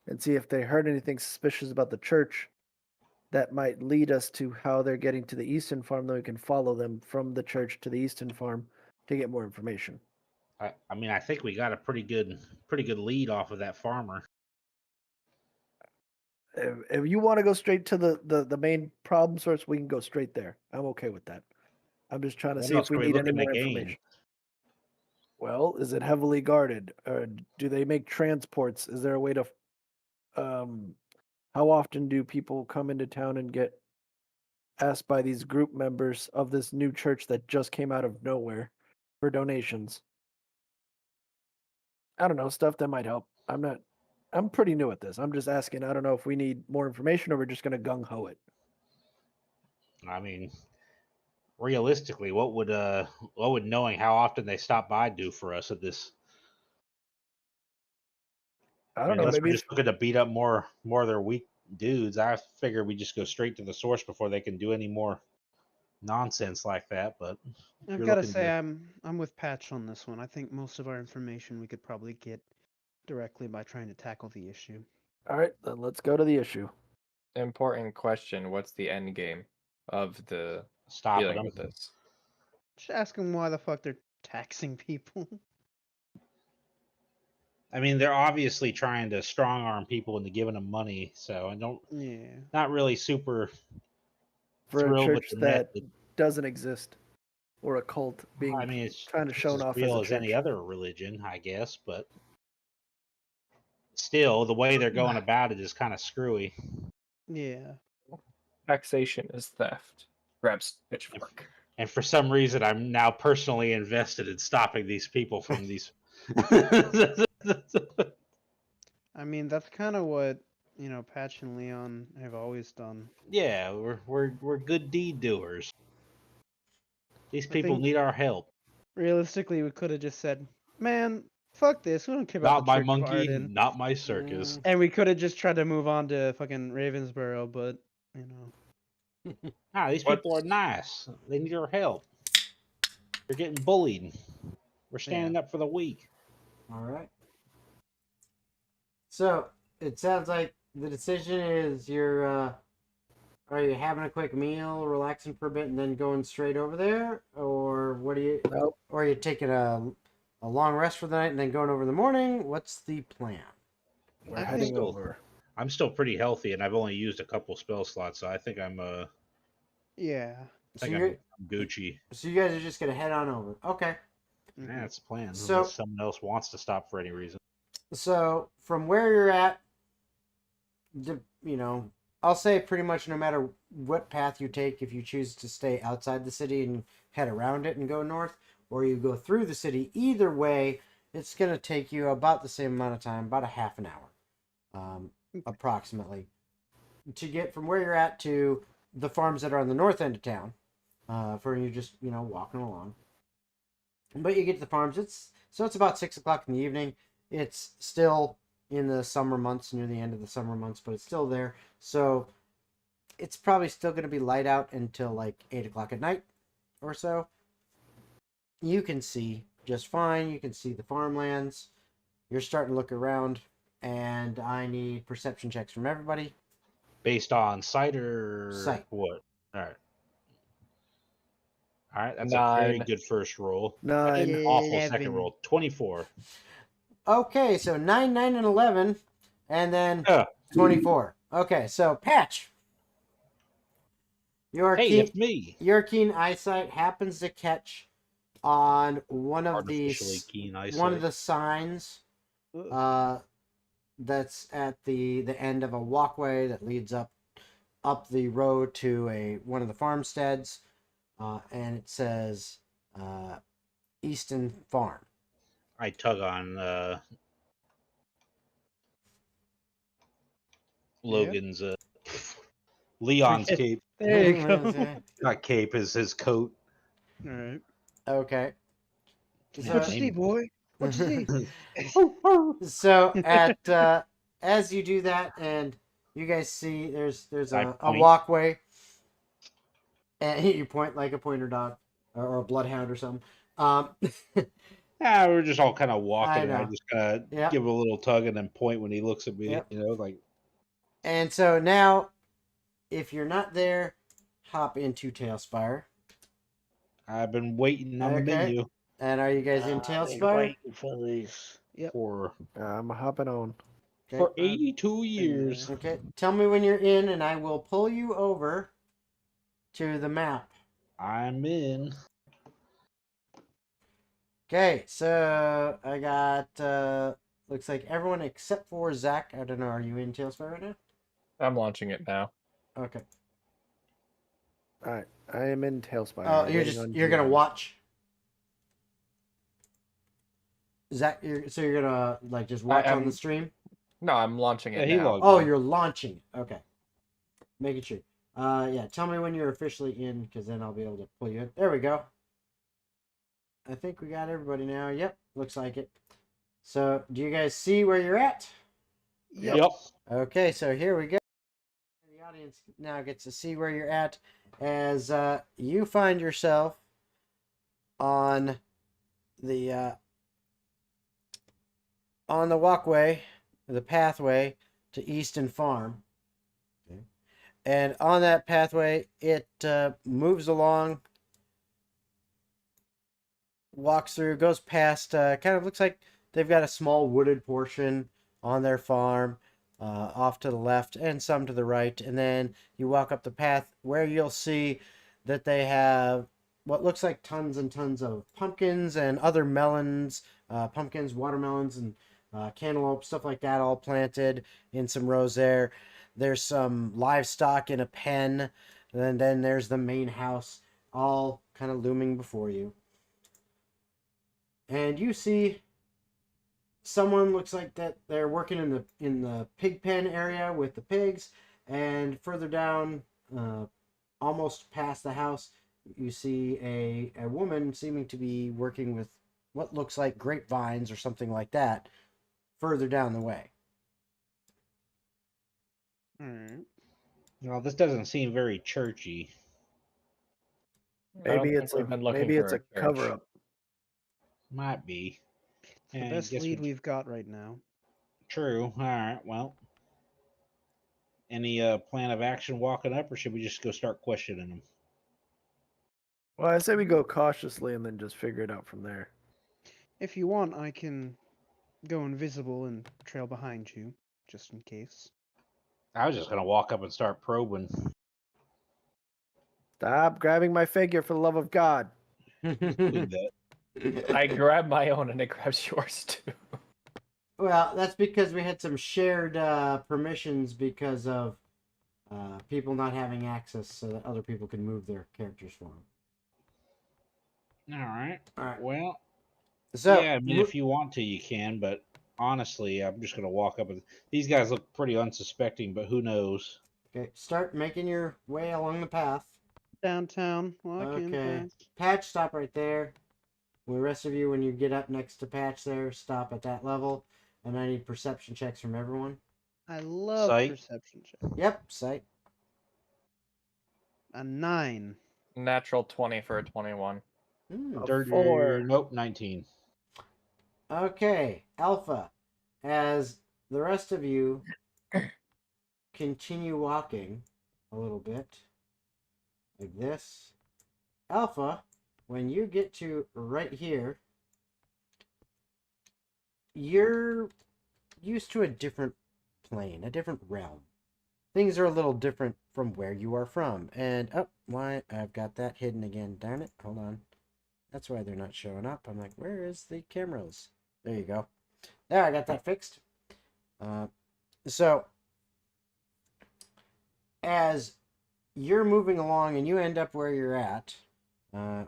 and see if they heard anything suspicious about the church that might lead us to how they're getting to the Eastern Farm. Then we can follow them from the church to the Eastern Farm to get more information. I mean, I think we got a pretty good lead off of that farmer. If you want to go straight to the main problem source, we can go straight there. I'm okay with that. I'm just trying to What see else if we are we need any looking to more gain? information. Well, is it heavily guarded? Do they make transports? Is there a way to how often do people come into town and get asked by these group members of this new church that just came out of nowhere for donations? I don't know, stuff that might help. I'm pretty new at this. I'm just asking. I don't know if we need more information or we're just going to gung ho it. I mean, realistically, what would knowing how often they stop by do for us at this? I don't know. Unless Maybe we're just looking to beat up more of their weak dudes, I figure we just go straight to the source before they can do any more nonsense like that. But I've you're got to looking say, to- I'm with Patch on this one. I think most of our information we could probably get directly by trying to tackle the issue. all right, then let's go to the issue. Important question. What's the end game of the stop dealing them. with this? Just ask them why the fuck they're taxing people. I mean, they're obviously trying to strong arm people into giving them money. So I don't, Yeah. not really super For a thrilled with church the that net. doesn't exist, or a cult being I mean, it's trying to just show as off as real a as any church. other religion, I guess. But still, the way they're going about it is kind of screwy. Yeah. Taxation is theft. Grabs pitchfork. And for some reason, I'm now personally invested in stopping these people from these. I mean, that's kind of what, Patch and Leon have always done. Yeah, we're good deed doers. These I people think- need our help. Realistically, we could have just said, man, fuck this. We don't care about Not the my Church of monkey, Arden. not my circus. And we could have just tried to move on to fucking Ravensboro, but, These people are nice. They need our help. They're getting bullied. We're standing up for the weak. All right. So it sounds like the decision is are you having a quick meal, relaxing for a bit, and then going straight over there, or what do you? Nope. Or are you taking a long rest for the night and then going over in the morning? What's the plan? We're I heading think- over. I'm still pretty healthy, and I've only used a couple spell slots, so I think I'm yeah. So I'm Gucci. So you guys are just gonna head on over. Okay. Mhm. Yeah, that's the plan. So- Unless someone else wants to stop for any reason. So from where you're at, I'll say pretty much no matter what path you take, if you choose to stay outside the city and head around it and go north, or you go through the city, either way, it's going to take you about the same amount of time, about a half an hour, approximately, to get from where you're at to the farms that are on the north end of town, for you just, walking along. But you get to the farms, it's about 6 o'clock in the evening. It's still in the summer months, near the end of the summer months, but it's still there. So it's probably still going to be light out until like 8 o'clock at night or so. You can see just fine. You can see the farmlands. You're starting to look around, and I need perception checks from everybody. Based on sight or Sight. what? All right, that's 9. a very good first roll. 9. Awful 11. second roll. 24. Okay, so 9, 9, and 11, and then Yeah. 24. Okay, so Patch, Your Hey, keen, it's me. your keen eyesight happens to catch on one of Artificially these keen one eyesight. of the signs Ugh. that's at the end of a walkway that leads up the road to one of the farmsteads, and it says Easton Farm. I tug on Logan's Leon's cape. There you go. Not cape, is his coat. All right. Okay. Yeah, What So, you see, boy? What you see? so at as you do that, and you guys see there's I a point. walkway, and you point like a pointer dog or a bloodhound or something. We're just all kind of walking, I and I know. just kind of Yep. give a little tug and then point when he looks at me. Yep. You know, like And so now, if you're not there, hop into Tailspire. I've been waiting on the Okay. menu And are you guys in Tailspire? for these Yep. for I'm hopping on. for Okay. 82 years. Okay. Tell me when you're in, and I will pull you over to the map. I'm in. Okay, so I got looks like everyone except for Zach. I don't know, are you in Tailspire right now? I'm launching it now. Okay. All right, I am in Tailspire. Oh, I'm you're waiting on you're gonna GM. watch. Zach, you're gonna like just watch on the am- stream? No, I'm launching Yeah, it he now. logged Oh, in. you're launching. Okay. Making sure. Yeah, tell me when you're officially in, because then I'll be able to pull you in. There we go. I think we got everybody now. Yep, looks like it. So, do you guys see where you're at? Yep. Okay, so here we go. The audience now gets to see where you're at as you find yourself on the walkway, the pathway to Easton Farm. Okay. And on that pathway, it moves along, walks through, goes past, kind of looks like they've got a small wooded portion on their farm. Off to the left and some to the right, and then you walk up the path where you'll see that they have what looks like tons and tons of pumpkins and other melons, pumpkins, watermelons, and cantaloupe, stuff like that, all planted in some rows there. There's some livestock in a pen, and then there's the main house, all kind of looming before you. And you see someone looks like that they're working in the pig pen area with the pigs, and further down, almost past the house, you see a woman seeming to be working with what looks like grapevines or something like that further down the way. All right. Well, this doesn't seem very churchy. I don't Maybe think it's we've a been looking maybe it's for a church. cover up. Might be. The And best guess lead we- we've got right now. True. All right. Well, any plan of action walking up, or should we just go start questioning them? Well, I say we go cautiously and then just figure it out from there. If you want, I can go invisible and trail behind you, just in case. I was just gonna walk up and start probing. Stop grabbing my figure for the love of God. Leave that. I grab my own and it grabs yours too. Well, that's because we had some shared permissions because of people not having access so that other people can move their characters for them. All right. All right. Well, So, yeah. I mean, if you want to, you can. But honestly, I'm just gonna walk up and these guys look pretty unsuspecting. But who knows? okay, start making your way along the path. Downtown, walking Okay. fast. Patch, stop right there. The rest of you, when you get up next to Patch there, stop at that level. And I need perception checks from everyone. I love Sight. perception check. Yep, sight. A 9. Natural 20 for a 21. Hmm. A 4. Nope, 19. Okay, Alpha. As the rest of you continue walking a little bit, like this, Alpha, when you get to right here, you're used to a different plane, a different realm. things are a little different from where you are from. And, oh, why? I've got that hidden again. Darn it. Hold on. That's why they're not showing up. I'm like, where is the cameras? There you go. There, I got that fixed. So, as you're moving along and you end up where you're at,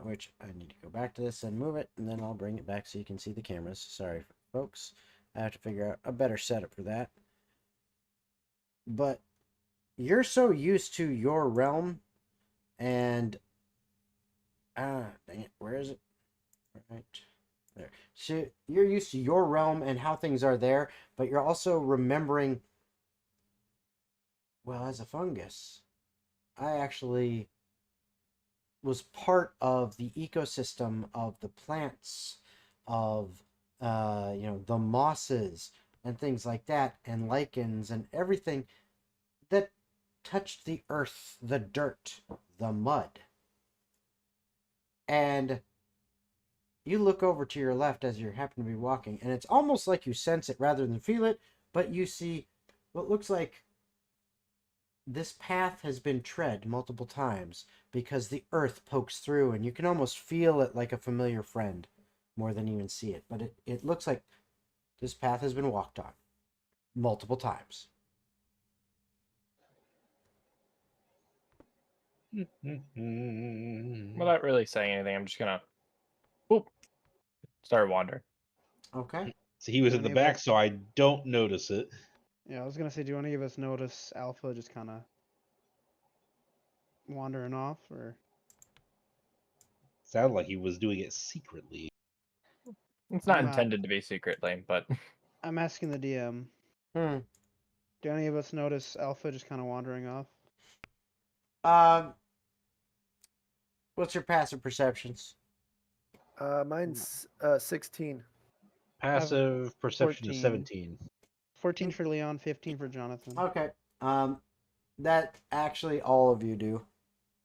which I need to go back to this and move it, and then I'll bring it back so you can see the cameras. Sorry, folks. I have to figure out a better setup for that. But you're so used to your realm, and dang it, where is it? Right there. So you're used to your realm and how things are there, but you're also remembering, well, as a fungus, I actually was part of the ecosystem of the plants, of the mosses and things like that, and lichens and everything that touched the earth, the dirt, the mud. And you look over to your left as you happen to be walking, and it's almost like you sense it rather than feel it, but you see what looks like this path has been tread multiple times because the earth pokes through, and you can almost feel it like a familiar friend more than even see it. But it looks like this path has been walked on multiple times. Without really saying anything, I'm just gonna start wandering. Okay. So he was Do in the any of back, us- so I don't notice it. Yeah, I was gonna say, do any of us notice Alpha just kind of wandering off, or Sounded like he was doing it secretly. It's not I'm, intended to be secretly, but I'm asking the DM. Hmm. Do any of us notice Alpha just kind of wandering off? What's your passive perceptions? Mine's 16. Passive perception is 14. 17. 14 for Leon, 15 for Jonathan. Okay. That actually all of you do.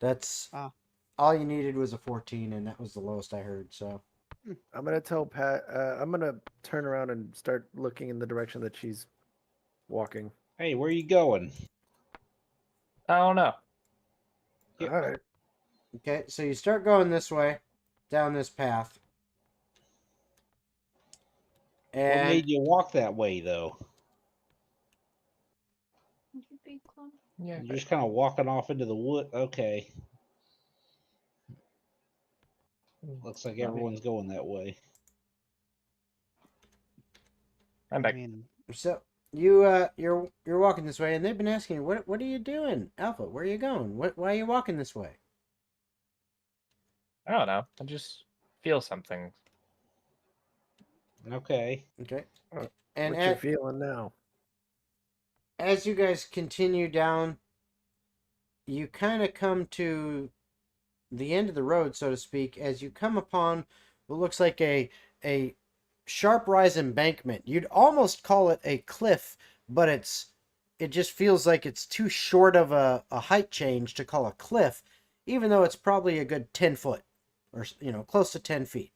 That's all you needed was a 14, and that was the lowest I heard. So I'm gonna tell Pat. I'm gonna turn around and start looking in the direction that she's walking. Hey, where are you going? I don't know. Yeah. All right. okay, so you start going this way, down this path, What and made you walk that way, though? Yeah. You're just kind of walking off into the wood. Okay. Looks like everyone's going that way. I'm I back. mean, so you're walking this way, and they've been asking you, what are you doing, Alpha? Where are you going? Why are you walking this way? I don't know. I just feel something. Okay. Okay, Uh, and What you feeling now? as you guys continue down, you kind of come to the end of the road, so to speak, as you come upon what looks like a sharp rise embankment. You'd almost call it a cliff, but it just feels like it's too short of a height change to call a cliff, even though it's probably a good 10 foot or close to 10 feet.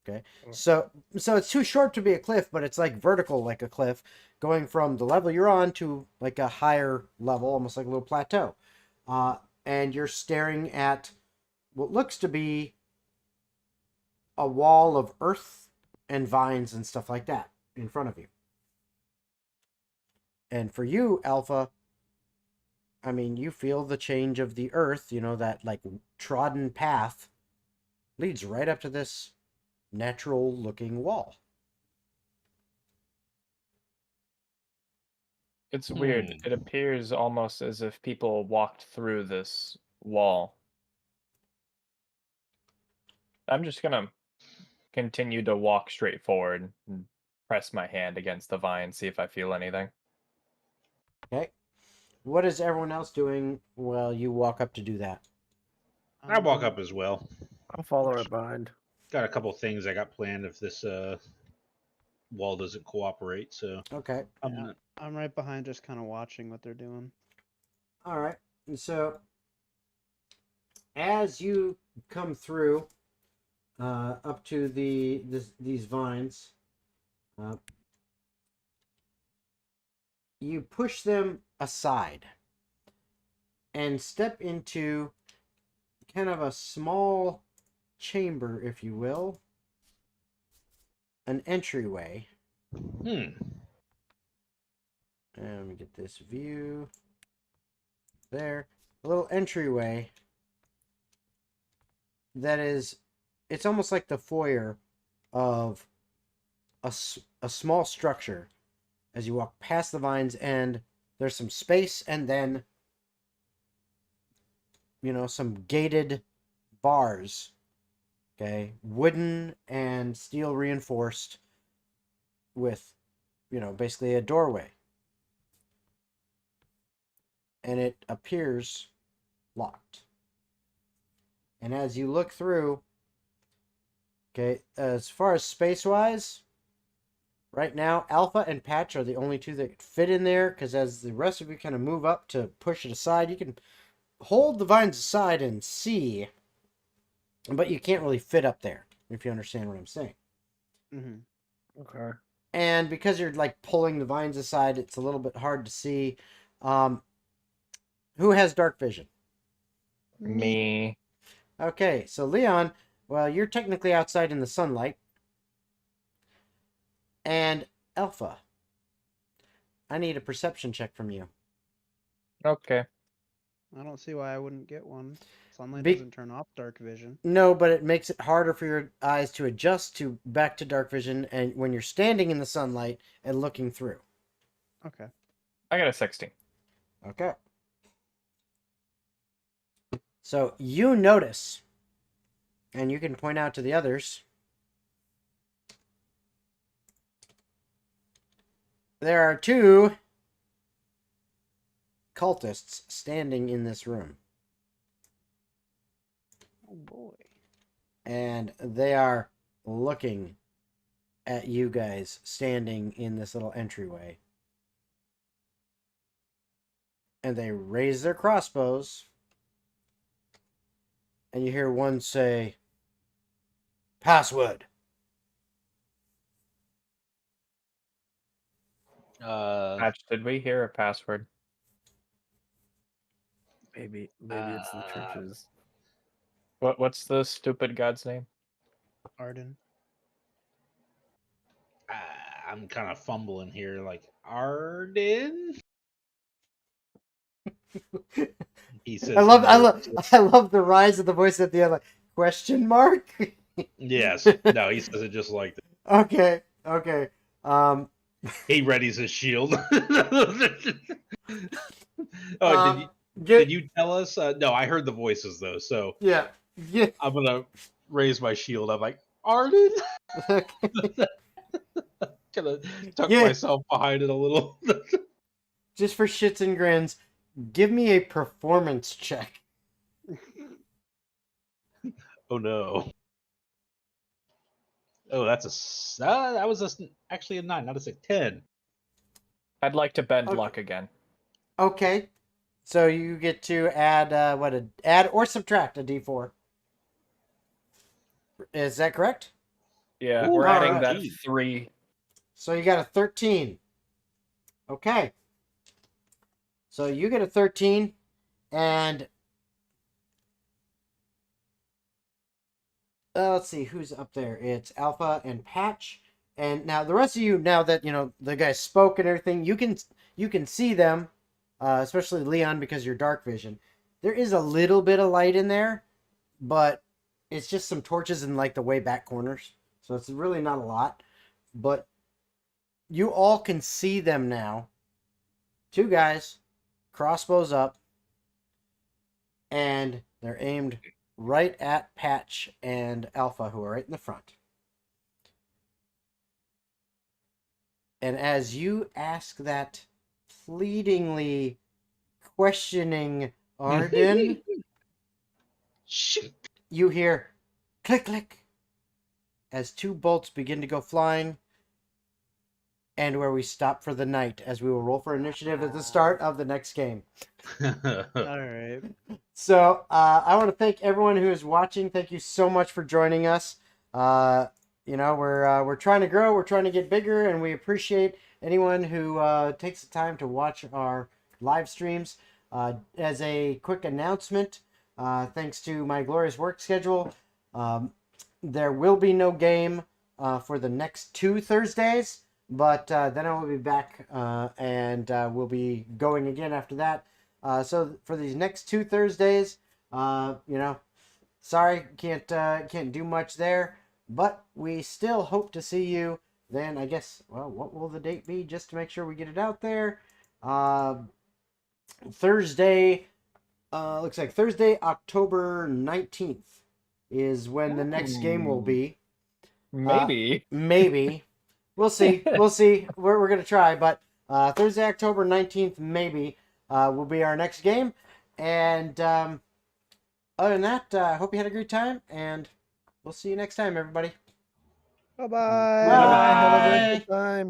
Okay, so it's too short to be a cliff, but it's like vertical like a cliff, going from the level you're on to like a higher level, almost like a little plateau. And you're staring at what looks to be a wall of earth and vines and stuff like that in front of you. And for you, Alpha, I mean, you feel the change of the earth, that like trodden path leads right up to this natural looking wall. It's weird. It appears almost as if people walked through this wall. I'm just gonna continue to walk straight forward and press my hand against the vine, see if I feel anything. Okay. What is everyone else doing while you walk up to do that? I walk up as well. I'll follow right behind. Got a couple things I got planned if this wall doesn't cooperate. So Okay. I'm right behind, just kind of watching what they're doing. All right. And so as you come through up to these vines, you push them aside. and step into kind of a small chamber, if you will, an entryway. Hmm. And let me get this view. There. A little entryway that is, it's almost like the foyer of a small structure as you walk past the vines, and there's some space, and then, you know, some gated bars. Okay. Wooden and steel reinforced with, you know, basically a doorway. And it appears locked. And as you look through, okay, as far as space-wise, right now, Alpha and Patch are the only two that fit in there, because as the rest of you kind of move up to push it aside, you can hold the vines aside and see, but you can't really fit up there, if you understand what I'm saying. Mm-hmm. Okay. And because you're like pulling the vines aside, it's a little bit hard to see. Who has dark vision? Me. Okay, so Leon, well, you're technically outside in the sunlight. And Alpha, I need a perception check from you. Okay. I don't see why I wouldn't get one. Sunlight Be- doesn't turn off dark vision. No, but it makes it harder for your eyes to adjust to back to dark vision, and when you're standing in the sunlight and looking through. Okay. I got a 16. Okay. So you notice, and you can point out to the others, there are two cultists standing in this room. Oh boy. And they are looking at you guys standing in this little entryway. And they raise their crossbows. And you hear one say, "Password." Patch, did we hear a password? Maybe it's the churches. What's the stupid god's name? Arden. I'm kind of fumbling here, like Arden. He says, I love the rise of the voice at the end, like, question mark? Yes. No, he says it just like that. Okay. He readies his shield. Oh, did you tell us? No, I heard the voices though, so Yeah. I'm gonna raise my shield. I'm like, Arden. Gonna tuck Yeah. myself behind it a little. Just for shits and grins, give me a performance check. Oh no. Oh, that's that was actually a 9, not a 6. 10. I'd like to bend Okay. luck again. Okay. So you get to add add or subtract a d4. Is that correct? Yeah, Ooh, we're adding alright. that 3. So you got a 13. Okay. So you get a 13, and let's see who's up there. It's Alpha and Patch, and now the rest of you. Now that you know the guys spoke and everything, you can see them, especially Leon because you're dark vision. There is a little bit of light in there, but it's just some torches in like the way back corners, so it's really not a lot. But you all can see them now. Two guys, crossbows up, and they're aimed right at Patch and Alpha, who are right in the front. And as you ask that pleadingly questioning Arden, Shoot. you hear click, click, as two bolts begin to go flying, and where we stop for the night, as we will roll for initiative at the start of the next game. Alright. So I want to thank everyone who is watching. Thank you so much for joining us. You know, we're trying to grow, we're trying to get bigger, and we appreciate anyone who takes the time to watch our live streams. As a quick announcement, thanks to my glorious work schedule, there will be no game for the next 2 Thursdays, but then I will be back and we'll be going again after that. So for these next 2 Thursdays, sorry, can't do much there, but we still hope to see you then. I guess, well, what will the date be, just to make sure we get it out there? Thursday, looks like Thursday, October 19th is when the next game will be. Maybe. Maybe. We'll see. We'll see. We're going to try, but Thursday, October 19th, maybe, will be our next game. And other than that, I hope you had a great time, and we'll see you next time, everybody. Bye-bye. Bye. Have a great time.